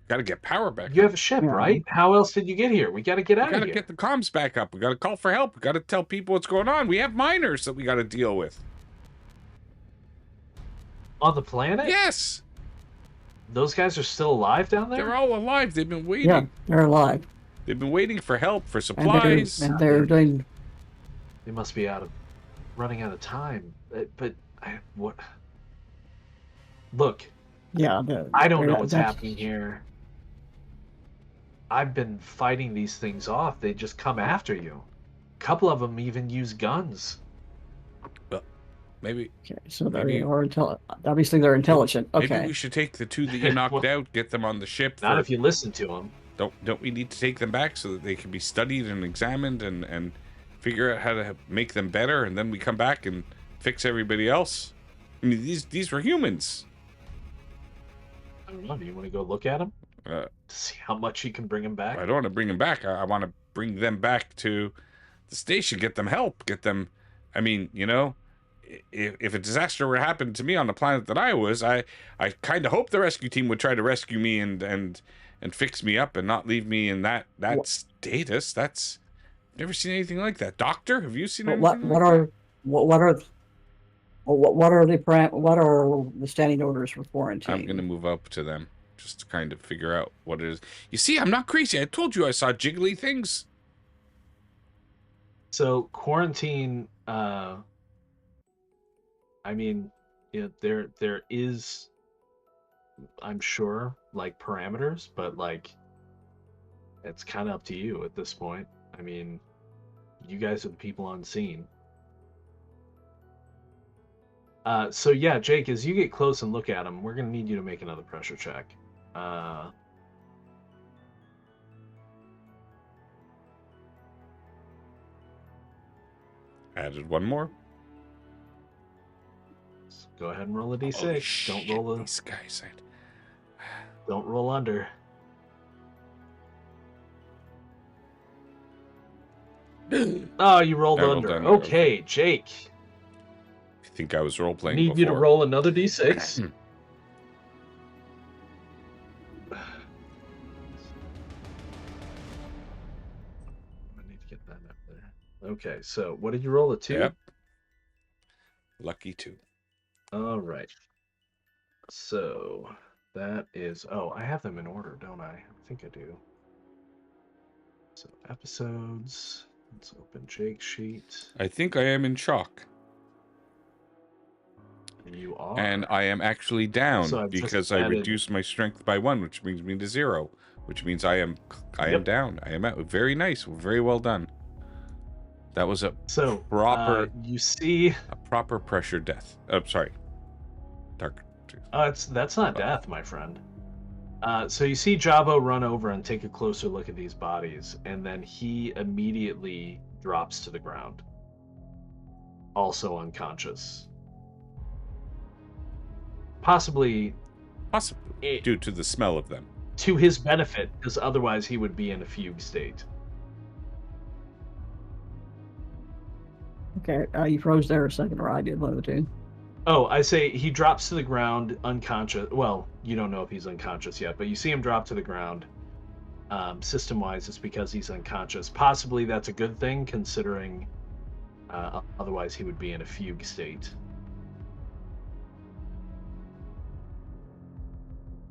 Gotta get power back. You have a ship, Yeah. right? How else did you get here? We got to get We out of gotta here. get the comms back up. We gotta call for help. We gotta tell people what's going on. We have miners that we gotta deal with. On the planet? Yes! Those guys are still alive down there? They're all alive. They've been waiting. Yeah, they're alive. They've been waiting for help, for And supplies. they're doing. They must be running out of time. But what? Look, Yeah, I don't know what's happening here. I've been fighting these things off. They just come after you. A couple of them even use guns. Well, maybe Okay, so they Maybe- are intelligent. Obviously, they're intelligent. Okay. maybe we should take the two that you knocked Well, out, get them on the ship. Not if you listen to them. Don't we need to take them back so that they can be studied and examined and figure out how to make them better, and then we come back and fix everybody else? I mean, these were humans. I don't know. Do you want to go look at them Uh, to see how much you can bring them back? I don't want to bring them back. I want to bring them back to the station, get them help, get them. I mean, if a disaster were to happen to me on the planet that I was, I kind of hope the rescue team would try to rescue me and fix me up and not leave me in that status. That's never seen anything like that. Doctor, have you seen anything? What are the standing orders for quarantine? I'm gonna move up to them just to kind of figure out what it is. You see, I'm not crazy. I told you I saw jiggly things. So quarantine. I mean, there is, I'm sure, like parameters, but like, it's kind of up to you at this point. I mean, you guys are the people on scene. So yeah, Jake, as you get close and look at them, we're gonna need you to make another pressure check. Added one more. Go ahead and roll a d6. Holy shit, Don't roll these guys. don't roll under. Oh, you rolled I rolled under. under, Okay, Jake. I think I was role playing. Need you to roll another d6. I need to get that up there. Okay, so what did you roll? A 2? Yep. Lucky 2. All right. So that is. Oh, I have them in order, don't I? I think I do. So episodes. Let's open Jake's sheet. I think I am in shock. You are. And I am actually down So I've just because I added- reduced my strength by 1, which brings me to 0. which means I am Yep. down. I am out. Very nice. Very well done. That was a So proper you see, pressure death. Sorry. Dark. that's not death, my friend. So you see Jabo run over and take a closer look at these bodies, and then he immediately drops to the ground, also unconscious. Possibly due to the smell of them. to his benefit, because otherwise he would be in a fugue state. Okay, you froze there a second, or I did one of the two. Oh, I say he drops to the ground unconscious. Well, you don't know if he's unconscious yet, but you see him drop to the ground. System-wise, it's because he's unconscious. Possibly that's a good thing, considering otherwise he would be in a fugue state.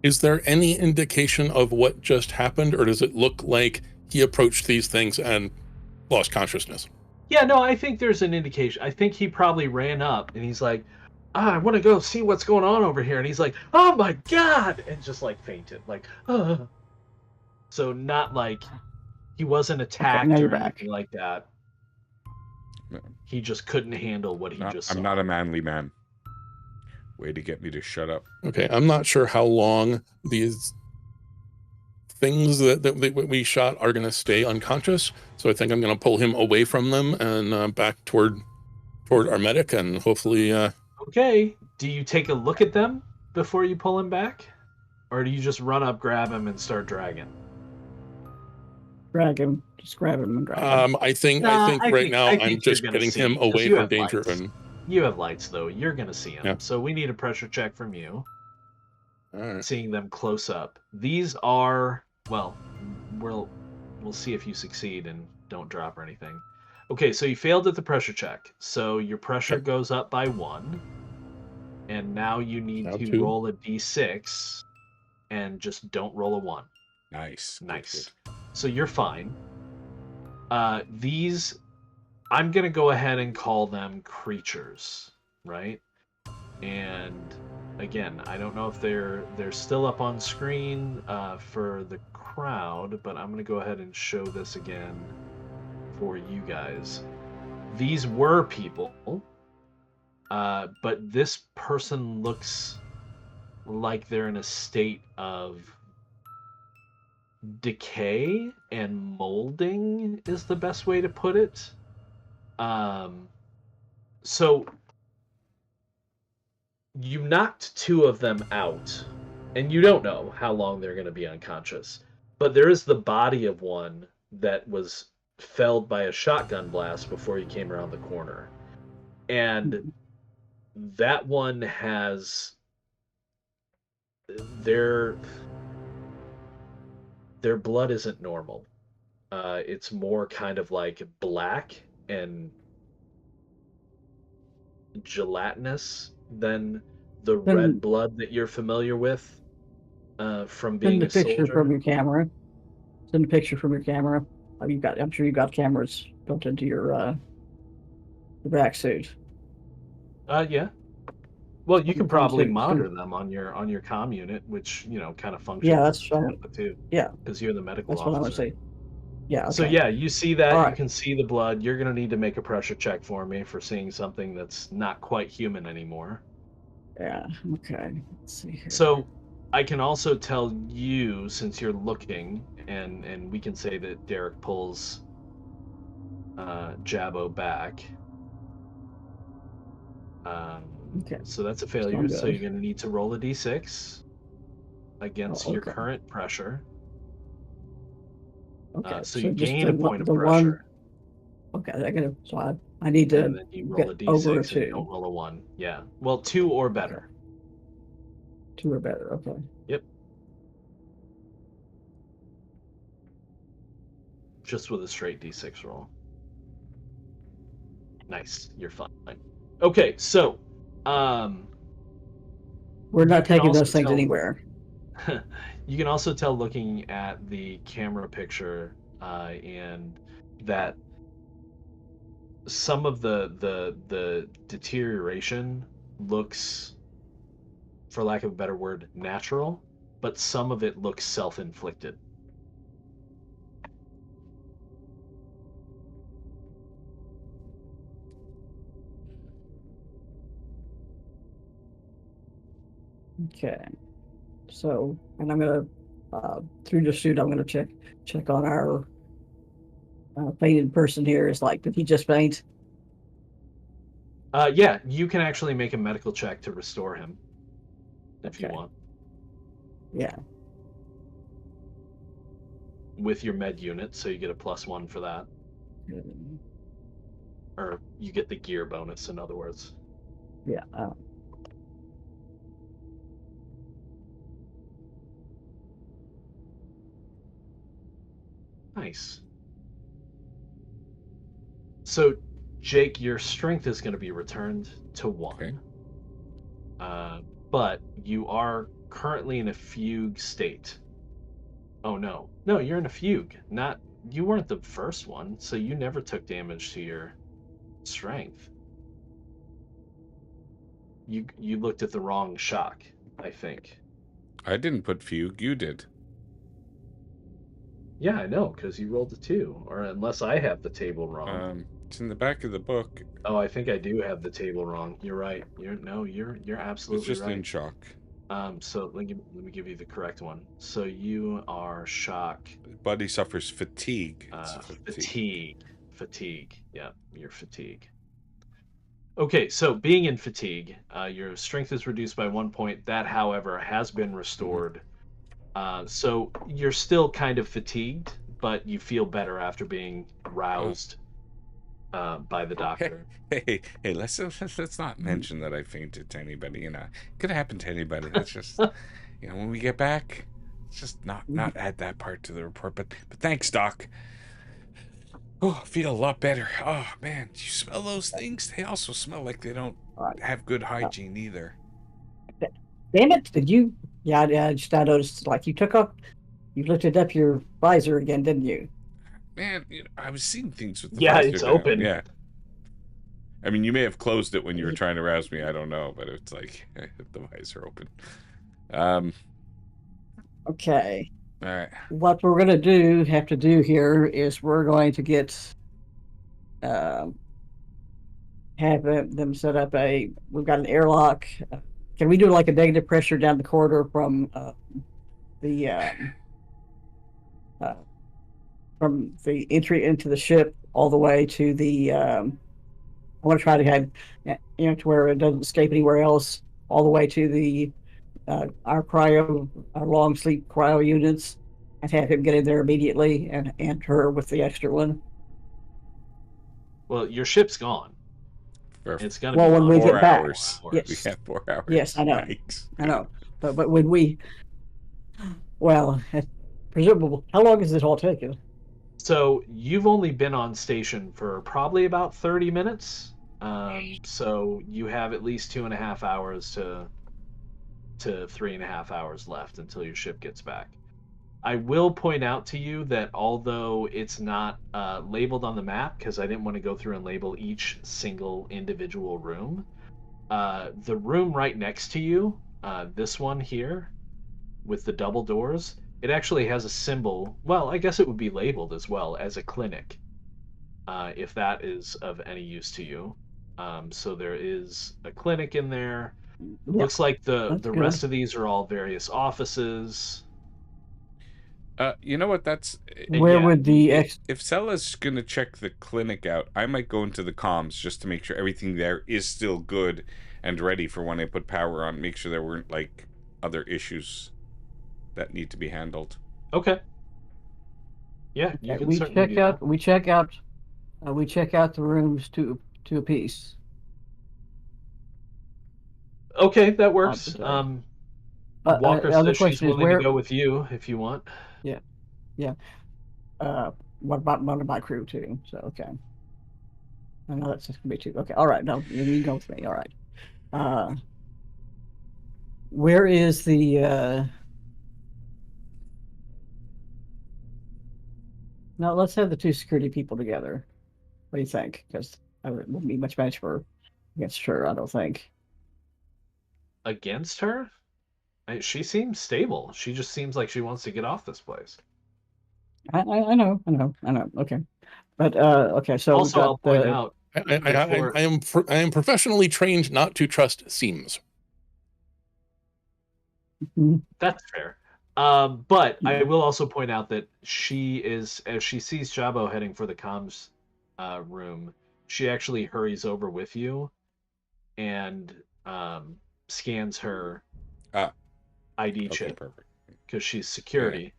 Is there any indication of what just happened, or does it look like he approached these things and lost consciousness? Yeah, no, I think there's an indication. I think he probably ran up and he's like, I want to go see what's going on over here. And he's like, oh my God! And just like fainted. Like, So not like he wasn't attacked now or you're back. anything like that. No. He just couldn't handle what he just saw. I'm not a manly man. Way to get me to shut up. Okay, I'm not sure how long these things that we shot are going to stay unconscious, so I think I'm going to pull him away from them and back toward our medic, and hopefully... Okay, do you take a look at them before you pull him back? Or do you just run up, grab him, and start dragging? Drag him. Just grab him and drag him. I think right now I'm just you're getting see him him, 'cause away you from have danger. lights. And You have lights, though. You're going to see him. Yeah. So we need a pressure check from you. all right. Seeing them close up. These are, well, we'll see if you succeed and don't drop or anything. Okay, so you failed at the pressure check. So your pressure Okay. goes up by 1. And now you need Now to 2. roll a d6 and just don't roll a 1. Nice. Nice. Good. So you're fine. These, I'm going to go ahead and call them creatures, right? And again, I don't know if they're still up on screen for the crowd, but I'm going to go ahead and show this again for you guys. These were people, but this person looks like they're in a state of decay and molding is the best way to put it. So you knocked 2 of them out, and you don't know how long they're going to be unconscious. But there is the body of one that was felled by a shotgun blast before he came around the corner. And that one has their blood isn't normal. It's more kind of like black and gelatinous than the red blood that you're familiar with from being a soldier. Send the picture from your camera. Send a picture from your camera. I'm sure you've got cameras built into your back suit. Yeah. Well, you can probably monitor them on your comm unit, which kind of functions. Yeah, that's fine. Too. Yeah, because you're the medical that's officer. what I would say. Yeah. Okay. So yeah, you see that. All You right. can see the blood. You're gonna need to make a pressure check for me for seeing something that's not quite human anymore. Yeah. Okay. Let's see here. So I can also tell you, since you're looking, and we can say that Derek pulls Jabo back. Okay. So that's a failure. So you're going to need to roll a d6 against your current pressure. Okay. So you gain a point of pressure. Okay. So I need to and then you roll a get over a d6 2. and don't roll a 1. Yeah. Well, 2 or better. 2 or better. Okay. Yep. Just with a straight d6 roll. Nice. You're fine. Okay, so we're not taking also those things tell- anywhere. You can also tell looking at the camera picture and that some of the deterioration looks, for lack of a better word, natural, but some of it looks self-inflicted. Okay. So, and I'm gonna through the suit. I'm gonna check on our fainted person here. Is like, did he just faint? Yeah, you can actually make a medical check to restore him if you Okay. want Yeah. with your med unit, so you get a +1 for that, or you get the gear bonus. In other words. Yeah. Nice. So, Jake, your strength is going to be returned to 1. Okay. But you are currently in a fugue state. Oh no. No, you're in a fugue. Not you weren't the first one, so you never took damage to your strength. You looked at the wrong shock, I think. I didn't put fugue. You did. Yeah, I know, because you rolled a 2, or unless I have the table wrong. It's in the back of the book. Oh, I think I do have the table wrong. You're right. You're absolutely It's just right. in shock. So let me give you the correct one. So you are shock. Body suffers fatigue. Fatigue. Yeah, you're fatigue. Okay, so being in fatigue, your strength is reduced by 1 point. That, however, has been restored. So you're still kind of fatigued, but you feel better after being roused by the doctor. Hey, let's not mention that I fainted to anybody. You know, it could happen to anybody. That's just, you know, when we get back, let's just not add that part to the report. But thanks, Doc. Oh, I feel a lot better. Oh man, do you smell those things? They also smell like they don't have good hygiene either. Damn it! Did you? Yeah, I just I noticed. Like you lifted up your visor again, didn't you? Man, you know, I was seeing things with the Yeah, visor it's down. open. Yeah. I mean, you may have closed it when you were trying to rouse me. I don't know, but it's like the visor open. Okay. All right. What we're gonna have to do here is we're going to get have them set up we've got an airlock. Can we do like a negative pressure down the corridor from the entry into the ship all the way to the I want to try to have to where it doesn't escape anywhere else, all the way to the our long sleep cryo units, and have him get in there immediately and her with the extra one. Well, your ship's gone. It's gonna be when gone we for get back. 4 hours. Yes. We have 4 hours. Yes, I know. Yikes. I know. But when we, well, presumably, how long is this all taking? So you've only been on station for probably about 30 minutes. So you have at least 2.5 hours to 3.5 hours left until your ship gets back. I will point out to you that although it's not labeled on the map, because I didn't want to go through and label each single individual room, the room right next to you, this one here with the double doors, it actually has a symbol. Well, I guess it would be labeled as well as a clinic, if that is of any use to you. So there is a clinic in there. Yeah, Looks like the good. rest of these are all various offices. You know what? That's Where would the if Cella's gonna check the clinic out, I might go into the comms just to make sure everything there is still good and ready for when I put power on. Make sure there weren't like other issues that need to be handled. Okay. Yeah, you can we certainly check do out. that. We check out the rooms to a piece. Okay, that works. Walker other says she's question is willing where. to go with you if you want. Yeah. What about one of my crew too? So okay. I know that's just gonna be two. Okay, all right. No, you can go with me. All right. Where is the? No, let's have the two security people together. What do you think? Because it wouldn't be much match for against her. I don't think. Against her? She seems stable. She just seems like she wants to get off this place. I know. Okay, but okay. So Also, I'll point out. I am professionally trained not to trust seams. Mhm. That's fair. But I will also point out that she is, as she sees Jabo heading for the comms room, she actually hurries over with you and scans her Ah, ID okay, chip perfect. because she's Yeah. security.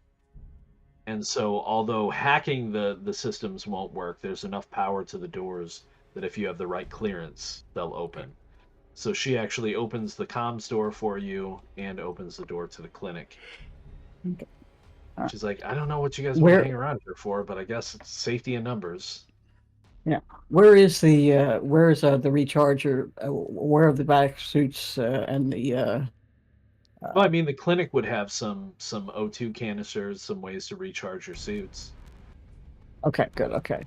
And so, although hacking the systems won't work, there's enough power to the doors that if you have the right clearance, they'll open. So she actually opens the comms door for you and opens the door to the clinic. Okay. All right. She's like, I don't know what you guys want to hang Where, around here for, but I guess it's safety in numbers. yeah, where is the the recharger? Where are the back suits and the Well, I mean, the clinic would have some O2 canisters, some ways to recharge your suits. Okay, good. Okay.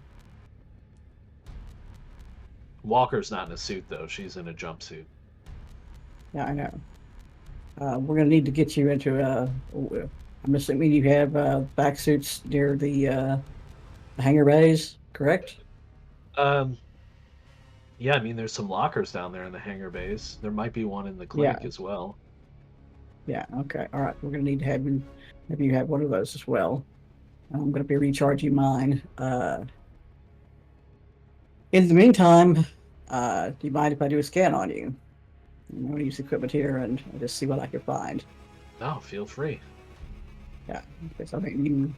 Walker's not in a suit though; she's in a jumpsuit. Yeah, I know. We're gonna need to get you into I'm assuming you have back suits near the hangar bays, correct? Um, yeah, I mean, there's some lockers down there in the hangar bays. There might be one in the Yeah. clinic as well. Yeah. Okay. All right. We're gonna need to have you have one of those as well. I'm gonna be recharging mine. In the meantime, do you mind if I do a scan on you? I'm gonna use the equipment here and just see what I can find. No, feel free. Yeah, because I mean,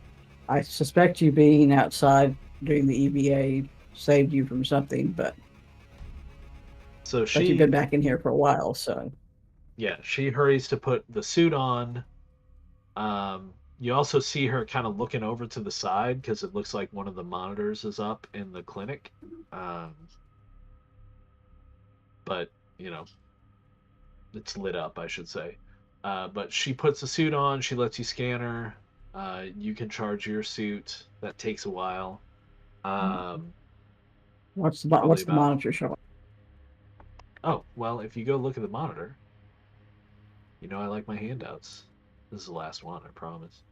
I suspect you being outside doing the EVA saved you from something, but So you've been she, back in here for a while, so yeah, she hurries to put the suit on. You also see her kind of looking over to the side because it looks like one of the monitors is up in the clinic. Um, but you know, it's lit up, I should say. But she puts the suit on. She lets you scan her. You can charge your suit. That takes a while. Um, probably what's the about. monitor showing? Oh well, if you go look at the monitor, you know I like my handouts. This is the last one, I promise.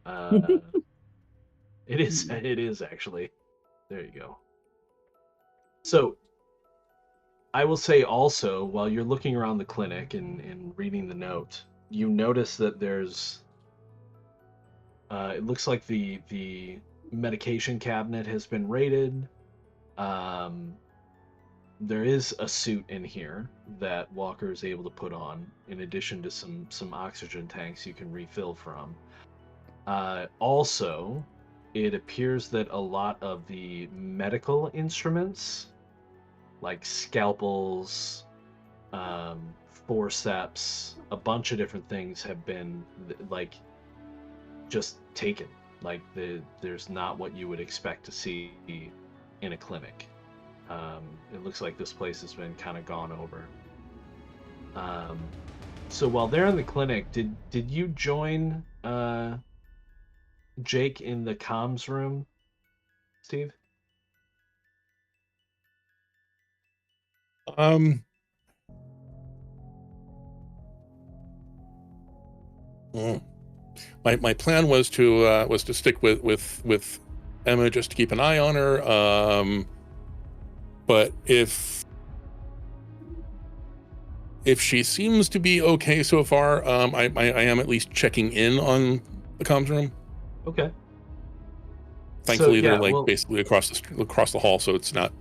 Uh, it is. It is actually. There you go. So I will say also, while you're looking around the clinic and reading the note, you notice that there's it looks like the medication cabinet has been raided. Um, there is a suit in here that Walker is able to put on, in addition to some oxygen tanks you can refill from. Also, it appears that a lot of the medical instruments, like scalpels, forceps, a bunch of different things have been like just taken. Like there's not what you would expect to see in a clinic. It looks like this place has been kind of gone over. Um, so while they're in the clinic, did you join Jake in the comms room, Steve? Um, mm. My plan was to stick with Emma just to keep an eye on her. But if she seems to be okay so far, I am at least checking in on the comms room. Okay. So Thankfully, they're yeah, like well, basically across the hall, so it's not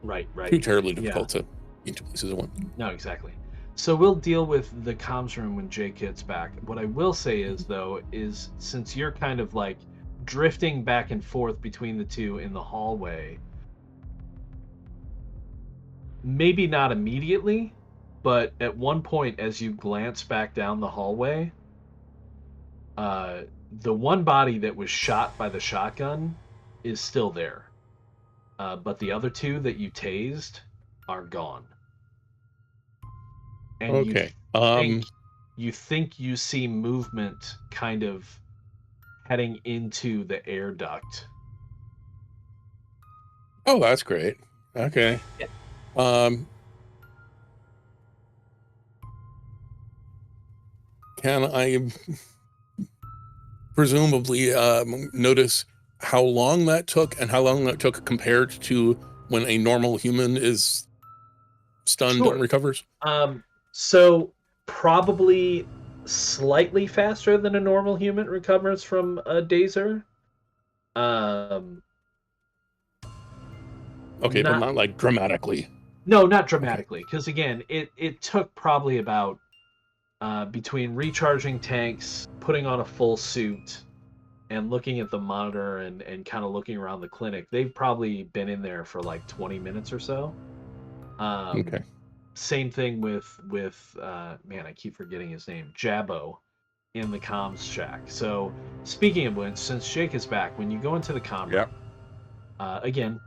right. too terribly Yeah. difficult to get into places at once. No, exactly. So we'll deal with the comms room when Jake gets back. What I will say is, though, is since you're kind of like drifting back and forth between the two in the hallway, maybe not immediately, but at one point as you glance back down the hallway, uh, the one body that was shot by the shotgun is still there. But the other two that you tased are gone. And Okay. think you think you see movement kind of heading into the air duct. Oh, that's great. Okay. Yeah. Can I presumably notice how long that took and how long that took compared to when a normal human is stunned and Sure. recovers? So probably slightly faster than a normal human recovers from a dazer. Okay, but Not not like dramatically. No, not dramatically, because again, it took probably about between recharging tanks, putting on a full suit, and looking at the monitor and kind of looking around the clinic. They've probably been in there for like 20 minutes or so. Okay. Same thing with man, I keep forgetting his name, Jabbo, in the comms shack. So speaking of which, since Jake is back, when you go into the comm room, again,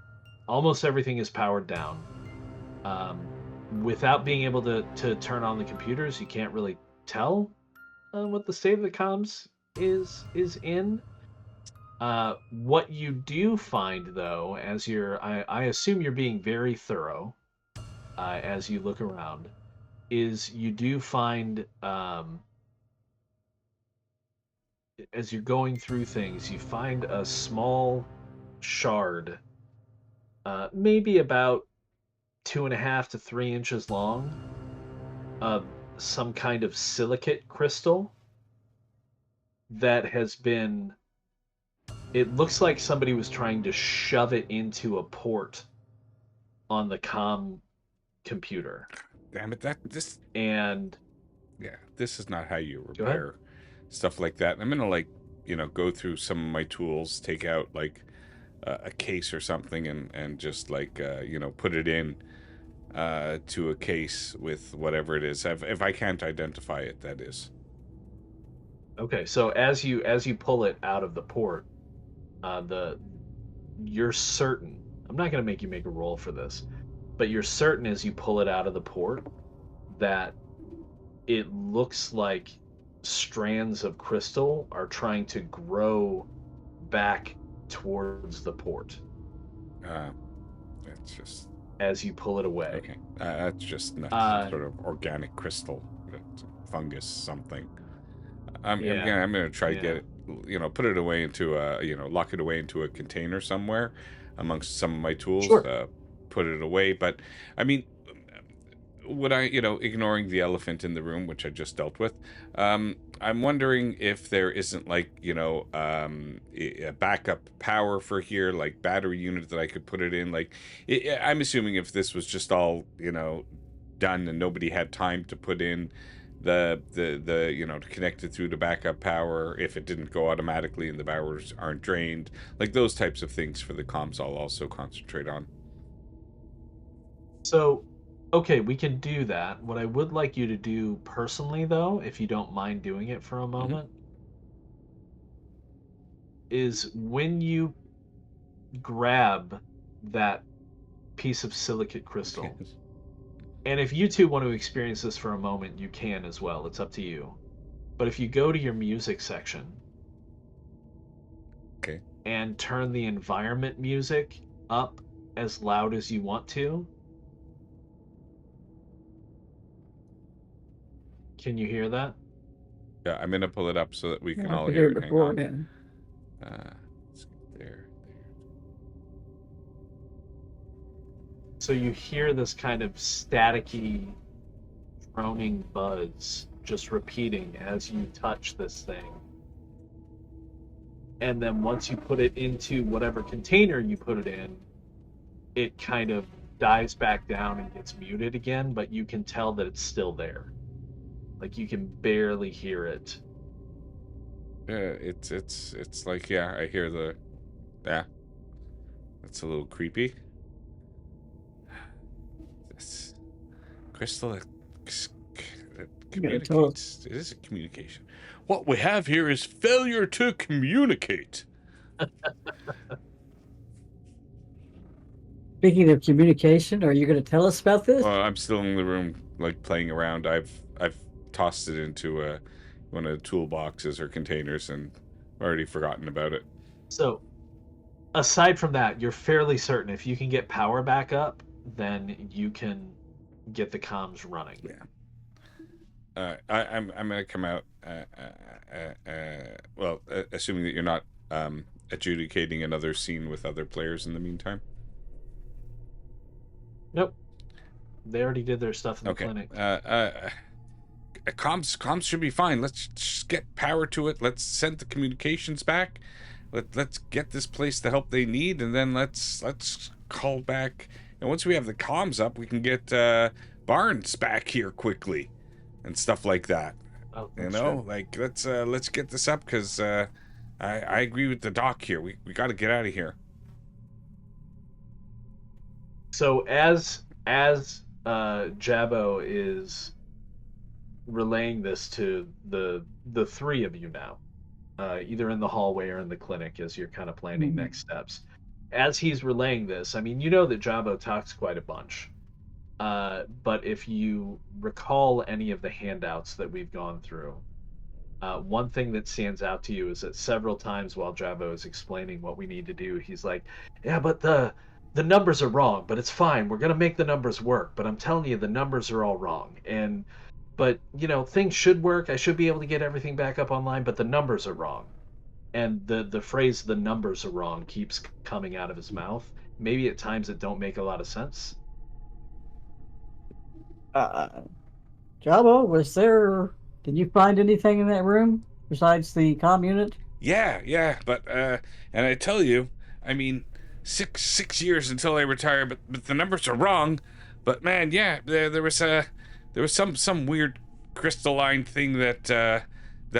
almost everything is powered down. Without being able to turn on the computers, you can't really tell what the state of the comms is in. What you do find, though, as I assume you're being very thorough as you look around, is you do find, as you're going through things, you find a small shard, maybe about 2.5 to 3 inches long, of some kind of silicate crystal that has been. It looks like somebody was trying to shove it into a port on the comm computer. Damn it! This is not how you repair stuff like that. I'm gonna go through some of my tools, take out like a case or something, and just put it in to a case with whatever it is. If I can't identify it, that is. Okay, so as you pull it out of the port, you're certain. I'm not going to make you make a roll for this, but you're certain as you pull it out of the port that it looks like strands of crystal are trying to grow back towards the port. It's just as you pull it away. Okay, that's just nuts. Sort of organic crystal, fungus, something. I'm gonna try to get it, put it away into lock it away into a container somewhere amongst some of my tools. Sure. Put it away. But I mean, would I, ignoring the elephant in the room, which I just dealt with, I'm wondering if there isn't a backup power for here, like battery unit that I could put it in. I'm assuming if this was just all, done and nobody had time to put in the to connect it through to backup power, if it didn't go automatically and the powers aren't drained, like those types of things for the comms I'll also concentrate on. So, okay, we can do that. What I would like you to do personally, though, if you don't mind doing it for a moment, is when you grab that piece of silicate crystal, and if you two want to experience this for a moment, you can as well. It's up to you. But if you go to your music section, and turn the environment music up as loud as you want to, can you hear that? Yeah, I'm gonna pull it up so that we can all could hear it it. before, Hang on. Let's get there. So you hear this kind of staticky, droning buzz just repeating as you touch this thing. And then once you put it into whatever container you put it in, it kind of dies back down and gets muted again, but you can tell that it's still there. Like you can barely hear it. Yeah, it's like, I hear the that's a little creepy. This crystal that communicates. It is a communication. What we have here is failure to communicate. Speaking of communication, are you going to tell us about this? I'm still in the room, playing around. I've tossed it into one of the toolboxes or containers and already forgotten about it. So, aside from that, you're fairly certain if you can get power back up, then you can get the comms running. Yeah. I'm gonna come out. Assuming that you're not adjudicating another scene with other players in the meantime. Nope. They already did their stuff in the clinic. comms should be fine. Let's just get power to it. Let's send the communications back. Let's get this place the help they need, and then let's call back. And once we have the comms up, we can get Barnes back here quickly, and stuff like that. Oh, You that's know, true. like let's get this up, because I agree with the doc here. We got to get out of here. So as Jabbo is relaying this to the three of you now, either in the hallway or in the clinic, as you're kind of planning next steps. As he's relaying this, I mean, you know that Jabbo talks quite a bunch. But if you recall any of the handouts that we've gone through, one thing that stands out to you is that several times while Jabbo is explaining what we need to do, he's like, yeah, but the numbers are wrong, but it's fine. We're going to make the numbers work. But I'm telling you, the numbers are all wrong. But, you know, things should work. I should be able to get everything back up online, but the numbers are wrong. And the phrase, the numbers are wrong, keeps coming out of his mouth. Maybe at times it don't make a lot of sense. Jabbo, did you find anything in that room besides the comm unit? Yeah, but and I tell you, I mean, six years until I retire, but the numbers are wrong. But man, yeah, there was some weird crystalline thing that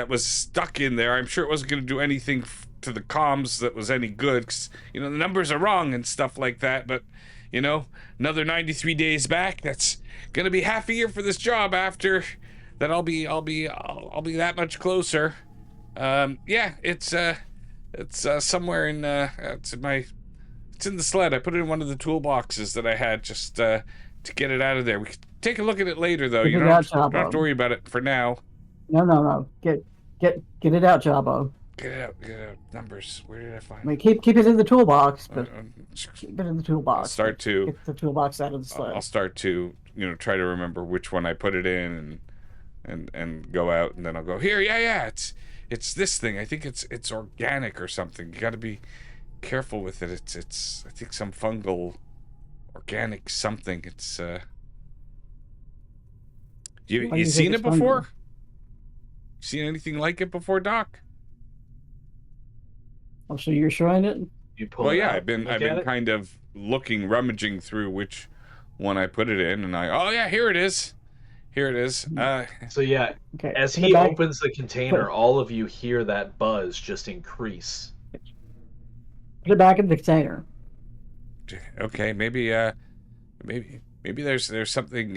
was stuck in there. I'm sure it wasn't going to do anything to the comms that was any good, 'cause, you know, the numbers are wrong and stuff like that. But, you know, another 93 days back, that's going to be half a year for this job. After that, I'll be that much closer. Yeah, it's somewhere in it's in the sled. I put it in one of the toolboxes that I had, just to get it out of there. We can take a look at it later, though. You don't have to worry about it for now. No. Get it out, Jabbo. Get it out. Numbers. Where did I find I mean, keep it in the toolbox, but it? keep it in the toolbox. I'll start to get the toolbox out of the sled. I'll start to, you know, try to remember which one I put it in, and go out, and then I'll go here. Yeah. It's this thing. I think it's organic or something. You got to be careful with it. It's I think some fungal, organic something. It's you seen it before? Seen anything like it before, Doc? Oh, so you're showing it? You pull Well, it yeah, out, I've been look at it. kind of rummaging through which one I put it in, and oh yeah, here it is. So yeah, Okay. as put it he back. opens the container, all of you hear that buzz just increase. Put it back in the container. Okay, maybe there's something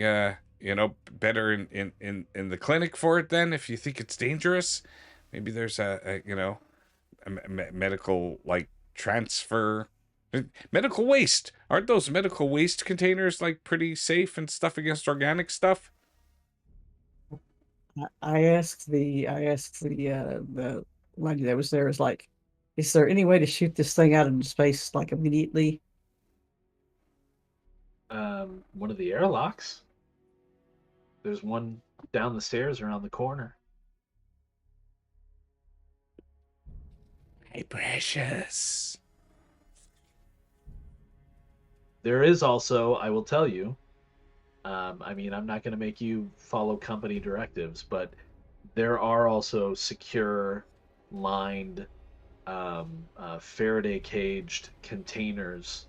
you know, better in the clinic for it. Then, if you think it's dangerous, maybe there's a you know, a medical, like, transfer. Medical waste. Aren't those medical waste containers, like, pretty safe and stuff against organic stuff? I asked the lady that was there, is like, is there any way to shoot this thing out into space, like, immediately? One of the airlocks. There's one down the stairs around the corner. Hey, precious. There is also, I will tell you, I mean, I'm not going to make you follow company directives, but there are also secure, lined, Faraday caged containers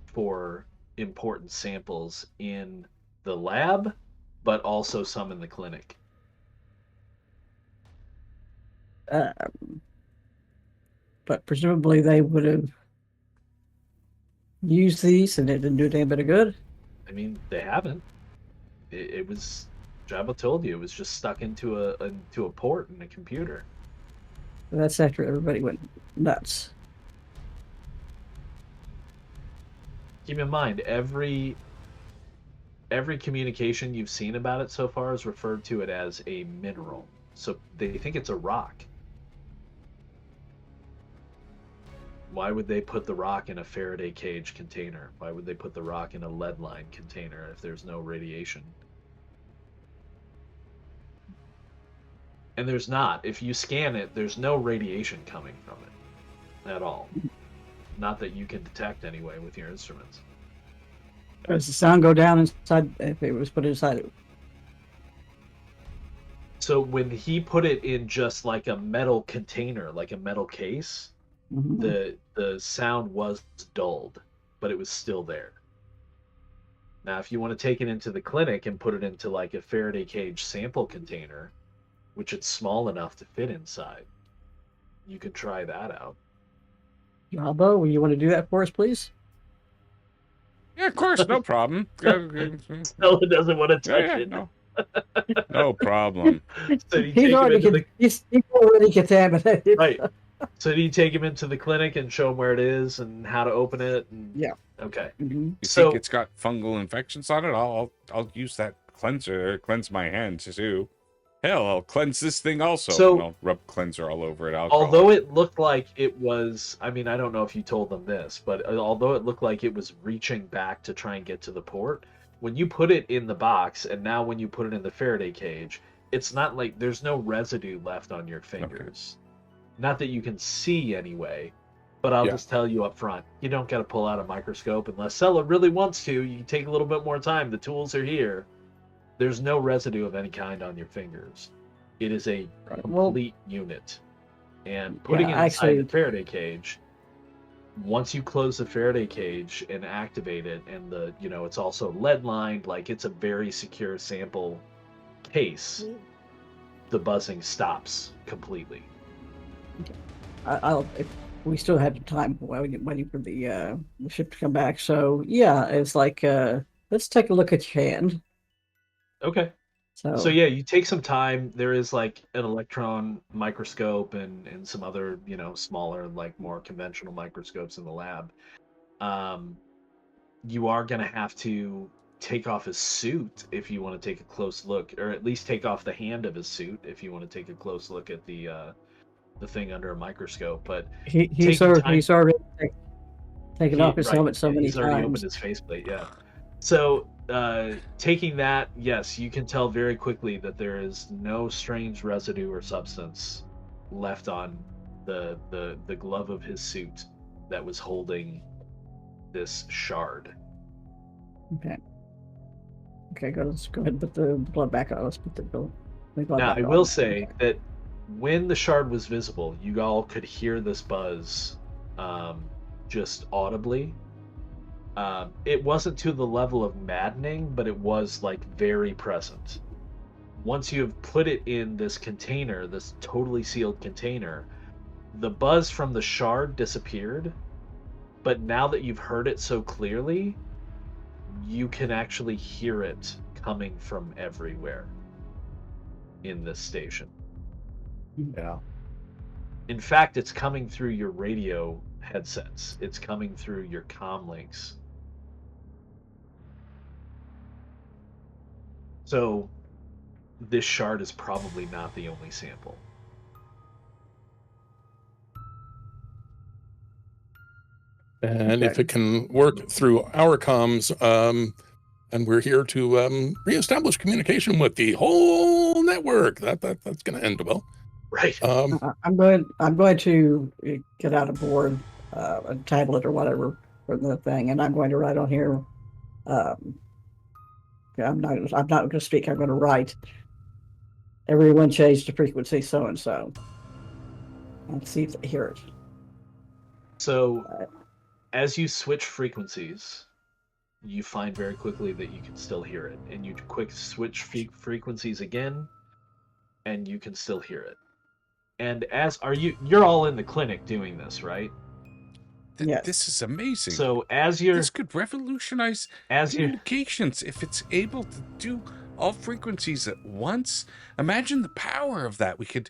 for important samples in the lab, but also some in the clinic. But presumably they would have used these and it didn't do a damn bit of good. I mean, they haven't. It was, Jabba told you, it was just stuck into a port in a computer. That's after everybody went nuts. Keep in mind, every communication you've seen about it so far has referred to it as a mineral. So they think it's a rock. Why would they put the rock in a Faraday cage container? Why would they put the rock in a lead line container if there's no radiation? And there's not. If you scan it, there's no radiation coming from it at all. Not that you can detect anyway with your instruments. Does the sound go down inside if it was put inside it? So when he put it in just like a metal container, like a metal case, Mhm. the sound was dulled, but it was still there. Now, if you want to take it into the clinic and put it into like a Faraday cage sample container, which it's small enough to fit inside, you could try that out. Jabo, you want to do that for us, please? Yeah, of course, no problem. Stella doesn't want to touch it. No problem. So you take him into the he's already contaminated. right. So do you take him into the clinic and show him where it is and how to open it? And... Yeah. Okay. Mm-hmm. You So think it's got fungal infections on it? I'll use that cleanser, cleanse my hands too. Hell, I'll cleanse this thing also. So- and I'll rub cleanser all over it. Alcohol. although it looked like it was, I mean, I don't know if you told them this, but although it looked like it was reaching back to try and get to the port, when you put it in the box and now when you put it in the Faraday cage, it's not like there's no residue left on your fingers. Not that you can see anyway, but I'll Yeah. just tell you up front, you don't got to pull out a microscope unless Sella really wants to. You can take a little bit more time. The tools are here. There's no residue of any kind on your fingers. It is a complete unit. And putting it inside the Faraday cage, once you close the Faraday cage and activate it, and it's also lead lined, like it's a very secure sample case, the buzzing stops completely. If we still have time waiting for the ship to come back. So yeah, it's like let's take a look at your hand. Okay. So yeah, you take some time. There is like an electron microscope and some other, smaller, like more conventional microscopes in the lab. You are gonna have to take off his suit if you want to take a close look, or at least take off the hand of his suit if you want to take a close look at the thing under a microscope. But he's already taken off his helmet so many he's already times. opened his faceplate. Yeah. So taking that, yes, you can tell very quickly that there is no strange residue or substance left on the glove of his suit that was holding this shard. Okay, let's go ahead and put the blood back on. Let's put the blood now, back I on. will say that when the shard was visible, you all could hear this buzz just audibly. It wasn't to the level of maddening, but it was like very present. Once you have put it in this container, this totally sealed container, the buzz from the shard disappeared. But now that you've heard it so clearly, you can actually hear it coming from everywhere in this station. Yeah. In fact, it's coming through your radio headsets. It's coming through your comm links. So this shard is probably not the only sample. And if it can work through our comms, and we're here to reestablish communication with the whole network, that's going to end well. Right. I'm going to get out a board, a tablet or whatever for the thing, and I'm going to write on here. I'm not going to speak. I'm going to write. Everyone changed the frequency so and so. And see if they hear it. So, as you switch frequencies, you find very quickly that you can still hear it, and you quick switch frequencies again, and you can still hear it. And you're all in the clinic doing this, right? Yes. This is amazing. So this could revolutionize communications if it's able to do all frequencies at once. Imagine the power of that. We could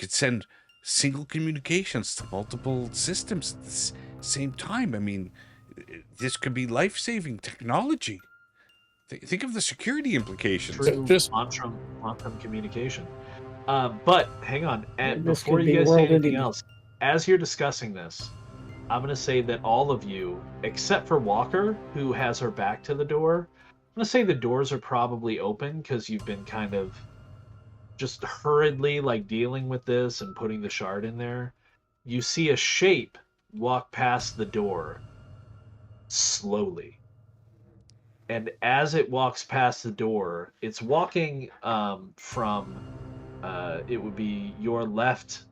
send single communications to multiple systems at the same time. I mean, this could be life-saving technology. Think of the security implications. Just quantum communication. But hang on, before you guys say anything else, as you're discussing this, I'm going to say that all of you, except for Walker, who has her back to the door, I'm going to say the doors are probably open because you've been kind of just hurriedly like dealing with this and putting the shard in there. You see a shape walk past the door slowly. And as it walks past the door, it's walking from It would be your left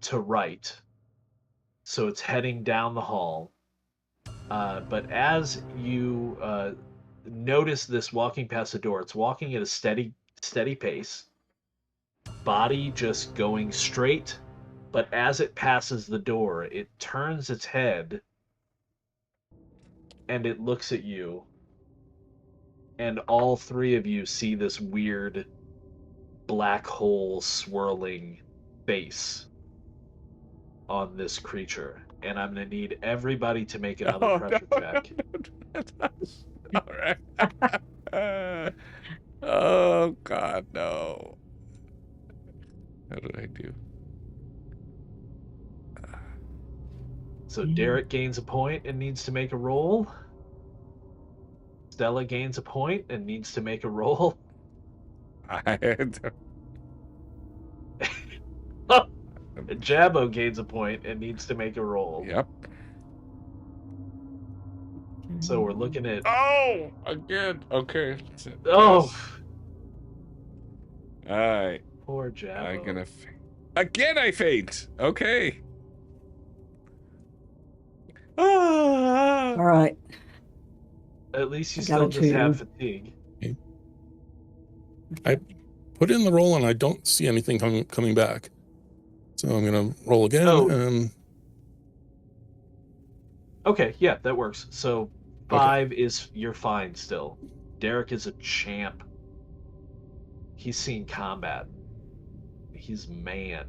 to right. So it's heading down the hall. But as you notice this walking past the door, it's walking at a steady pace, body just going straight. But as it passes the door, it turns its head and it looks at you. And all three of you see this weird black hole swirling face on this creature. And I'm going to need everybody to make another pressure check. No. All right. Oh, God, no. How did I do? So Derek gains a point and needs to make a roll. Stella gains a point and needs to make a roll. Jabbo gains a point and needs to make a roll. Yep. So we're looking at... Oh! Again. Okay. Oh! All right. Poor Jabbo. I'm gonna... Again, I faint. Okay. All right. At least you I still got a just have 2. fatigue. I put in the roll and I don't see anything coming back. So I'm going to roll again. Oh. Okay, yeah, that works. So 5 is you're fine still. Derek is a champ. He's seen combat. He's man.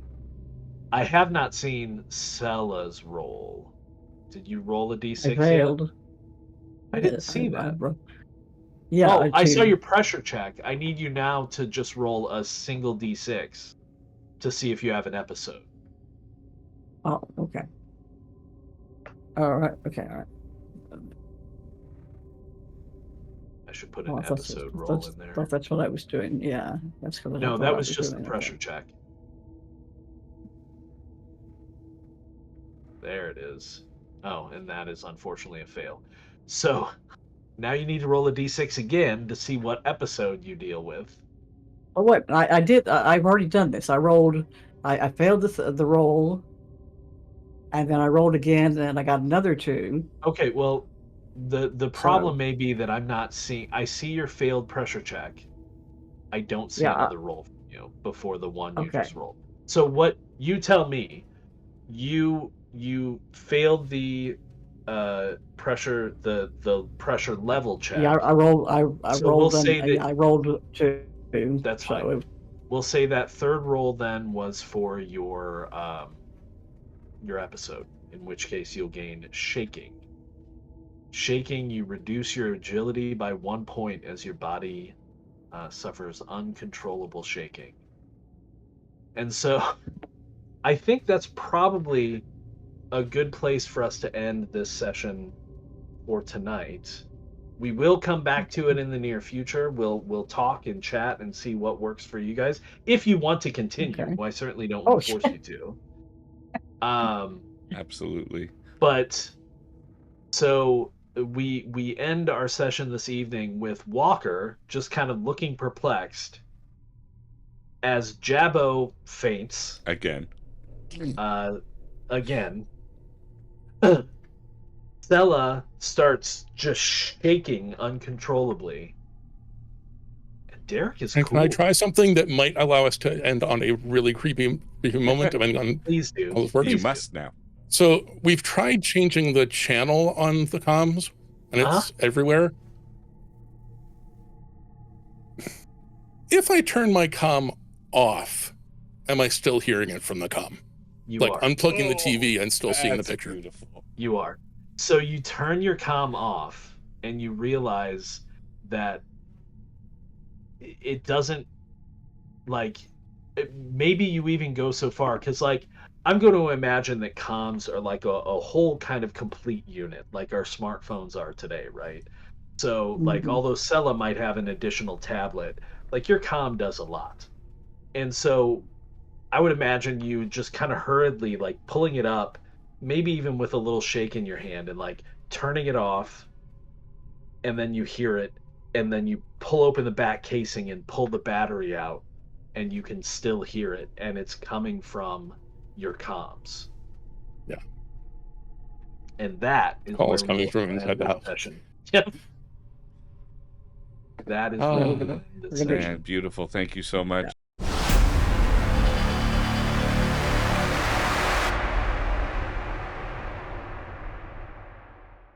I have not seen Sella's roll. Did you roll a d6 I failed. yet? I didn't see that. Yeah. Oh, I saw your pressure check. I need you now to just roll a single d6 to see if you have an episode. Oh, okay. All right. Okay. All right. I should put an episode roll in there. Thought that's what I was doing. Yeah, that's because No, that was just the pressure check. There it is. Oh, and that is unfortunately a fail. So now you need to roll a d6 again to see what episode you deal with. Oh wait, I did. I've already done this. I rolled. I failed the roll, and then I rolled again, and I got another 2. Okay, well, the problem may be that I'm not seeing. I see your failed pressure check. I don't see another roll from you before the one you just rolled. So what you tell me, you failed the pressure the pressure level check. Yeah, I rolled. I rolled. I rolled 2. That's fine. We'll say that third roll then was for your episode, in which case you'll gain shaking. Shaking, you reduce your agility by 1 point as your body suffers uncontrollable shaking. And so I think that's probably a good place for us to end this session for tonight. We will come back to it in the near future. We'll talk and chat and see what works for you guys. If you want to continue, I certainly don't want to force you to. Absolutely. But so we end our session this evening with Walker just kind of looking perplexed as Jabbo faints again. Stella starts just shaking uncontrollably. And Derek is cool. Can I try something that might allow us to end on a really creepy moment, depending on Please do. how this works? You must now. So we've tried changing the channel on the comms, and it's everywhere. If I turn my comm off, am I still hearing it from the comm? You like are. Unplugging the TV and still seeing the picture. Beautiful. You are. So you turn your comm off and you realize that it doesn't, like, maybe you even go so far, because, like, I'm going to imagine that comms are like a whole kind of complete unit, like our smartphones are today, right? So, like, although Sella might have an additional tablet, like, your comm does a lot. And so I would imagine you just kind of hurriedly, like, pulling it up, maybe even with a little shake in your hand, and, like, turning it off, and then you hear it, and then you pull open the back casing and pull the battery out, and you can still hear it, and it's coming from your comms. Yeah. And that is Call where is coming we from will inside end the this house. session. Yep. That is Oh, where we will end this we're gonna- session. Man, beautiful. Thank you so much.